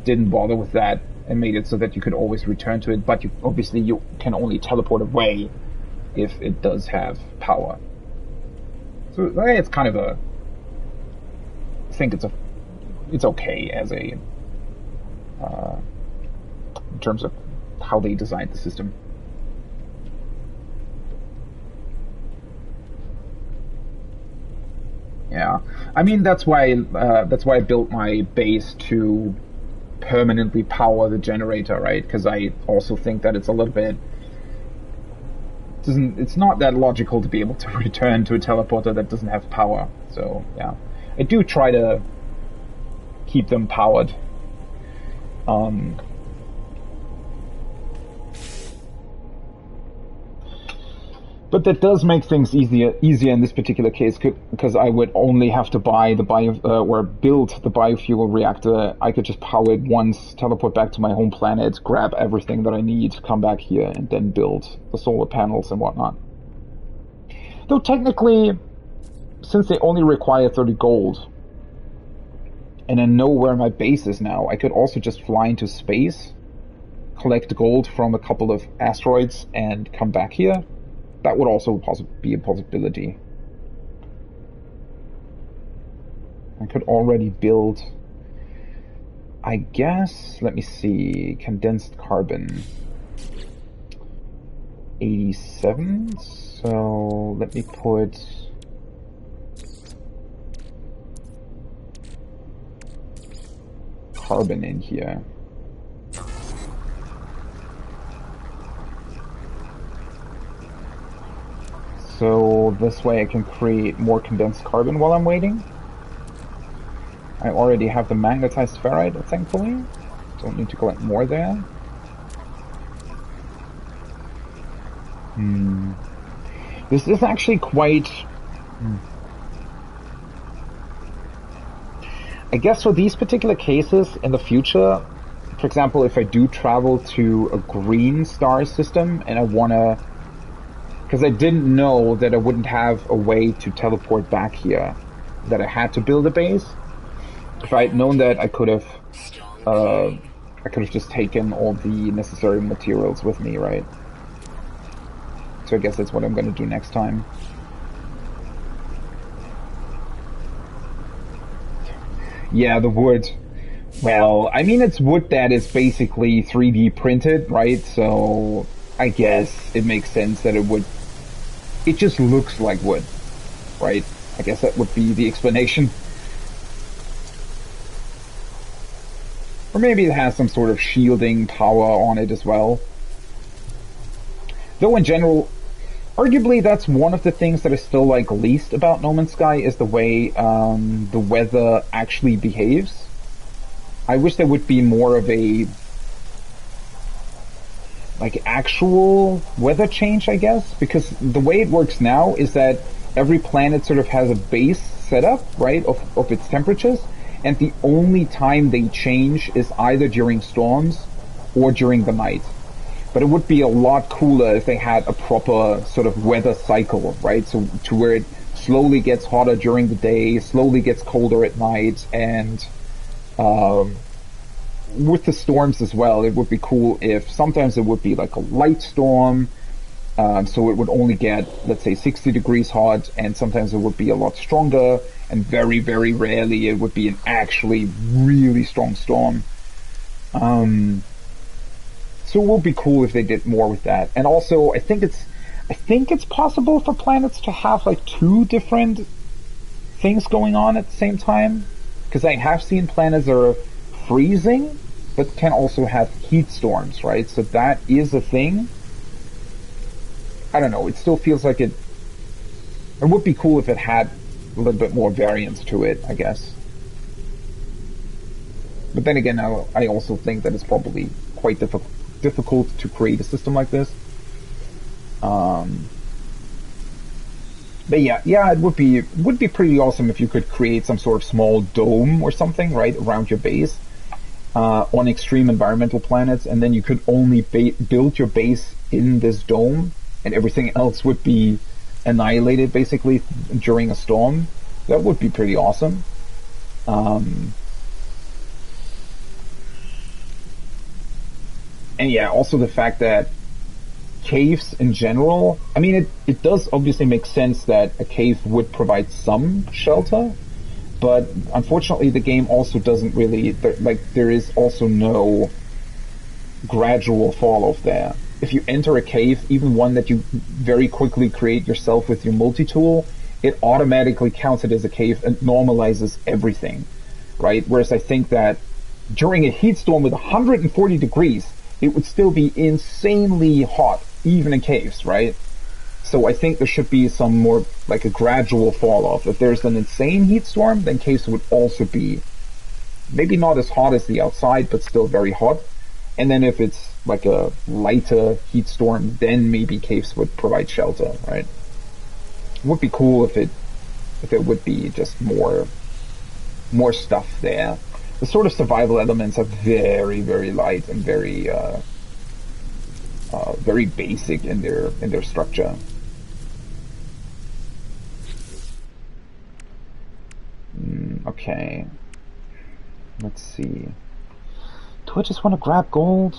didn't bother with that and made it so that you could always return to it, but obviously you can only teleport away if it does have power. So it's kind of a... I think it's okay as a... in terms of how they designed the system. Yeah, I mean that's why I built my base to permanently power the generator, right? Because I also think that it's a little bit... it's not that logical to be able to return to a teleporter that doesn't have power. So yeah, I do try to keep them powered. But that does make things easier in this particular case, because I would only have to buy the or build the biofuel reactor. I could just power it once, teleport back to my home planet, grab everything that I need, come back here, and then build the solar panels and whatnot. Though technically, since they only require 30 gold, and I know where my base is now, I could also just fly into space, collect gold from a couple of asteroids, and come back here. That would also be a possibility. I could already build, I guess, let me see, condensed carbon. 87, so let me put carbon in here. So this way I can create more condensed carbon while I'm waiting. I already have the magnetized ferrite, thankfully. Don't need to collect more there. This is actually quite... I guess for these particular cases in the future, for example, if I do travel to a green star system and I want to... Because I didn't know that I wouldn't have a way to teleport back here, that I had to build a base. If I had known that, I could have just taken all the necessary materials with me, right? So I guess that's what I'm going to do next time. Yeah, the wood. Well, I mean, it's wood that is basically 3D printed, right? So I guess it makes sense that it would... It just looks like wood, right? I guess that would be the explanation. Or maybe it has some sort of shielding power on it as well. Though in general, arguably that's one of the things that I still like least about No Man's Sky is the way the weather actually behaves. I wish there would be more of a like actual weather change, I guess, because the way it works now is that every planet sort of has a base setup, right, of its temperatures, and the only time they change is either during storms or during the night. But it would be a lot cooler if they had a proper sort of weather cycle, right? So to where it slowly gets hotter during the day, slowly gets colder at night, and with the storms as well, it would be cool if sometimes it would be like a light storm, so it would only get, let's say, 60 degrees hot, and sometimes it would be a lot stronger, and very, very rarely it would be an actually really strong storm. So it would be cool if they did more with that. And also, I think it's possible for planets to have like two different things going on at the same time, because I have seen planets that are freezing but can also have heat storms, right? So that is a thing. I don't know, it still feels like it would be cool if it had a little bit more variance to it, I guess. But then again, I also think that it's probably quite difficult to create a system like this. But yeah, it would be pretty awesome if you could create some sort of small dome or something, right, around your base on extreme environmental planets, and then you could only build your base in this dome, and everything else would be annihilated basically during a storm. That would be pretty awesome. And yeah, also the fact that caves in general, I mean, it does obviously make sense that a cave would provide some shelter, but unfortunately the game also doesn't really, there is also no gradual fall off there. If you enter a cave, even one that you very quickly create yourself with your multi-tool, it automatically counts it as a cave and normalizes everything, right? Whereas I think that during a heat storm with 140 degrees, it would still be insanely hot, even in caves, right? So I think there should be some more, like a gradual fall off. If there's an insane heat storm, then caves would also be maybe not as hot as the outside, but still very hot. And then if it's like a lighter heat storm, then maybe caves would provide shelter, right? It would be cool if it would be just more stuff there. The sort of survival elements are very, very light and very very basic in their structure. Okay. Let's see. Do I just want to grab gold?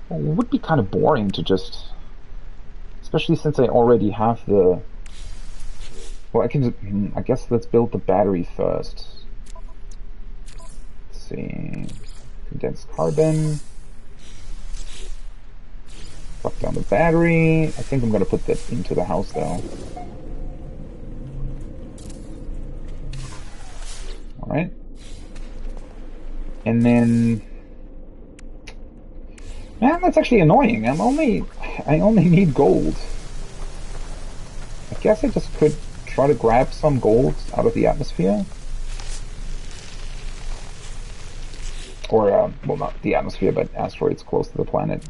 Well, it would be kind of boring to just... Especially since I already have the... Well, I guess let's build the battery first. Let's see... Condensed carbon. Plug down the battery. I think I'm going to put that into the house, though. Alright. And then... Man, that's actually annoying. I only need gold. I guess I just could try to grab some gold out of the atmosphere. Or, well, not the atmosphere, but asteroids close to the planet.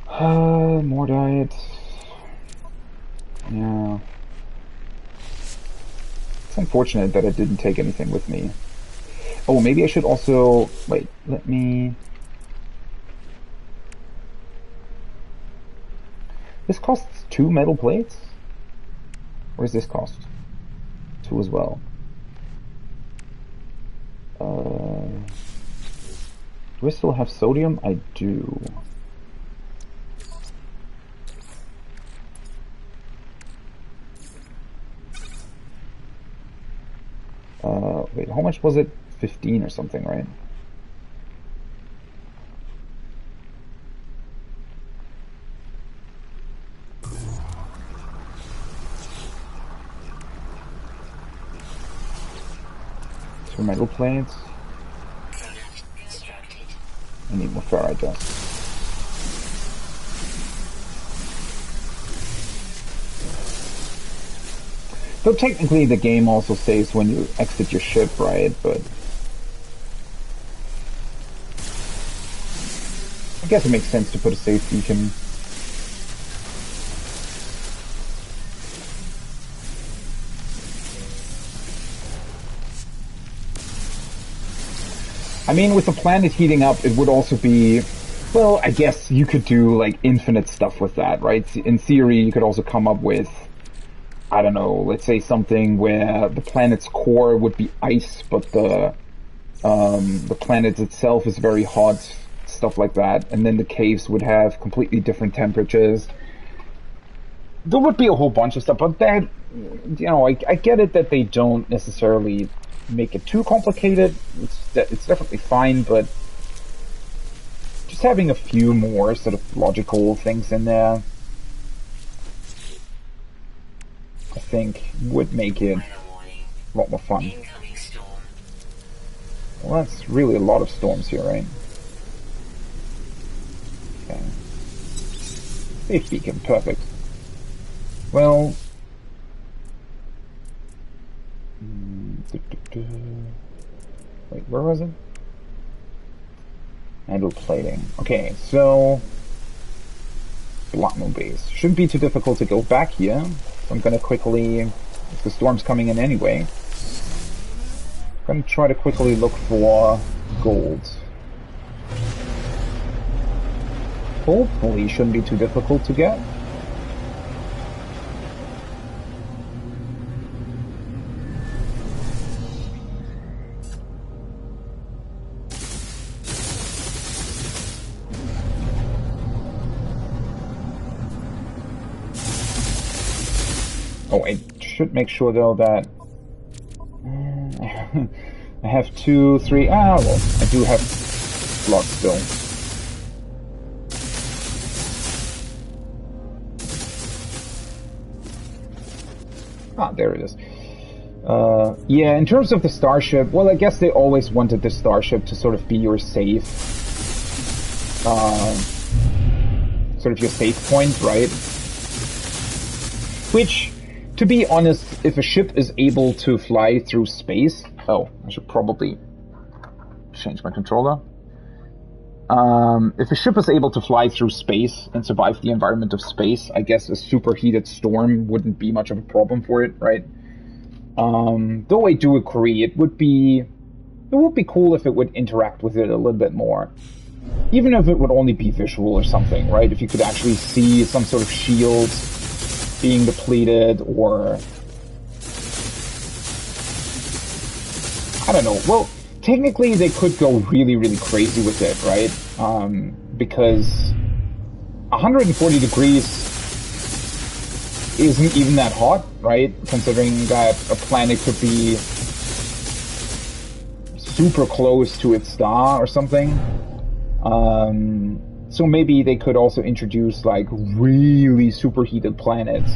More diet. Yeah. It's unfortunate that I didn't take anything with me. Oh, maybe I should also... Wait, let me... This costs 2 metal plates? Or does this cost 2 as well? Do I still have sodium? I do. Wait, how much was it? 15 or something, right? Two metal plates. I need more ferrite dust. Though technically the game also says when you exit your ship, right? But I guess it makes sense to put a safe beacon. I mean, with the planet heating up, it would also be... Well, I guess you could do, like, infinite stuff with that, right? In theory, you could also come up with... I don't know, let's say something where the planet's core would be ice, but the planet itself is very hot, stuff like that, and then the caves would have completely different temperatures. There would be a whole bunch of stuff, but that, you know, I get it that they don't necessarily make it too complicated. It's definitely fine, but just having a few more sort of logical things in there, I think would make it a lot more fun. Well, that's really a lot of storms here, right? Okay. Safe beacon, perfect. Well... Wait, where was it? Handle plating. Okay, so... Bloodmoon base. Shouldn't be too difficult to go back here. So I'm gonna quickly... If the storm's coming in anyway... I'm gonna try to quickly look for gold. Hopefully shouldn't be too difficult to get. Oh, I should make sure though that I have 2, 3. Ah, well, I do have slots still. Ah, there it is. Yeah, in terms of the starship, well, I guess they always wanted the starship to sort of be your safe, sort of your safe point, right? Which, to be honest, if a ship is able to fly through space... Oh, I should probably change my controller. If a ship is able to fly through space and survive the environment of space, I guess a superheated storm wouldn't be much of a problem for it, right? Though I do agree, it would be cool if it would interact with it a little bit more. Even if it would only be visual or something, right? If you could actually see some sort of shield being depleted, or... I don't know. Well, technically they could go really, really crazy with it, right? Because 140 degrees isn't even that hot, right? Considering that a planet could be super close to its star or something. So maybe they could also introduce like really superheated planets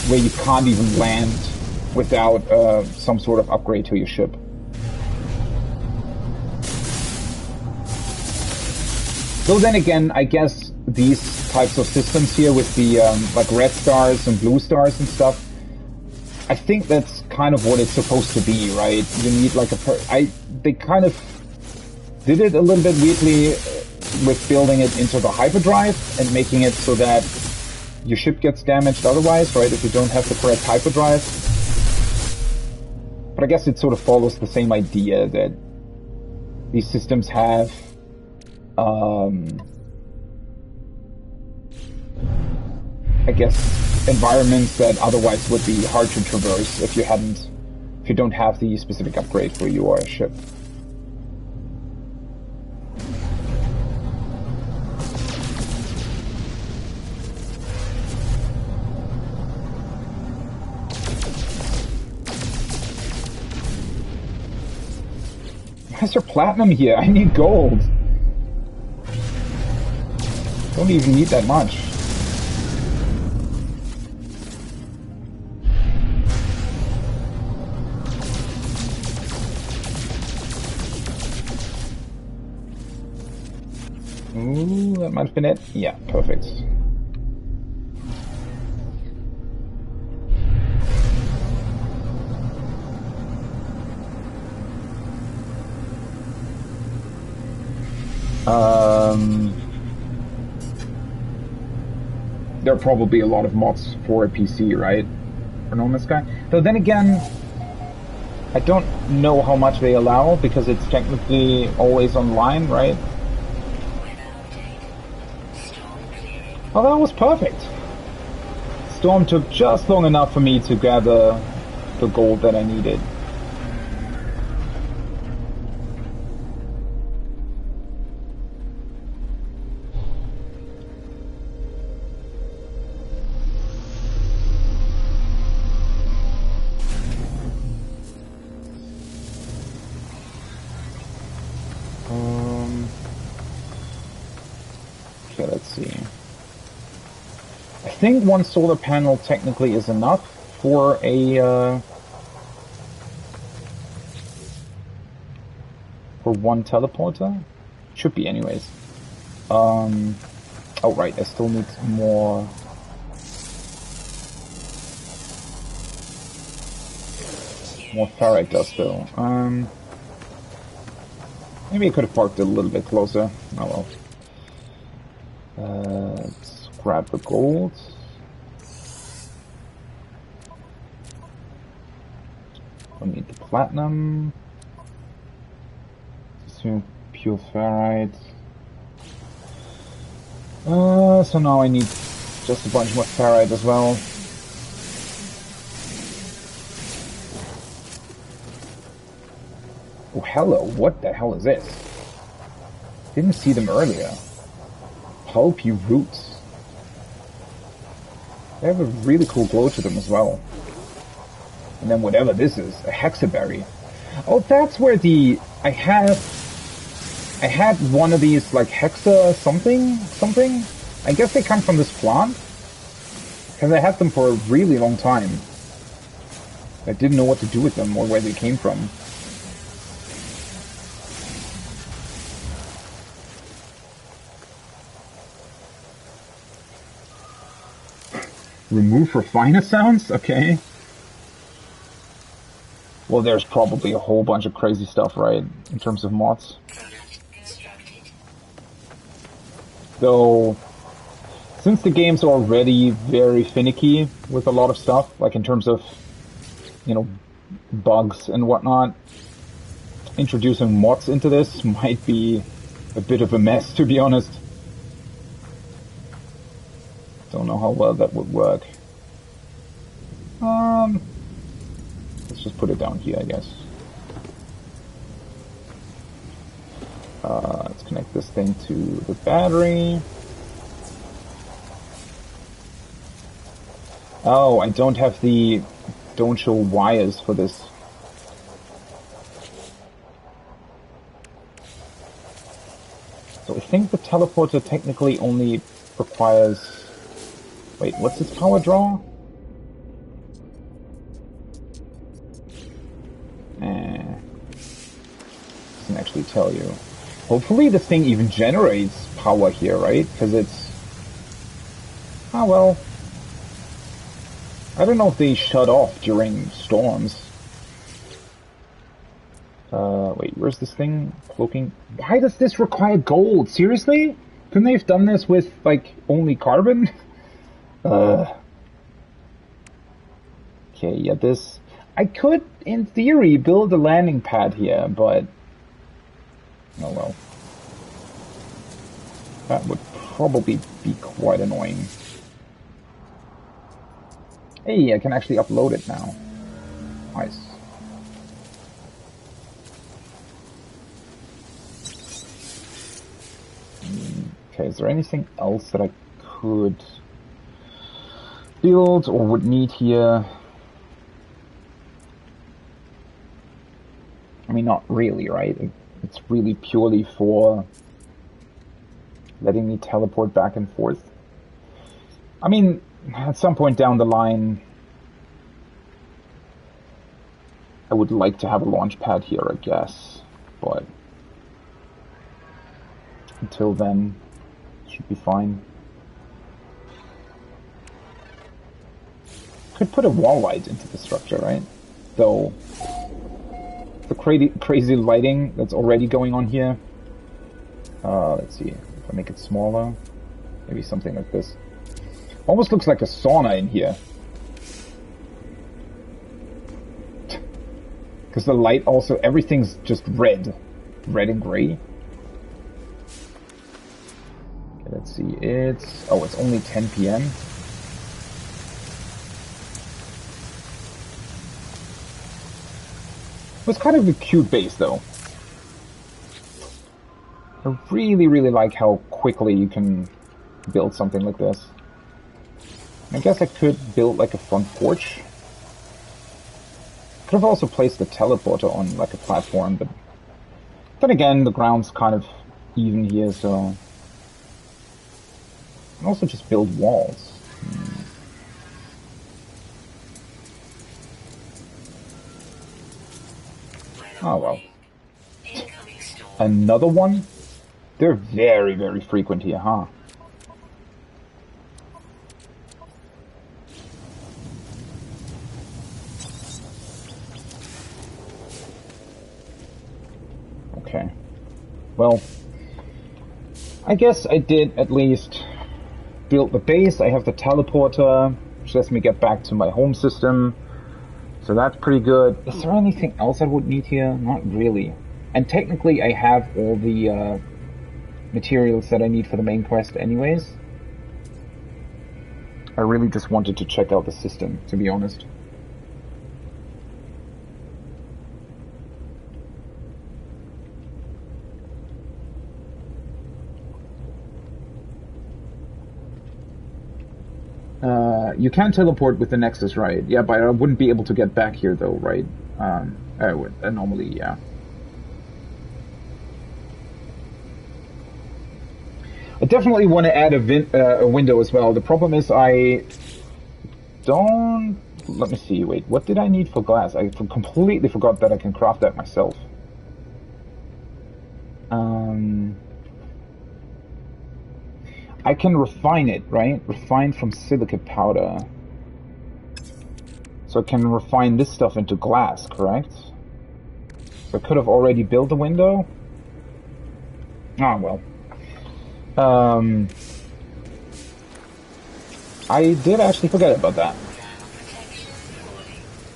where you can't even land without some sort of upgrade to your ship. Though then again, I guess these types of systems here with the like red stars and blue stars and stuff, I think that's kind of what it's supposed to be, right? You need like they kind of did it a little bit weirdly with building it into the hyperdrive and making it so that your ship gets damaged otherwise, right? If you don't have the correct hyperdrive. But I guess it sort of follows the same idea that these systems have I guess environments that otherwise would be hard to traverse if you don't have the specific upgrade for your ship. Why is there platinum here? I need gold. Don't even need that much. Ooh, that might have been it. Yeah, perfect. There are probably a lot of mods for a PC, right? For No Man's Sky. Though then again, I don't know how much they allow because it's technically always online, right? Oh, that was perfect. Storm took just long enough for me to gather the gold that I needed. Okay, let's see. I think one solar panel technically is enough for a for one teleporter. Should be anyways. Oh right, I still need more ferrite dust though. Maybe I could have parked it a little bit closer. Oh well. Let's grab the gold. Don't need the platinum. Assume pure ferrite. So now I need just a bunch more ferrite as well. Oh hello, what the hell is this? Didn't see them earlier. Pulpy roots. They have a really cool glow to them as well. And then whatever this is, a hexaberry. Oh, that's where I had one of these like hexa something. I guess they come from this plant. Because I had them for a really long time. I didn't know what to do with them or where they came from. Remove refiner sounds? Okay. Well, there's probably a whole bunch of crazy stuff, right? In terms of mods. Though, since the game's already very finicky with a lot of stuff, like in terms of, you know, bugs and whatnot, introducing mods into this might be a bit of a mess, to be honest. Don't know how well that would work. Let's just put it down here, I guess. Let's connect this thing to the battery. Oh, I don't have don't show wires for this. So I think the teleporter technically only requires... Wait, what's its power draw? Doesn't actually tell you. Hopefully this thing even generates power here, right? Because it's... Ah, well... I don't know if they shut off during storms. Wait, where's this thing? Cloaking... Why does this require gold? Seriously? Couldn't they have done this with, like, only carbon? Okay, yeah, this... I could, in theory, build a landing pad here, but... Oh well. That would probably be quite annoying. Hey, I can actually upload it now. Nice. Okay, is there anything else that I could build or would need here? I mean, not really, right? It's really purely for letting me teleport back and forth. I mean, at some point down the line, I would like to have a launch pad here, I guess. But until then, it should be fine. Could put a wall light into the structure, right? Though the crazy lighting that's already going on here. Let's see. If I make it smaller, maybe something like this. Almost looks like a sauna in here. Because the light also, everything's just red. Red and gray. Okay, let's see, it's... Oh, it's only 10 p.m. It was kind of a cute base, though. I really, really like how quickly you can build something like this. I guess I could build like a front porch. Could have also placed the teleporter on like a platform, but then again, the ground's kind of even here, so... I can also just build walls. Oh well. Another one? They're very, very frequent here, huh? Okay. Well, I guess I did at least build the base. I have the teleporter, which lets me get back to my home system. So that's pretty good. Is there anything else I would need here? Not really. And technically I have all the materials that I need for the main quest anyways. I really just wanted to check out the system, to be honest. You can teleport with the Nexus, right? Yeah, but I wouldn't be able to get back here though, right? I would, normally, yeah. I definitely want to add a window as well. The problem is I don't... Let me see, wait, what did I need for glass? I completely forgot that I can craft that myself. I can refine it, right? Refine from silicate powder. So I can refine this stuff into glass, correct? So I could have already built the window? Ah, well. I did actually forget about that.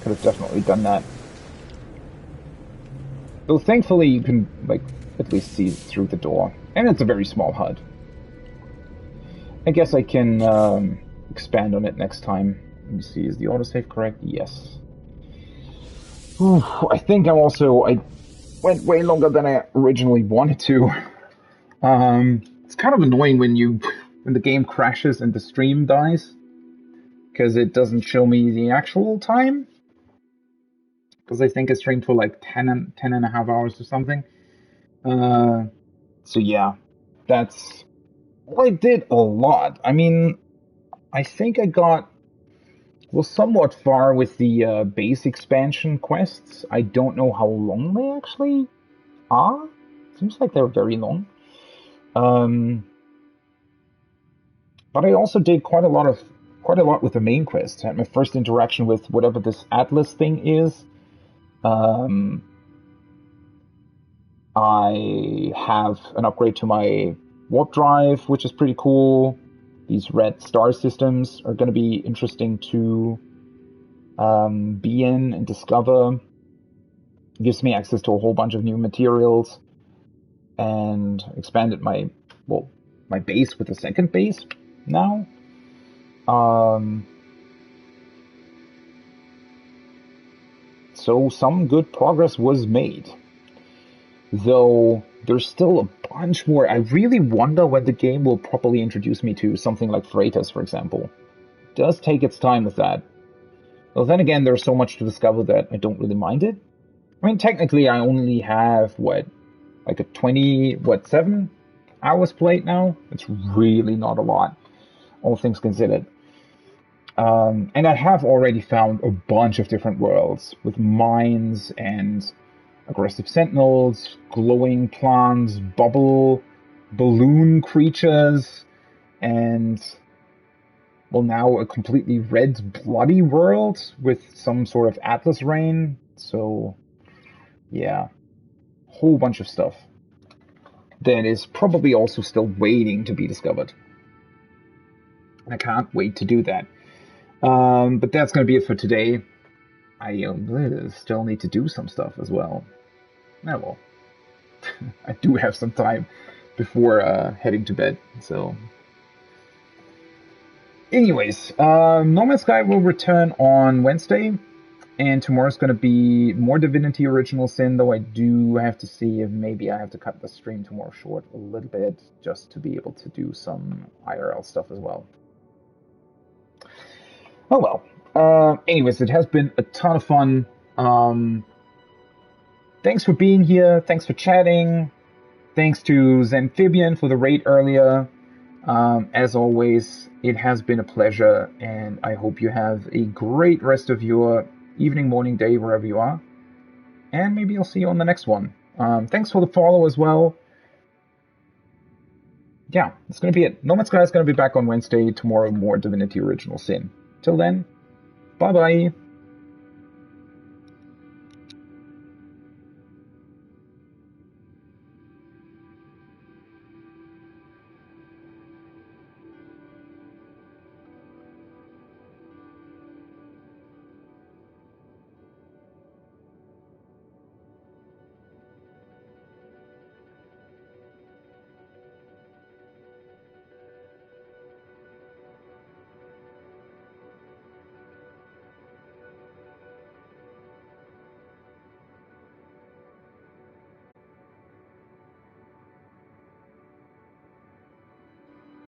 Could have definitely done that. Though thankfully you can, like, at least see through the door. And it's a very small HUD. I guess I can expand on it next time. Let me see, is the autosave correct? Yes. Ooh, I think I went way longer than I originally wanted to. It's kind of annoying when the game crashes and the stream dies, because it doesn't show me the actual time. Because I think I streamed for like 10 and a half hours or something. So yeah, that's... Well, I did a lot. I mean, I think I was somewhat far with the base expansion quests. I don't know how long they actually are. Seems like they're very long. But I also did quite a lot with the main quest. I had my first interaction with whatever this Atlas thing is. I have an upgrade to my warp drive, which is pretty cool. These red star systems are going to be interesting to be in and discover. It gives me access to a whole bunch of new materials and expanded my base with a second base now. So some good progress was made. Though there's still a bunch more. I really wonder when the game will properly introduce me to something like Freitas, for example. It does take its time with that. Well, then again, there's so much to discover that I don't really mind it. I mean, technically, I only have, 7 hours played now? It's really not a lot, all things considered. And I have already found a bunch of different worlds with mines and aggressive sentinels, glowing plants, balloon creatures, and, well, now a completely red, bloody world with some sort of Atlas rain. So, yeah, whole bunch of stuff that is probably also still waiting to be discovered. I can't wait to do that. But that's going to be it for today. I still need to do some stuff as well. Well, I do have some time before heading to bed, so... Anyways, No Man's Sky will return on Wednesday, and tomorrow's going to be more Divinity Original Sin, though I do have to see if maybe I have to cut the stream tomorrow short a little bit, just to be able to do some IRL stuff as well. Oh well. Anyways, it has been a ton of fun. Thanks for being here. Thanks for chatting. Thanks to Xamphibian for the raid earlier. As always, it has been a pleasure, and I hope you have a great rest of your evening, morning, day, wherever you are. And maybe I'll see you on the next one. Thanks for the follow as well. Yeah, that's going to be it. No Man's Sky is going to be back on Wednesday. Tomorrow, more Divinity Original Sin. Till then, bye-bye.